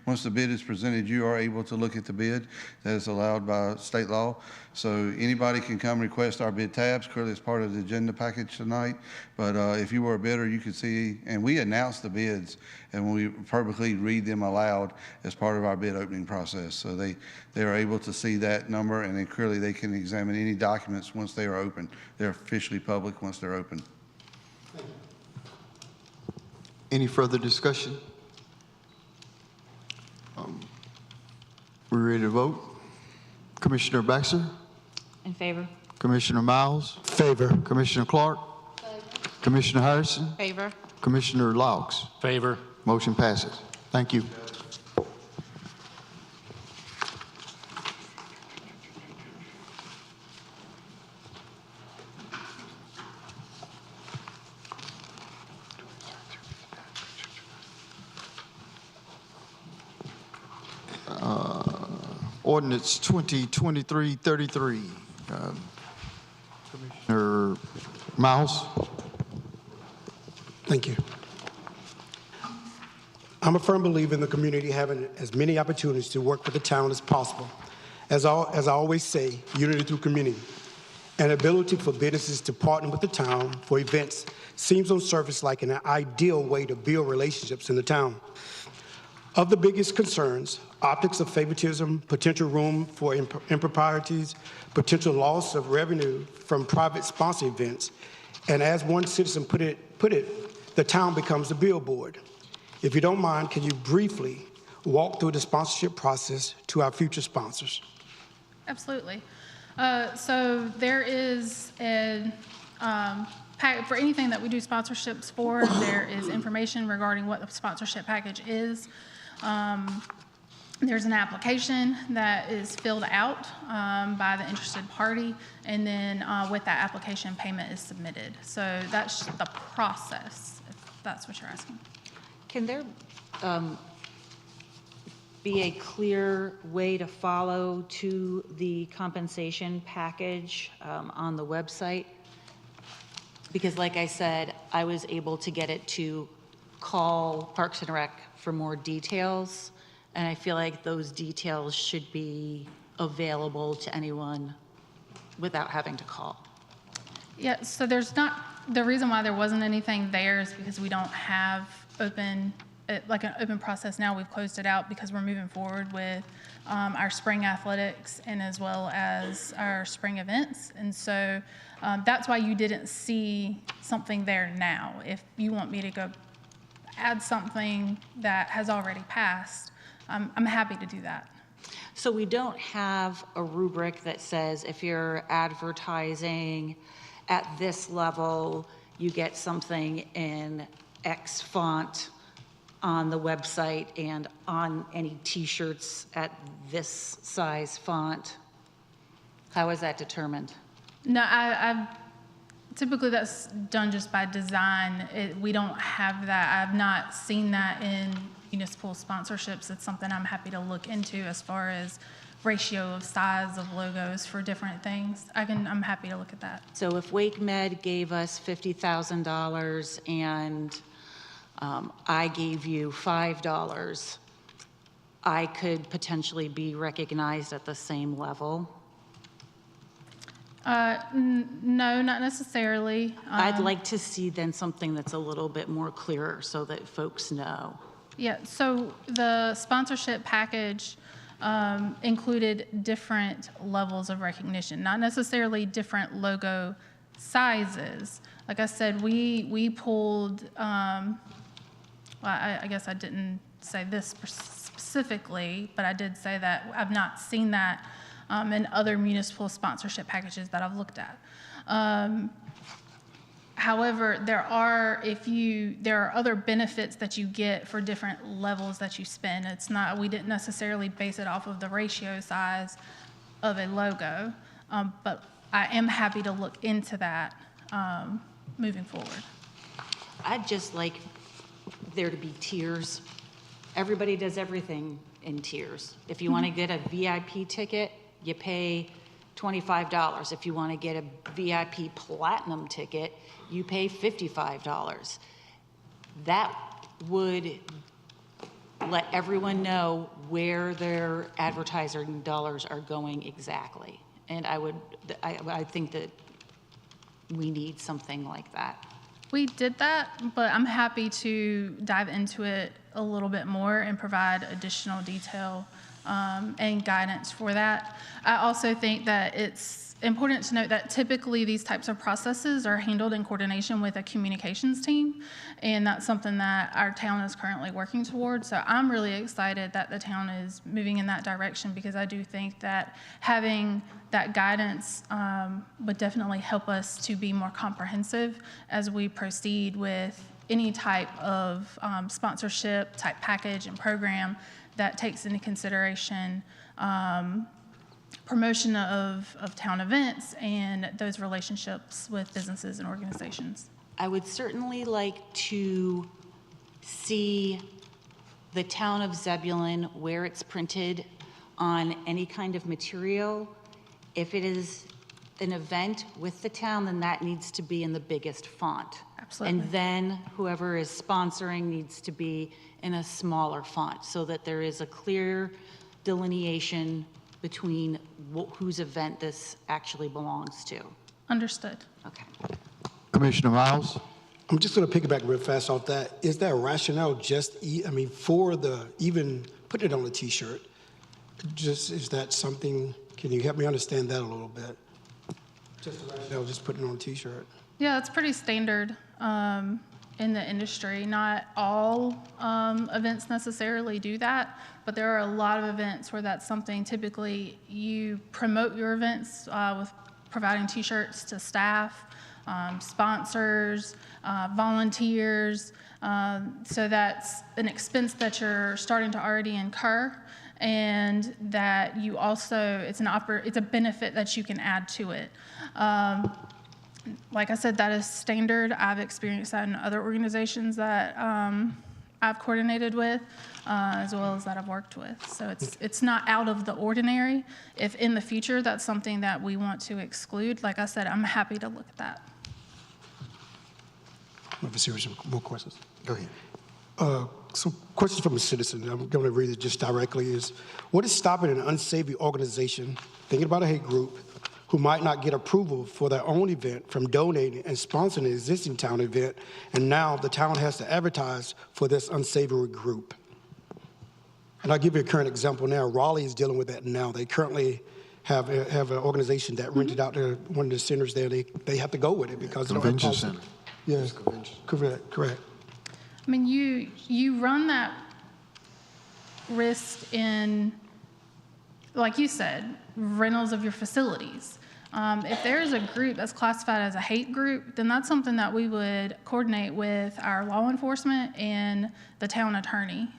once the bid is presented, you are able to look at the bid. That is allowed by state law. So anybody can come request our bid tabs. Clearly, it's part of the agenda package tonight. But if you were a bidder, you could see, and we announce the bids, and we publicly read them aloud as part of our bid opening process. So they are able to see that number, and then clearly they can examine any documents once they are open. They're officially public once they're open. Any further discussion? We're ready to vote. Commissioner Baxter? In favor. Commissioner Miles? Favor. Commissioner Clark? Favor. Commissioner Harrison? Favor. Commissioner Laux? Favor. Motion passes. Thank you. Ordinance 2023-33. Commissioner Miles? Thank you. I'm a firm believer in the community having as many opportunities to work with the town as possible. As I always say, unity through community. An ability for businesses to partner with the town for events seems on surface like an ideal way to build relationships in the town. Of the biggest concerns, optics of favoritism, potential room for improprieties, potential loss of revenue from private sponsor events, and as one citizen put it, the town becomes the billboard. If you don't mind, can you briefly walk through the sponsorship process to our future sponsors? Absolutely. So there is for anything that we do sponsorships for, there is information regarding what the sponsorship package is. There's an application that is filled out by the interested party, and then with that application, payment is submitted. So that's the process, if that's what you're asking. Can there be a clear way to follow to the compensation package on the website? Because like I said, I was able to get it to call Parks and Rec for more details, and I feel like those details should be available to anyone without having to call. Yeah, so there's not, the reason why there wasn't anything there is because we don't have open, like an open process now. We've closed it out because we're moving forward with our spring athletics and as well as our spring events. And so that's why you didn't see something there now. If you want me to go add something that has already passed, I'm happy to do that. So we don't have a rubric that says if you're advertising at this level, you get something in X font on the website and on any t-shirts at this size font. How is that determined? No, typically that's done just by design. We don't have that. I've not seen that in municipal sponsorships. It's something I'm happy to look into as far as ratio of size of logos for different things. I'm happy to look at that. So if Wake Med gave us $50,000 and I gave you $5, I could potentially be recognized at the same level? No, not necessarily. I'd like to see then something that's a little bit more clearer so that folks know. Yeah, so the sponsorship package included different levels of recognition, not necessarily different logo sizes. Like I said, we pulled, well, I guess I didn't say this specifically, but I did say that I've not seen that in other municipal sponsorship packages that I've looked at. However, there are other benefits that you get for different levels that you spend. It's not, we didn't necessarily base it off of the ratio size of a logo, but I am happy to look into that moving forward. I'd just like there to be tiers. Everybody does everything in tiers. If you want to get a VIP ticket, you pay $25. If you want to get a VIP platinum ticket, you pay $55. That would let everyone know where their advertising dollars are going exactly. And I think that we need something like that. We did that, but I'm happy to dive into it a little bit more and provide additional detail and guidance for that. I also think that it's important to note that typically these types of processes are handled in coordination with a communications team, and that's something that our town is currently working towards. So I'm really excited that the town is moving in that direction, because I do think that having that guidance would definitely help us to be more comprehensive as we proceed with any type of sponsorship type package and program that takes into consideration promotion of town events and those relationships with businesses and organizations. I would certainly like to see the town of Zebulon, where it's printed on any kind of material. If it is an event with the town, then that needs to be in the biggest font. Absolutely. And then whoever is sponsoring needs to be in a smaller font, so that there is a clear delineation between whose event this actually belongs to. Understood. Okay. Commissioner Miles? I'm just going to piggyback real fast off that. Is there a rationale for even putting it on a T-shirt? Is that something, can you help me understand that a little bit? Just a rationale, just putting it on a T-shirt. Yeah, it's pretty standard in the industry. Not all events necessarily do that, but there are a lot of events where that's something. Typically, you promote your events with providing T-shirts to staff, sponsors, volunteers. So that's an expense that you're starting to already incur, and that you also, it's a benefit that you can add to it. Like I said, that is standard. I've experienced that in other organizations that I've coordinated with, as well as that I've worked with. So it's not out of the ordinary. If in the future that's something that we want to exclude, like I said, I'm happy to look at that. I have a series of more questions. Go ahead. Some questions from a citizen. I'm going to read it just directly. Is what is stopping an unsavory organization, thinking about a hate group, who might not get approval for their own event from donating and sponsoring an existing town event, and now the town has to advertise for this unsavory group? And I'll give you a current example now. Raleigh is dealing with that now. They currently have an organization that rented out one of the centers there. They have to go with it because they don't have policy. Convention center. Yes, correct. I mean, you run that risk in, like you said, rentals of your facilities. If there is a group that's classified as a hate group, then that's something that we would coordinate with our law enforcement and the town attorney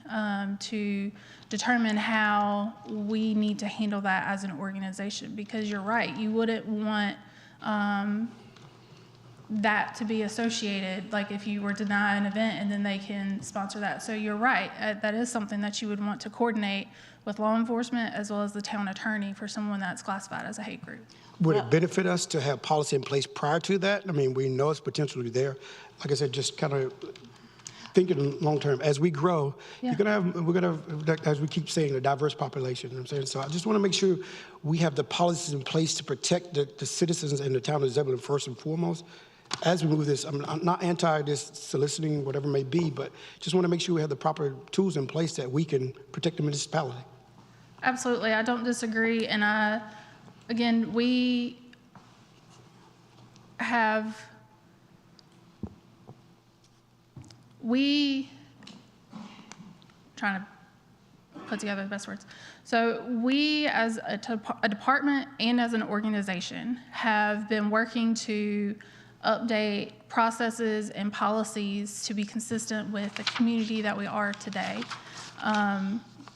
to determine how we need to handle that as an organization. Because you're right, you wouldn't want that to be associated, like if you were denied an event and then they can sponsor that. So you're right, that is something that you would want to coordinate with law enforcement as well as the town attorney for someone that's classified as a hate group. Would it benefit us to have policy in place prior to that? I mean, we know it's potentially there. Like I said, just kind of thinking long term. As we grow, we're gonna have, as we keep saying, a diverse population. You know what I'm saying? So I just want to make sure we have the policies in place to protect the citizens in the town of Zebulon first and foremost. As we move this, I'm not anti this soliciting, whatever it may be, but just want to make sure we have the proper tools in place that we can protect the municipality. Absolutely, I don't disagree. And again, we have, trying to put together the best words. So we as a department and as an organization have been working to update processes and policies to be consistent with the community that we are today.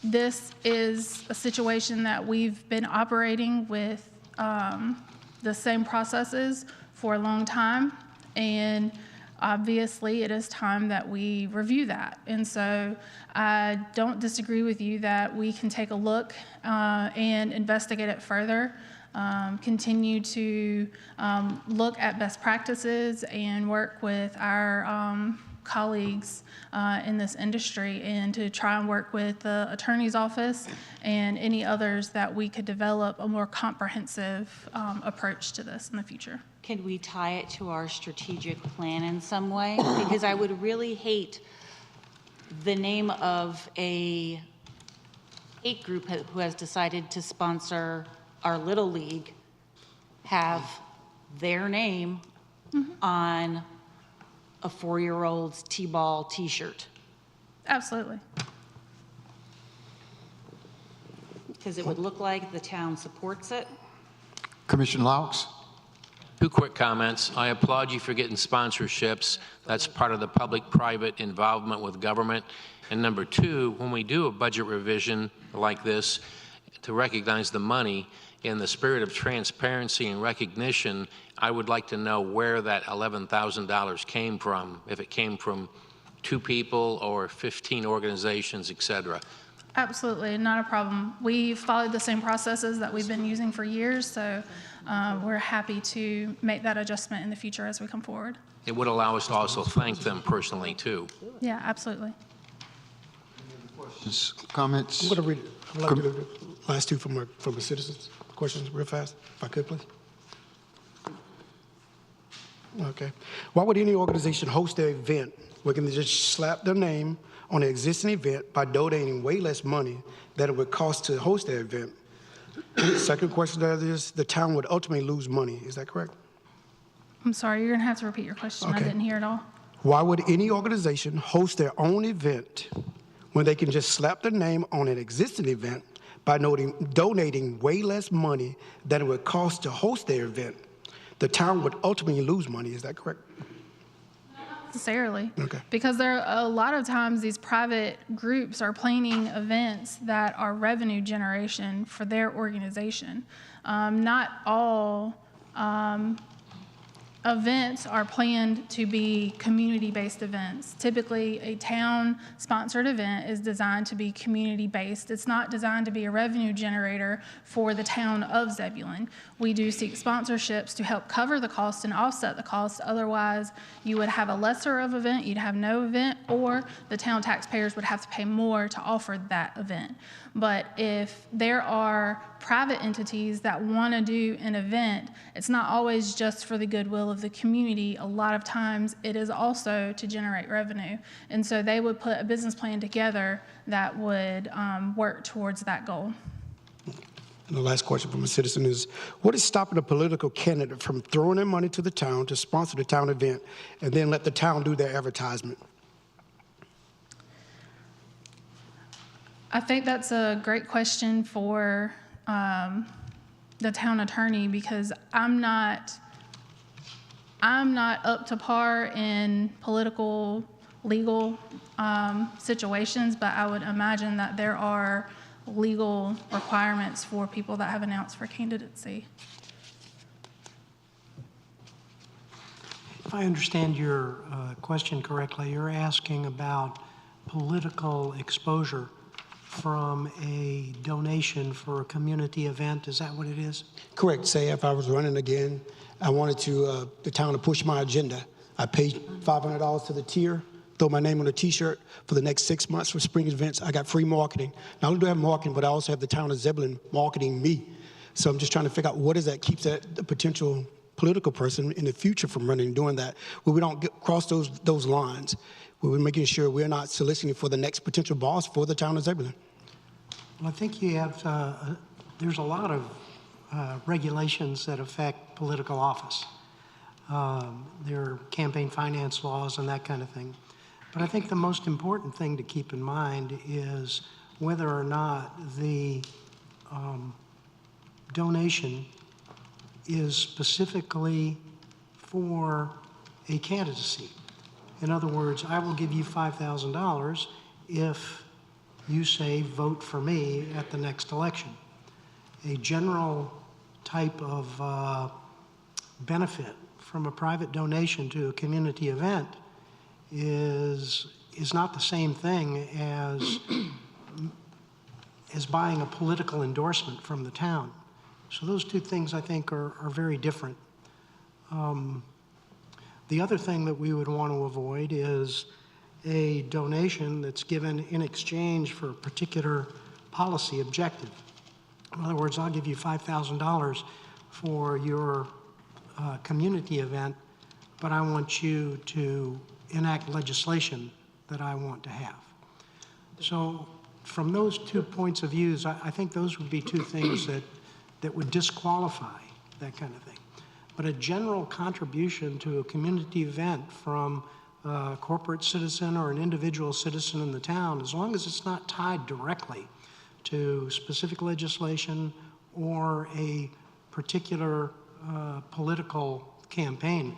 This is a situation that we've been operating with the same processes for a long time, and obviously it is time that we review that. And so I don't disagree with you that we can take a look and investigate it further. Continue to look at best practices and work with our colleagues in this industry, and to try and work with the attorney's office and any others that we could develop a more comprehensive approach to this in the future. Can we tie it to our strategic plan in some way? Because I would really hate the name of a hate group who has decided to sponsor our Little League have their name on a 4-year-old's T-ball T-shirt. Absolutely. Because it would look like the town supports it. Commissioner Laux? 2 quick comments. I applaud you for getting sponsorships. That's part of the public-private involvement with government. And number 2, when we do a budget revision like this, to recognize the money, in the spirit of transparency and recognition, I would like to know where that $11,000 came from, if it came from 2 people or 15 organizations, et cetera. Absolutely, not a problem. We've followed the same processes that we've been using for years, so we're happy to make that adjustment in the future as we come forward. It would allow us to also thank them personally, too. Yeah, absolutely. Questions, comments? I'm going to read it. I'd like to do the last 2 from the citizens. Questions real fast, if I could, please. Okay. Why would any organization host their event where they can just slap their name on an existing event by donating way less money than it would cost to host their event? Second question that is, the town would ultimately lose money. Is that correct? I'm sorry, you're going to have to repeat your question. Okay. I didn't hear it all. Why would any organization host their own event when they can just slap their name on an existing event by donating way less money than it would cost to host their event? The town would ultimately lose money. Is that correct? Not necessarily. Okay. Because there are a lot of times these private groups are planning events that are revenue generation for their organization. Not all events are planned to be community-based events. Typically, a town-sponsored event is designed to be community-based. It's not designed to be a revenue generator for the town of Zebulon. We do seek sponsorships to help cover the cost and offset the cost. Otherwise, you would have a lesser of event, you'd have no event, or the town taxpayers would have to pay more to offer that event. But if there are private entities that want to do an event, it's not always just for the goodwill of the community. A lot of times it is also to generate revenue. And so they would put a business plan together that would work towards that goal. And the last question from a citizen is, what is stopping a political candidate from throwing their money to the town to sponsor the town event and then let the town do their advertisement? I think that's a great question for the town attorney, because I'm not up to par in political, legal situations, but I would imagine that there are legal requirements for people that have announced for candidacy. If I understand your question correctly, you're asking about political exposure from a donation for a community event. Is that what it is? Correct. Say if I was running again, I wanted to the town to push my agenda. I paid $500 to the tier, throw my name on a T-shirt for the next 6 months for spring events. I got free marketing. Not only do I have marketing, but I also have the town of Zebulon marketing me. So I'm just trying to figure out what is that keeps the potential political person in the future from running and doing that, where we don't cross those lines, where we're making sure we're not soliciting for the next potential boss for the town of Zebulon. Well, I think you have, there's a lot of regulations that affect political office. There are campaign finance laws and that kind of thing. But I think the most important thing to keep in mind is whether or not the donation is specifically for a candidacy. In other words, I will give you $5,000 if you say vote for me at the next election. A general type of benefit from a private donation to a community event is not the same thing as buying a political endorsement from the town. So those two things, I think, are very different. The other thing that we would want to avoid is a donation that's given in exchange for a particular policy objective. In other words, I'll give you $5,000 for your community event, but I want you to enact legislation that I want to have. So from those 2 points of views, I think those would be two things that would disqualify that kind of thing. But a general contribution to a community event from a corporate citizen or an individual citizen in the town, as long as it's not tied directly to specific legislation or a particular political campaign,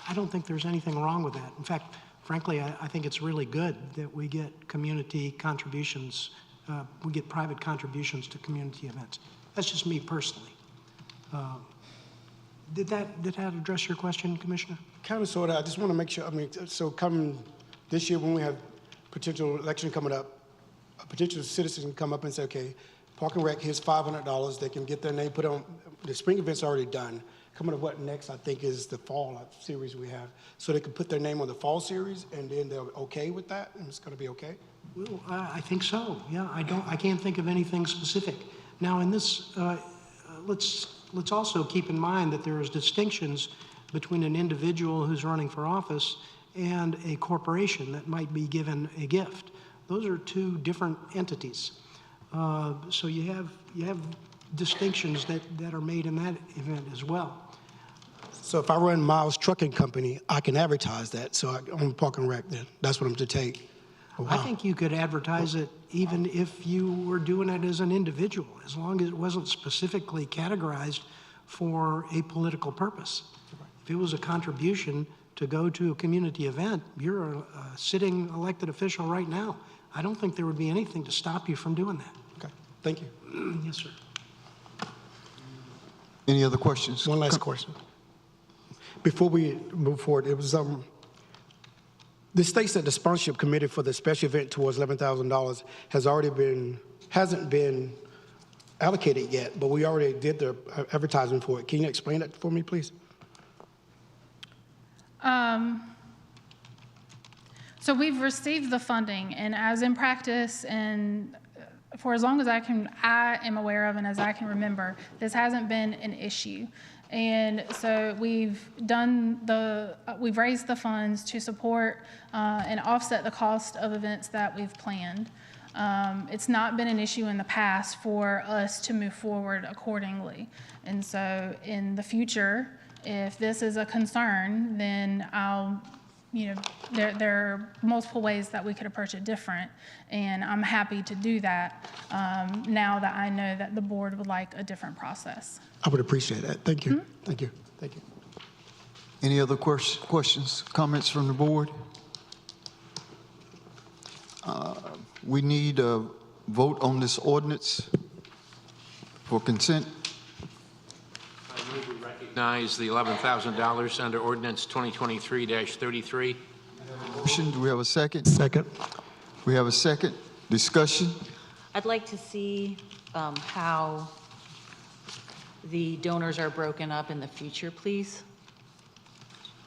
I don't think there's anything wrong with that. In fact, frankly, I think it's really good that we get community contributions, we get private contributions to community events. That's just me personally. Did that address your question, Commissioner? Kind of, sort of. I just want to make sure, so coming this year when we have potential election coming up, a potential citizen can come up and say, okay, Park and Rec, here's $500. They can get their name put on. The spring event's already done. Coming up, what next, I think, is the fall series we have. So they can put their name on the fall series, and then they're okay with that, and it's going to be okay? Well, I think so. Yeah, I can't think of anything specific. Now, in this, let's also keep in mind that there is distinctions between an individual who's running for office and a corporation that might be given a gift. Those are two different entities. So you have distinctions that are made in that event as well. So if I run Miles Trucking Company, I can advertise that. So on Park and Rec, then that's what I'm to take. Oh, wow. I think you could advertise it even if you were doing it as an individual, as long as it wasn't specifically categorized for a political purpose. If it was a contribution to go to a community event, you're a sitting elected official right now. I don't think there would be anything to stop you from doing that. Okay, thank you. Yes, sir. Any other questions? One last question. Before we move forward, it was, this states that the sponsorship committee for the special event towards $11,000 hasn't been allocated yet, but we already did the advertising for it. Can you explain that for me, please? So we've received the funding, and as in practice, and for as long as I am aware of, and as I can remember, this hasn't been an issue. And so we've raised the funds to support and offset the cost of events that we've planned. It's not been an issue in the past for us to move forward accordingly. And so in the future, if this is a concern, then there are multiple ways that we could approach it different. And I'm happy to do that now that I know that the board would like a different process. I would appreciate that. Thank you. Mm-hmm. Thank you. Thank you. Any other questions, comments from the board? We need a vote on this ordinance for consent. I move we recognize the $11,000 under ordinance 2023-33. Motion, do we have a second? Second. We have a second. Discussion? I'd like to see how the donors are broken up in the future, please.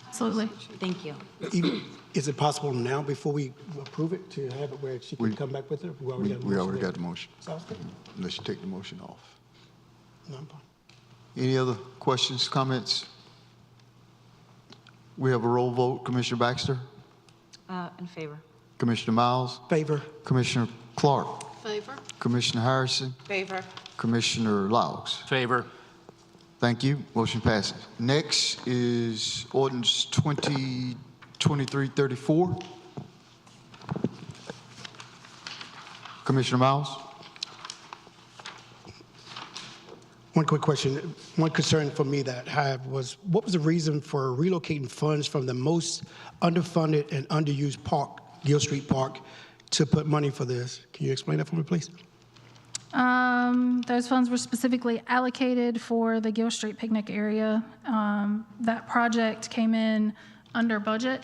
Absolutely. Thank you. Is it possible now, before we approve it, to have it where she can come back with it? We already got the motion. Sounds good. Unless you take the motion off. No, I'm fine. Any other questions, comments? We have a roll vote. Commissioner Baxter? In favor. Commissioner Miles? Favor. Commissioner Clark? Favor? Commissioner Harrison? Favor. Commissioner Laux? Favor. Thank you. Motion passes. Next is ordinance 2023-34. Commissioner Miles? One quick question. One concern for me that I have was, what was the reason for relocating funds from the most underfunded and underused park, Gill Street Park, to put money for this? Can you explain that for me, please? Those funds were specifically allocated for the Gill Street picnic area. That project came in under budget.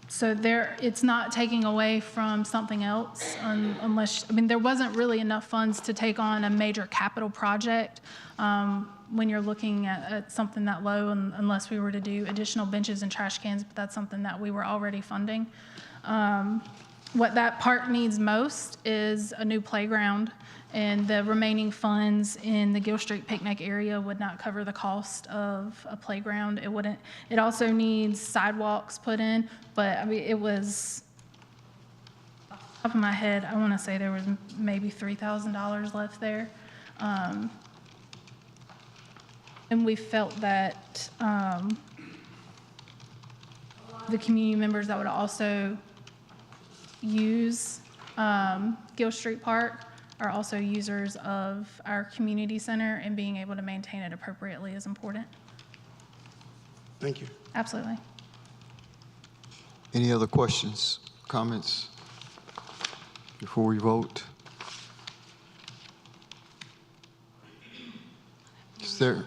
So it's not taking away from something else there wasn't really enough funds to take on a major capital project when you're looking at something that low, unless we were to do additional benches and trash cans, but that's something that we were already funding. What that park needs most is a new playground, and the remaining funds in the Gill Street picnic area would not cover the cost of a playground. It also needs sidewalks put in, but it was, off the top of my head, I want to say there was maybe $3,000 left there. And we felt that the community members that would also use Gill Street Park are also users of our community center, and being able to maintain it appropriately is important. Thank you. Absolutely. Any other questions, comments before we vote? Is there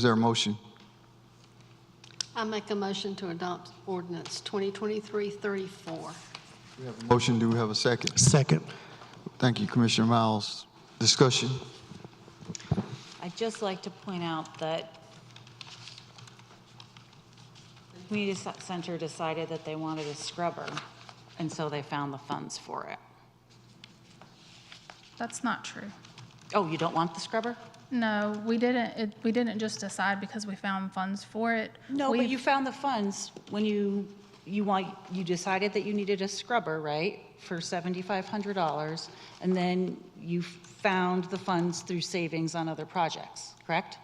a motion? I make a motion to adopt ordinance 2023-34. We have a motion. Do we have a second? Second. Thank you, Commissioner Miles. Discussion? I'd just like to point out that the community center decided that they wanted a scrubber, and so they found the funds for it. That's not true. Oh, you don't want the scrubber? No, we didn't. We didn't just decide because we found funds for it. No, but you found the funds when you decided that you needed a scrubber, right, for $7,500, and then you found the funds through savings on other projects, correct?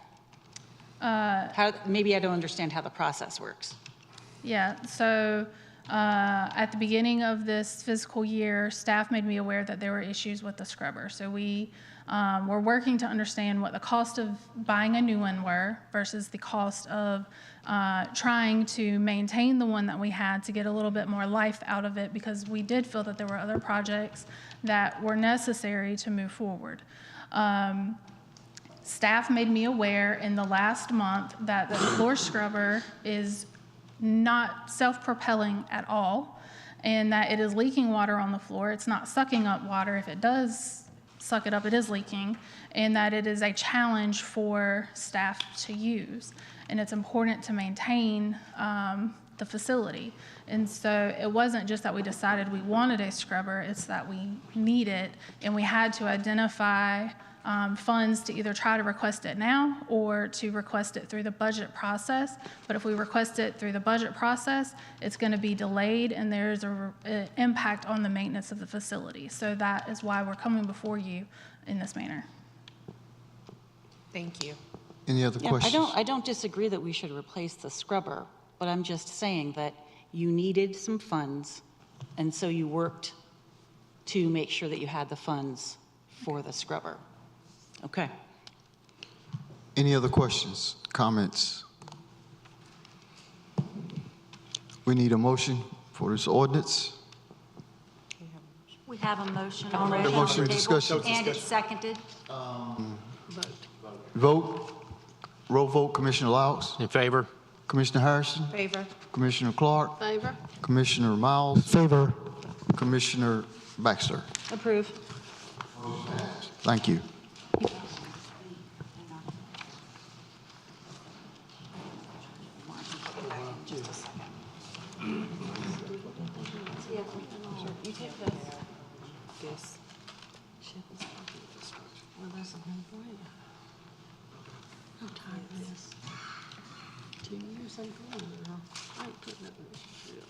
Maybe I don't understand how the process works. Yeah, so at the beginning of this fiscal year, staff made me aware that there were issues with the scrubber. So we were working to understand what the cost of buying a new one were versus the cost of trying to maintain the one that we had to get a little bit more life out of it, because we did feel that there were other projects that were necessary to move forward. Staff made me aware in the last month that the floor scrubber is not self-propelling at all, and that it is leaking water on the floor. It's not sucking up water. If it does suck it up, it is leaking, and that it is a challenge for staff to use. And it's important to maintain the facility. And so it wasn't just that we decided we wanted a scrubber, it's that we need it, and we had to identify funds to either try to request it now or to request it through the budget process. But if we request it through the budget process, it's going to be delayed, and there's an impact on the maintenance of the facility. So that is why we're coming before you in this manner. Thank you. Any other questions? I don't disagree that we should replace the scrubber, but I'm just saying that you needed some funds, and so you worked to make sure that you had the funds for the scrubber. Okay. Any other questions, comments? We need a motion for this ordinance. We have a motion The already on motion the table, discussion. and it's seconded. Vote. Roll vote. Commissioner Louds. In favor? Commissioner Harrison. Favor. Commissioner Clark. Favor? Commissioner Miles. Favor. Commissioner Baxter. Approve. Thank you. You take this. This. Well, that's the whole point. I'm tired of this. 2 years ain't going now. I ain't putting up with this shit.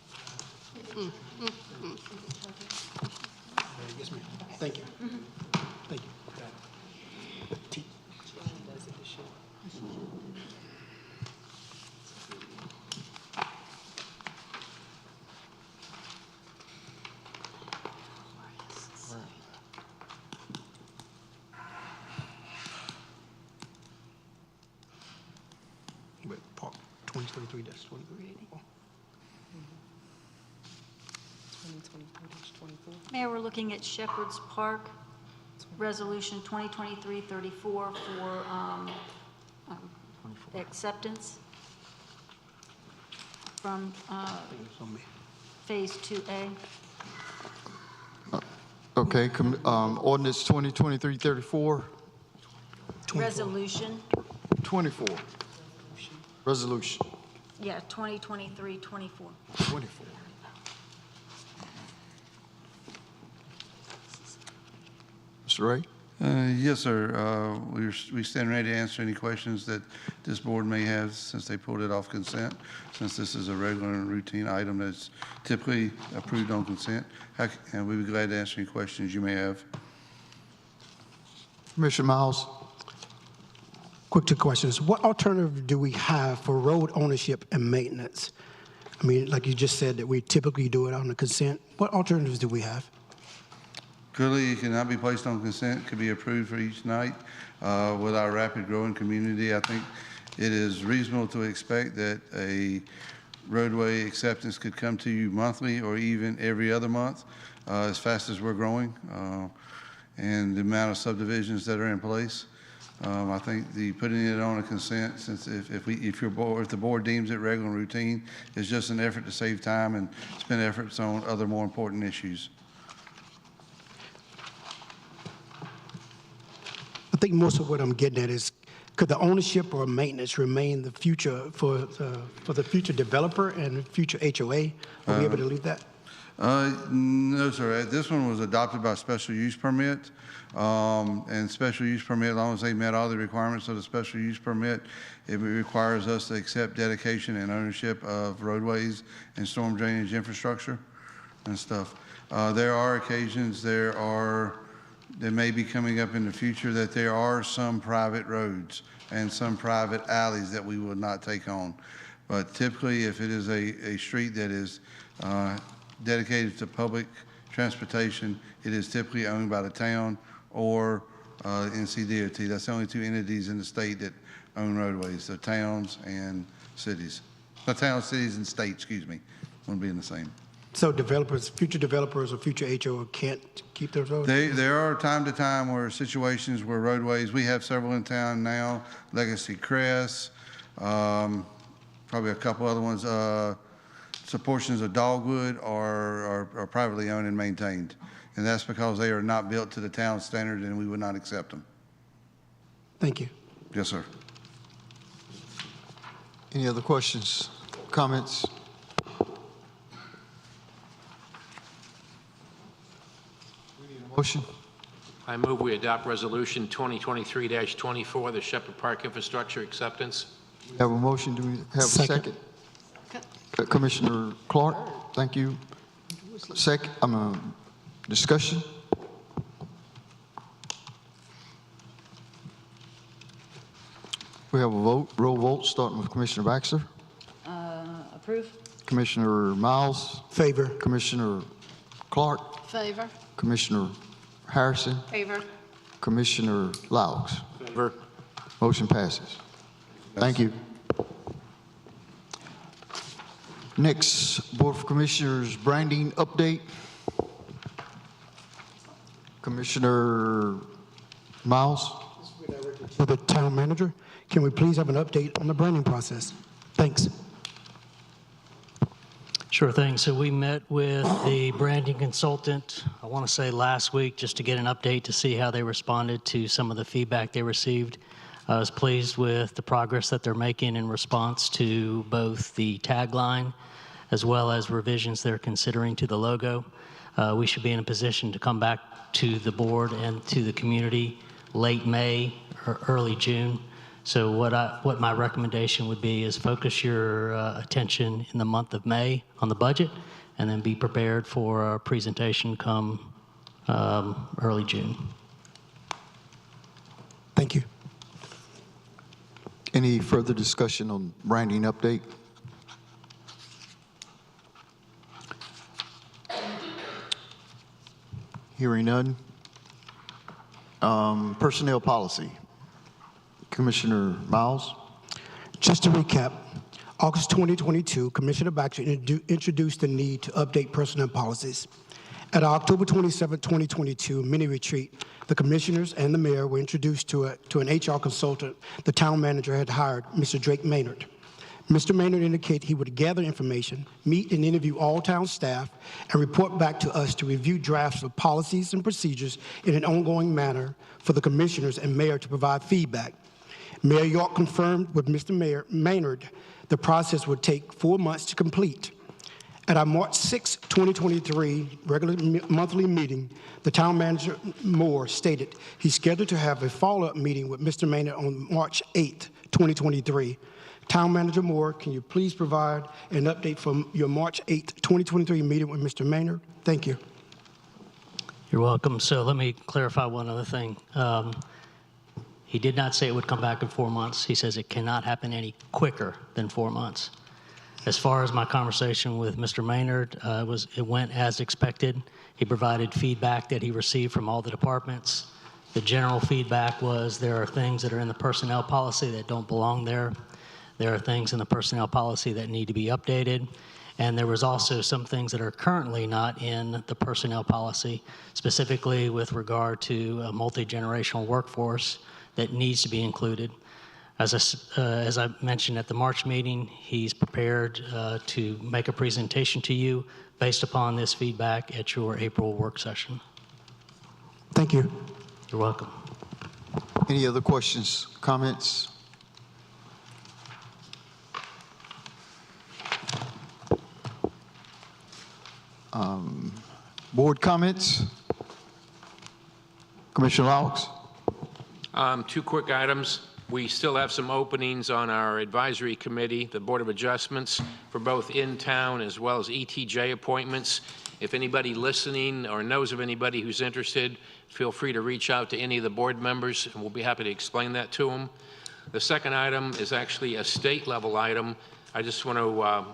Yes, ma'am. Thank you. Thank you. Wait, Park 2023-23. Mayor, we're looking at Shepherd's Park, Resolution 2023-34 for acceptance from Phase 2A. Okay, ordinance 2023-34. Resolution, 24. Resolution. yeah, 2023-24. 24. Mr. Ray? Yes, sir. We stand ready to answer any questions that this board may have since they pulled it off consent, since this is a regular and routine item that's typically approved on consent. And we'd be glad to answer any questions you may have. Commissioner Miles? Quick two questions. What alternative do we have for road ownership and maintenance? I mean, like you just said, that we typically do it on the consent. What alternatives do we have? Currently, it cannot be placed on consent, could be approved for each night. With our rapid growing community, I think it is reasonable to expect that a roadway acceptance could come to you monthly or even every other month, as fast as we're growing, and the amount of subdivisions that are in place. I think the putting it on a consent, since if the board deems it regular and routine, is just an effort to save time and spend efforts on other more important issues. I think most of what I'm getting at is, could the ownership or maintenance remain the future for the future developer and future HOA? Are we able to leave that? No, sir. This one was adopted by special use permit, and special use permit, as long as they met all the requirements of the special use permit, it requires us to accept dedication and ownership of roadways and storm drainage infrastructure and stuff. There are occasions that may be coming up in the future that there are some private roads and some private alleys that we would not take on. But typically, if it is a street that is dedicated to public transportation, it is typically owned by the town or NCDOT. That's the only two entities in the state that own roadways, the towns and cities. The towns, cities, and states, excuse me, wouldn't be in the same. So developers, future developers or future HO can't keep those roads? There are time to time where situations where roadways, we have several in town now, Legacy Crest, probably a couple other ones, some portions of Dogwood are privately owned and maintained. And that's because they are not built to the town standard and we would not accept them. Thank you. Yes, sir. Any other questions, comments? We need a motion. I move we adopt Resolution 2023-24, the Shepherd Park Infrastructure Acceptance. We have a motion. Do we have a second? Commissioner Clark, thank you. Discussion? We have a vote, roll vote, starting with Commissioner Baxter. Approve? Commissioner Miles. Favor. Commissioner Clark. Favor. Commissioner Harrison. Favor. Commissioner Laux. Favor. Motion passes. Thank you. Next, Board of Commissioners branding update. Commissioner Miles. For the town manager, can we please have an update on the branding process? Thanks. Sure thing. So we met with the branding consultant, I want to say last week, just to get an update to see how they responded to some of the feedback they received. I was pleased with the progress that they're making in response to both the tagline as well as revisions they're considering to the logo. We should be in a position to come back to the board and to the community late May or early June. So what my recommendation would be is focus your attention in the month of May on the budget, and then be prepared for a presentation come early June. Thank you. Any further discussion on branding update? Hearing none. Personnel policy. Commissioner Miles. Just to recap, August 2022, Commissioner Baxter introduced the need to update personnel policies. At our October 27, 2022 mini retreat, the commissioners and the mayor were introduced to an HR consultant the town manager had hired, Mr. Drake Maynard. Mr. Maynard indicated he would gather information, meet and interview all town staff, and report back to us to review drafts of policies and procedures in an ongoing manner for the commissioners and mayor to provide feedback. Mayor York confirmed with Mr. Maynard the process would take 4 months to complete. At our March 6, 2023 regular monthly meeting, the town manager, Moore, stated he's scheduled to have a follow-up meeting with Mr. Maynard on March 8, 2023. Town Manager Moore, can you please provide an update from your March 8, 2023 meeting with Mr. Maynard? Thank you. You're welcome. So let me clarify one other thing. He did not say it would come back in 4 months. He says it cannot happen any quicker than 4 months. As far as my conversation with Mr. Maynard, it went as expected. He provided feedback that he received from all the departments. The general feedback was there are things that are in the personnel policy that don't belong there. There are things in the personnel policy that need to be updated. And there was also some things that are currently not in the personnel policy, specifically with regard to a multi-generational workforce that needs to be included. As I mentioned at the March meeting, he's prepared to make a presentation to you based upon this feedback at your April work session. Thank you. You're welcome. Any other questions, comments? Board comments? Commissioner Laux? 2 quick items. We still have some openings on our advisory committee, the Board of Adjustments, for both in-town as well as ETJ appointments. If anybody listening or knows of anybody who's interested, feel free to reach out to any of the board members, and we'll be happy to explain that to them. The second item is actually a state-level item. I just want to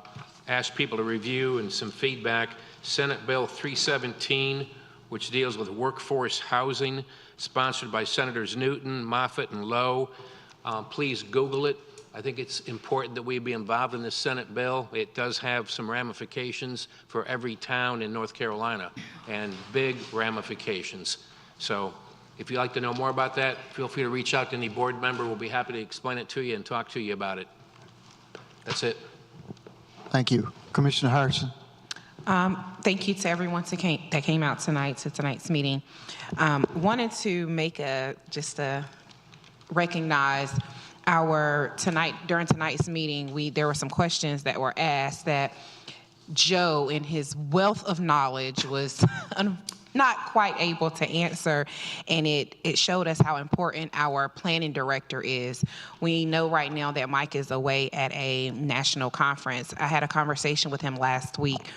ask people to review and some feedback. Senate Bill 317, which deals with workforce housing, sponsored by Senators Newton, Moffitt, and Lowe. Please Google it. I think it's important that we be involved in this Senate bill. It does have some ramifications for every town in North Carolina, and big ramifications. So if you'd like to know more about that, feel free to reach out to any board member. We'll be happy to explain it to you and talk to you about it. That's it. Thank you. Commissioner Harrison. Thank you to everyone that came out tonight to tonight's meeting. Wanted to make recognize during tonight's meeting, there were some questions that were asked that Joe, in his wealth of knowledge, was not quite able to answer, and it showed us how important our planning director is. We know right now that Mike is away at a national conference. I had a conversation with him last week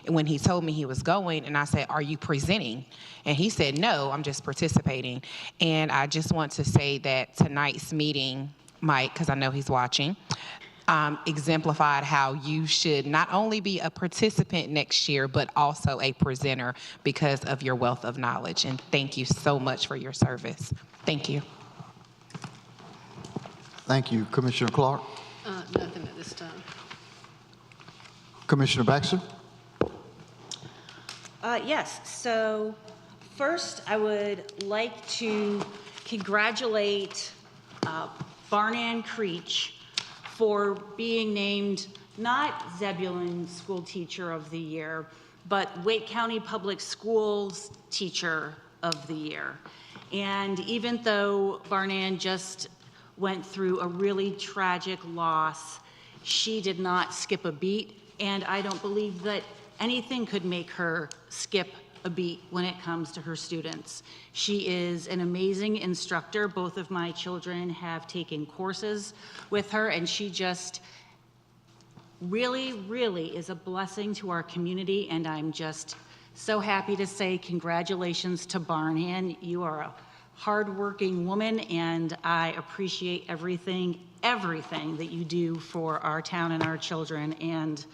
when he told me he was going, and I said, "Are you presenting?" And he said, "No, I'm just participating." And I just want to say that tonight's meeting, Mike, because I know he's watching, exemplified how you should not only be a participant next year, but also a presenter because of your wealth of knowledge. And thank you so much for your service. Thank you. Thank you. Commissioner Clark. Nothing at this time. Commissioner Baxter. Yes, so first I would like to congratulate Barnan Creech for being named not Zebulon School Teacher of the Year, but Wake County Public Schools Teacher of the Year. And even though Barnan just went through a really tragic loss, she did not skip a beat, and I don't believe that anything could make her skip a beat when it comes to her students. She is an amazing instructor. Both of my children have taken courses with her, and she just really, really is a blessing to our community, and I'm just so happy to say congratulations to Barnan. You are a hardworking woman, and I appreciate everything that you do for our town and our children, and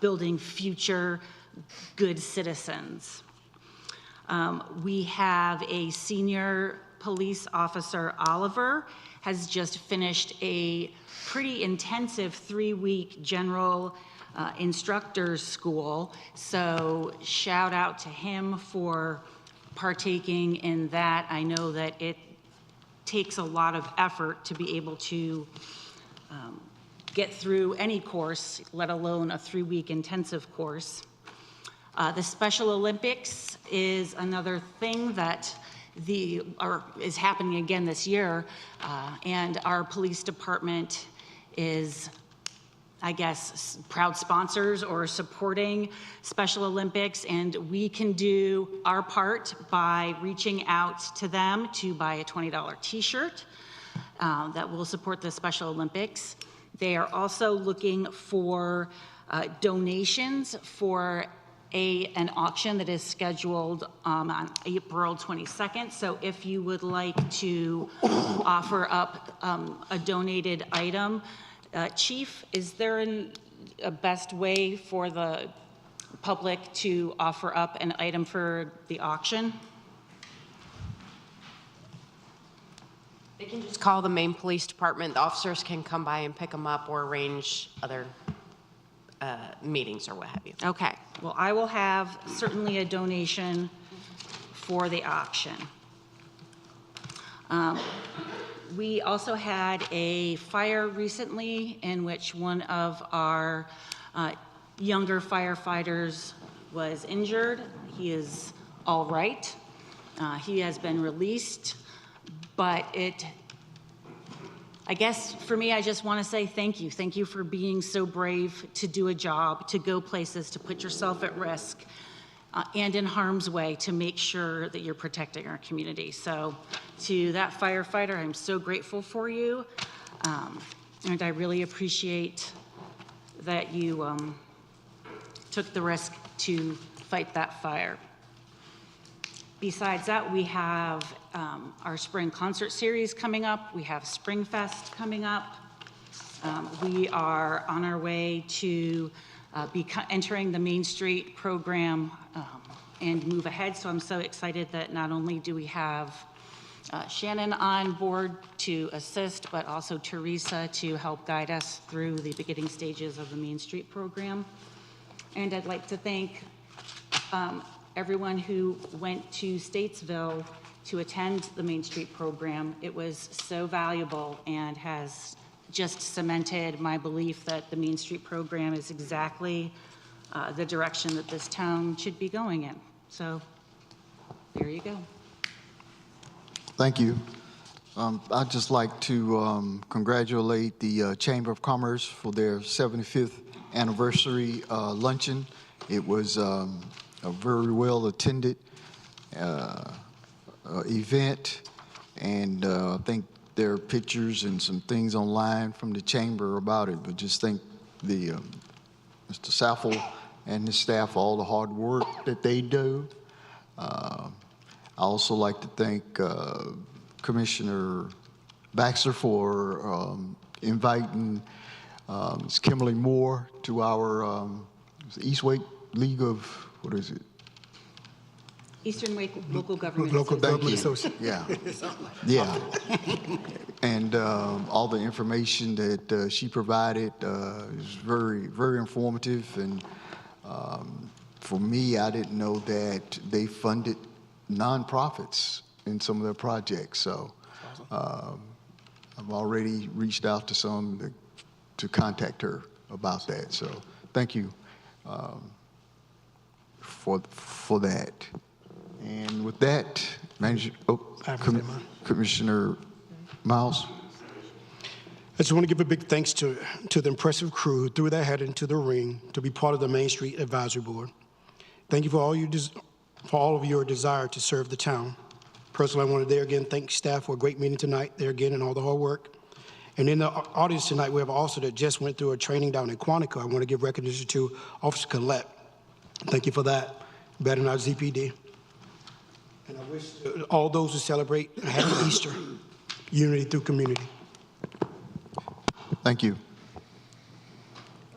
building future good citizens. We have a senior police officer, Oliver, has just finished a pretty intensive 3-week general instructors school. So shout out to him for partaking in that. I know that it takes a lot of effort to be able to get through any course, let alone a 3-week intensive course. The Special Olympics is another thing that is happening again this year, and our police department is, I guess, proud sponsors or supporting Special Olympics, and we can do our part by reaching out to them to buy a $20 t-shirt that will support the Special Olympics. They are also looking for donations for an auction that is scheduled on April 22nd. So if you would like to offer up a donated item, Chief, is there a best way for the public to offer up an item for the auction? They can just call the main police department. The officers can come by and pick them up or arrange other meetings or what have you. Okay, well, I will have certainly a donation for the auction. We also had a fire recently in which one of our younger firefighters was injured. He is all right. He has been released, but I guess for me, I just want to say thank you. Thank you for being so brave to do a job, to go places, to put yourself at risk and in harm's way to make sure that you're protecting our community. So to that firefighter, I'm so grateful for you. And I really appreciate that you took the risk to fight that fire. Besides that, we have our spring concert series coming up. We have Spring Fest coming up. We are on our way to be entering the Main Street program and move ahead. So I'm so excited that not only do we have Shannon on board to assist, but also Teresa to help guide us through the beginning stages of the Main Street program. And I'd like to thank everyone who went to Statesville to attend the Main Street program. It was so valuable and has just cemented my belief that the Main Street program is exactly the direction that this town should be going in. So there you go. Thank you. I'd just like to congratulate the Chamber of Commerce for their 75th anniversary luncheon. It was a very well attended event, and I think there are pictures and some things online from the chamber about it, but just thank the Mr. Saffel and his staff for all the hard work that they do. I also like to thank Commissioner Baxter for inviting Ms. Kimberly Moore to our East Wake League of, what is it? Eastern Wake Local Government Local Government Association. Association. Yeah. And all the information that she provided is very, very informative. And for me, I didn't know that they funded nonprofits in some of their projects. So I've already reached out to some to contact her about that. So thank you for that. And with that, Commissioner Miles. I just want to give a big thanks to the impressive crew who threw their head into the ring to be part of the Main Street Advisory Board. Thank you for all of your desire to serve the town. Personally, I want to there again thank staff for a great meeting tonight, there again, and all the hard work. And in the audience tonight, we have an officer that just went through a training down in Quantico. I want to give recognition to Officer Collette. Thank you for that. Better not ZPD. And I wish all those who celebrate a happy Easter, unity through community. Thank you.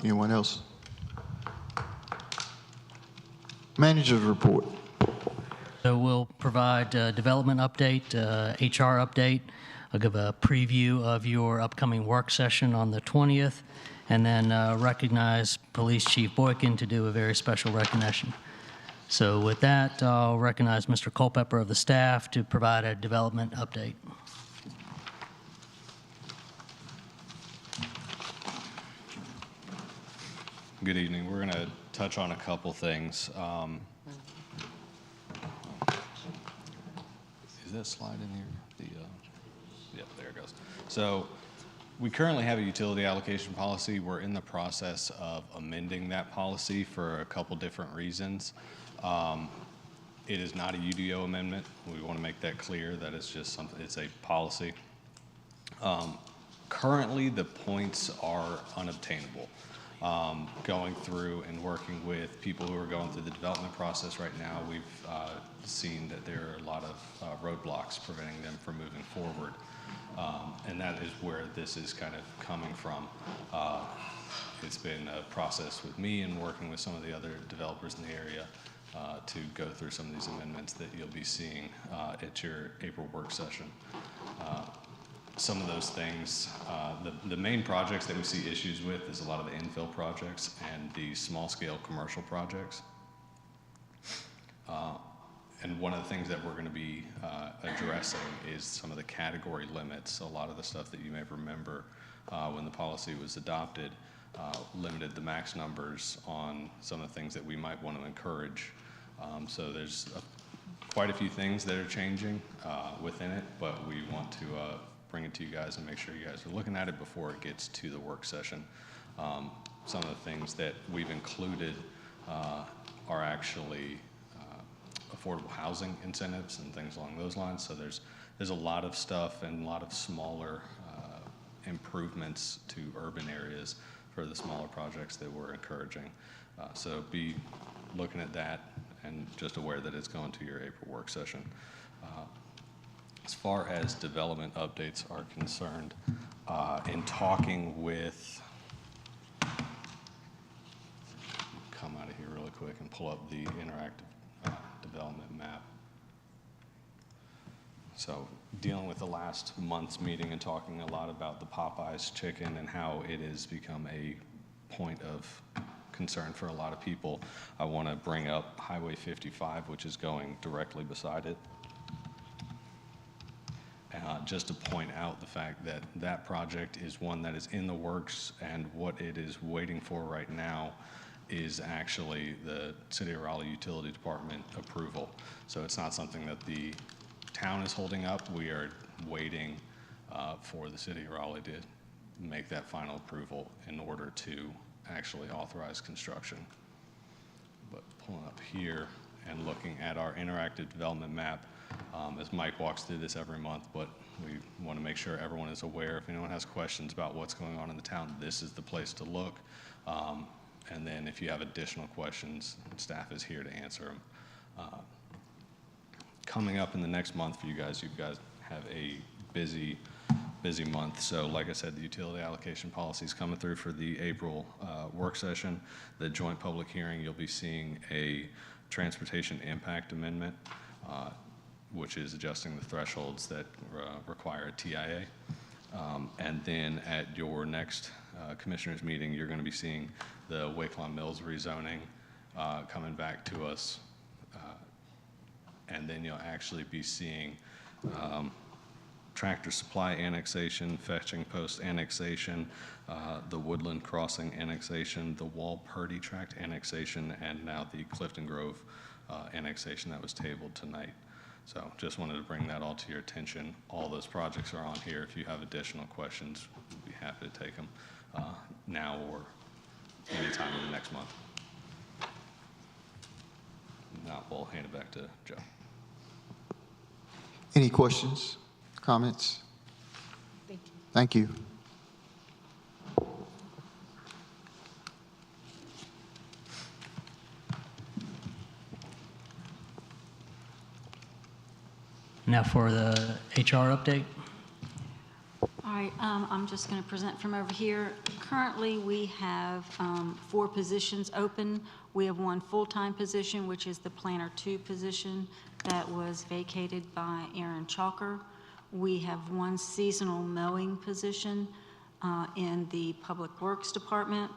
Anyone else? Manager's report. So we'll provide a development update, HR update. I'll give a preview of your upcoming work session on the 20th, and then recognize Police Chief Boykin to do a very special recognition. So with that, I'll recognize Mr. Culpepper of the staff to provide a development update. Good evening. We're going to touch on a couple things. Is that slide in here? Yep, there it goes. So we currently have a utility allocation policy. We're in the process of amending that policy for a couple different reasons. It is not a UDO amendment. We want to make that clear that it's just something, it's a policy. Currently, the points are unobtainable. Going through and working with people who are going through the development process right now, we've seen that there are a lot of roadblocks preventing them from moving forward. And that is where this is kind of coming from. It's been a process with me and working with some of the other developers in the area to go through some of these amendments that you'll be seeing at your April work session. Some of those things, the main projects that we see issues with is a lot of the infill projects and the small scale commercial projects. And one of the things that we're going to be addressing is some of the category limits. A lot of the stuff that you may remember when the policy was adopted limited the max numbers on some of the things that we might want to encourage. So there's quite a few things that are changing within it, but we want to bring it to you guys and make sure you guys are looking at it before it gets to the work session. Some of the things that we've included are actually affordable housing incentives and things along those lines. So there's a lot of stuff and a lot of smaller improvements to urban areas for the smaller projects that we're encouraging. So be looking at that and just aware that it's going to your April work session. As far as development updates are concerned, in talking with, come out of here really quick and pull up the interactive development map. So dealing with the last month's meeting and talking a lot about the Popeyes chicken and how it has become a point of concern for a lot of people, I want to bring up Highway 55, which is going directly beside it. Just to point out the fact that that project is one that is in the works, and what it is waiting for right now is actually the City of Raleigh Utility Department approval. So it's not something that the town is holding up. We are waiting for the City of Raleigh to make that final approval in order to actually authorize construction. But pulling up here and looking at our interactive development map, as Mike walks through this every month, but we want to make sure everyone is aware. If anyone has questions about what's going on in the town, this is the place to look. And then if you have additional questions, staff is here to answer them. Coming up in the next month for you guys have a busy month. So like I said, the utility allocation policy is coming through for the April work session. The joint public hearing, you'll be seeing a transportation impact amendment, which is adjusting the thresholds that require a TIA. And then at your next commissioners meeting, you're going to be seeing the Wakeland Mills rezoning coming back to us. And then you'll actually be seeing Tractor Supply annexation, Fetching Post annexation, the Woodland Crossing annexation, the Wall Purdy Tract annexation, and now the Clifton Grove annexation that was tabled tonight. So just wanted to bring that all to your attention. All those projects are on here. If you have additional questions, we'd be happy to take them now or anytime in the next month. Now we'll hand it back to Joe. Any questions, comments? Thank you. Now for the HR update. All right, I'm just going to present from over here. Currently, we have 4 positions open. We have 1 full-time position, which is the Planner 2 position that was vacated by Aaron Chalker. We have 1 seasonal mowing position in the Public Works Department.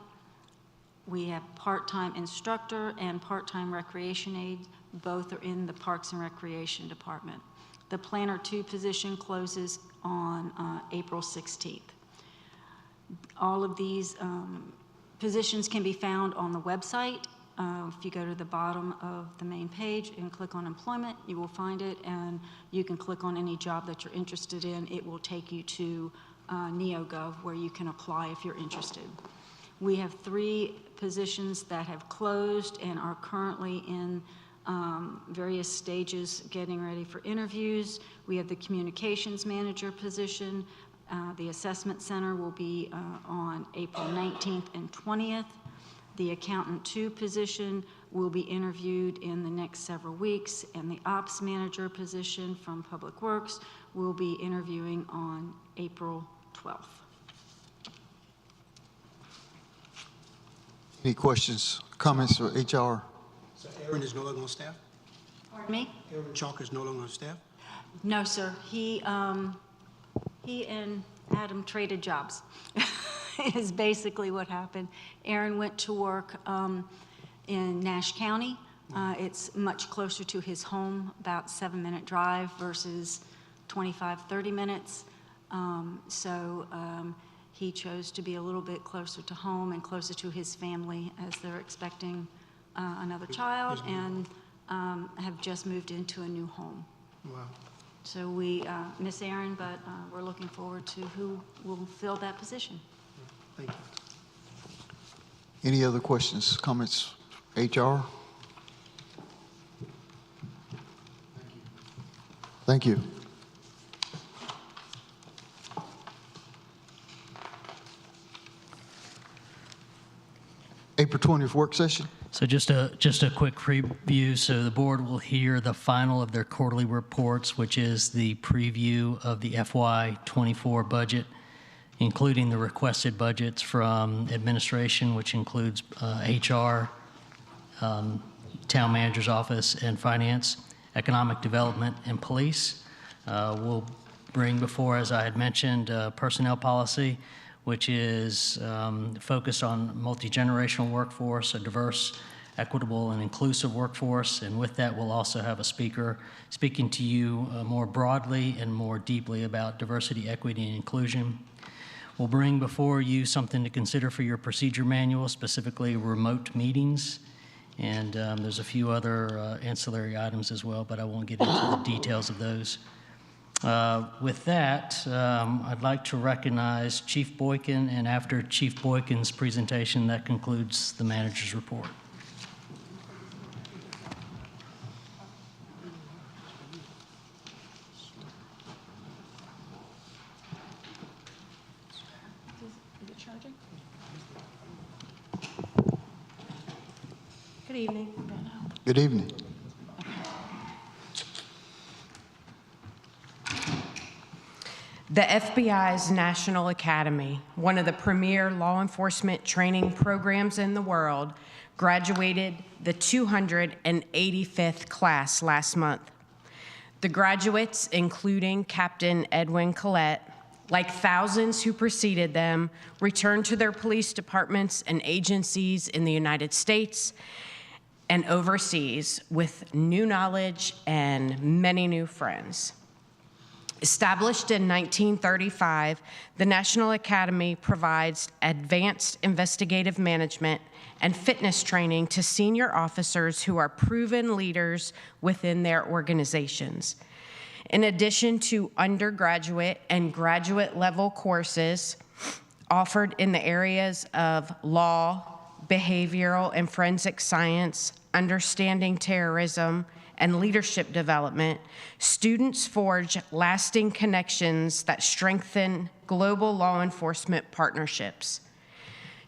We have part-time instructor and part-time recreation aide. Both are in the Parks and Recreation Department. The Planner 2 position closes on April 16th. All of these positions can be found on the website. If you go to the bottom of the main page and click on employment, you will find it, and you can click on any job that you're interested in. It will take you to NeoGov where you can apply if you're interested. We have 3 positions that have closed and are currently in various stages getting ready for interviews. We have the communications manager position. The assessment center will be on April 19th and 20th. The accountant 2 position will be interviewed in the next several weeks, and the ops manager position from Public Works will be interviewing on April 12th. Any questions, comments for HR? So Aaron is no longer on staff? Pardon me? Aaron Chalker is no longer on staff? No, sir. He and Adam traded jobs is basically what happened. Aaron went to work in Nash County. It's much closer to his home, about 7-minute drive versus 25, 30 minutes. He chose to be a little bit closer to home and closer to his family as they're expecting another child and have just moved into a new home. Wow. So we miss Aaron, but we're looking forward to who will fill that position. Thank you. Any other questions, comments, HR? Thank you. April 20th work session. So just a quick preview. So the board will hear the final of their quarterly reports, which is the preview of the FY24 budget, including the requested budgets from administration, which includes HR, town manager's office and finance, economic development, and police. We'll bring before, as I had mentioned, personnel policy, which is focused on multi-generational workforce, a diverse, equitable, and inclusive workforce. And with that, we'll also have a speaker speaking to you more broadly and more deeply about diversity, equity, and inclusion. We'll bring before you something to consider for your procedure manual, specifically remote meetings. And there's a few other ancillary items as well, but I won't get into the details of those. With that, I'd like to recognize Chief Boykin, and after Chief Boykin's presentation, that concludes the manager's report. Good evening. Good evening. The FBI's National Academy, one of the premier law enforcement training programs in the world, graduated the 285th class last month. The graduates, including Captain Edwin Collette, like thousands who preceded them, returned to their police departments and agencies in the United States and overseas with new knowledge and many new friends. Established in 1935, the National Academy provides advanced investigative management and fitness training to senior officers who are proven leaders within their organizations. In addition to undergraduate and graduate level courses offered in the areas of law, behavioral and forensic science, understanding terrorism, and leadership development, students forge lasting connections that strengthen global law enforcement partnerships.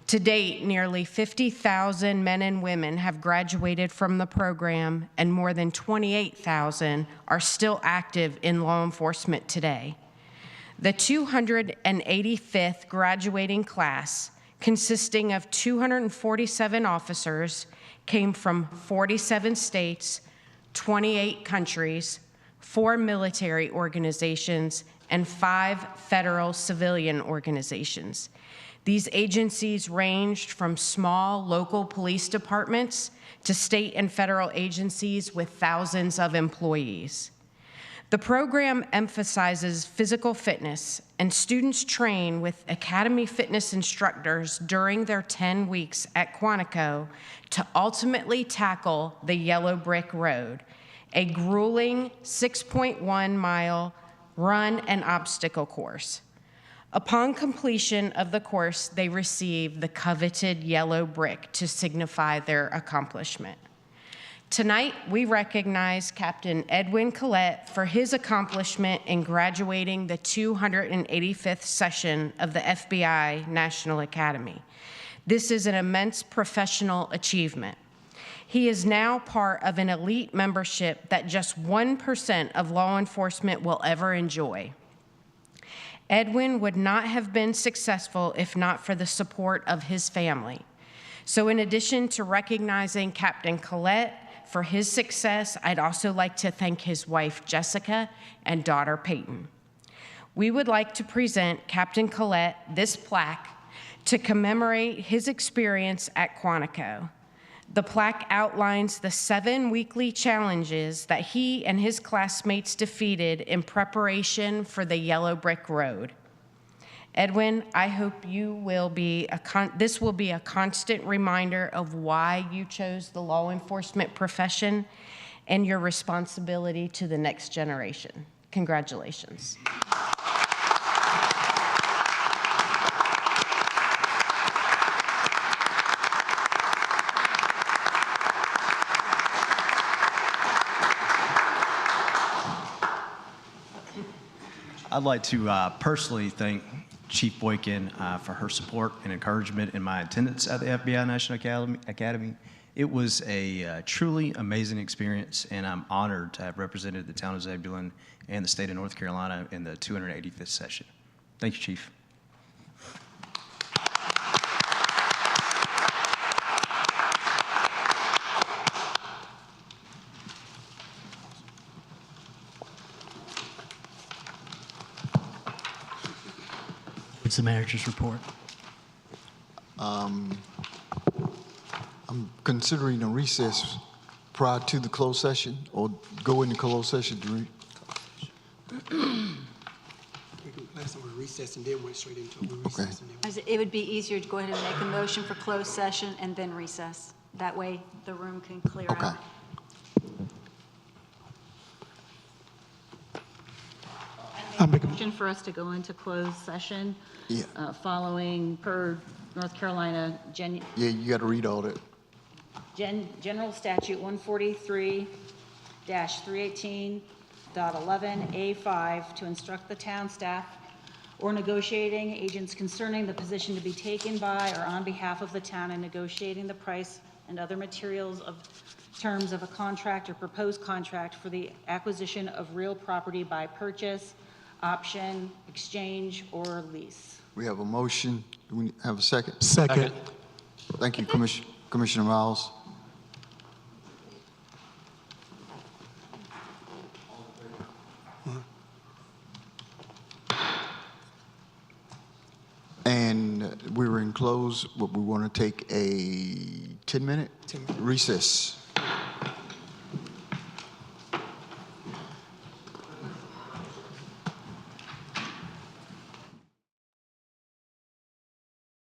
To date, nearly 50,000 men and women have graduated from the program, and more than 28,000 are still active in law enforcement today. The 285th graduating class, consisting of 247 officers, came from 47 states, 28 countries, 4 military organizations, and 5 federal civilian organizations. These agencies ranged from small local police departments to state and federal agencies with thousands of employees. The program emphasizes physical fitness, and students train with Academy fitness instructors during their 10 weeks at Quantico to ultimately tackle the Yellow Brick Road, a grueling 6.1-mile run and obstacle course. Upon completion of the course, they receive the coveted yellow brick to signify their accomplishment. Tonight, we recognize Captain Edwin Collette for his accomplishment in graduating the 285th session of the FBI National Academy. This is an immense professional achievement. He is now part of an elite membership that just 1% of law enforcement will ever enjoy. Edwin would not have been successful if not for the support of his family. So in addition to recognizing Captain Collette for his success, I'd also like to thank his wife, Jessica, and daughter, Peyton. We would like to present Captain Collette this plaque to commemorate his experience at Quantico. The plaque outlines the 7 weekly challenges that he and his classmates defeated in preparation for the Yellow Brick Road. Edwin, I hope this will be a constant reminder of why you chose the law enforcement profession and your responsibility to the next generation. Congratulations. I'd like to personally thank Chief Boykin for her support and encouragement in my attendance at the FBI National Academy. It was a truly amazing experience, and I'm honored to have represented the town of Zebulon and the state of North Carolina in the 285th session. Thank you, Chief. concludes the manager's report. I'm considering a recess prior to the closed session, or go into closed session to Last time we recessed and then went straight into it. We recessed and then. It would be easier to go ahead and make a motion for closed session and then recess. That way, the room can clear out. Okay. I'll make a Motion for us to go into closed session. Yeah. Following per North Carolina Yeah, you got to read all that. General Statute 143-318.11A5 to instruct the town staff or negotiating agents concerning the position to be taken by or on behalf of the town in negotiating the price and other materials of terms of a contract or proposed contract for the acquisition of real property by purchase, option, exchange, or lease. We have a motion. Do we have a second? Second. Thank you, Commissioner Miles. And we were in close, but we want to take a 10-minute recess.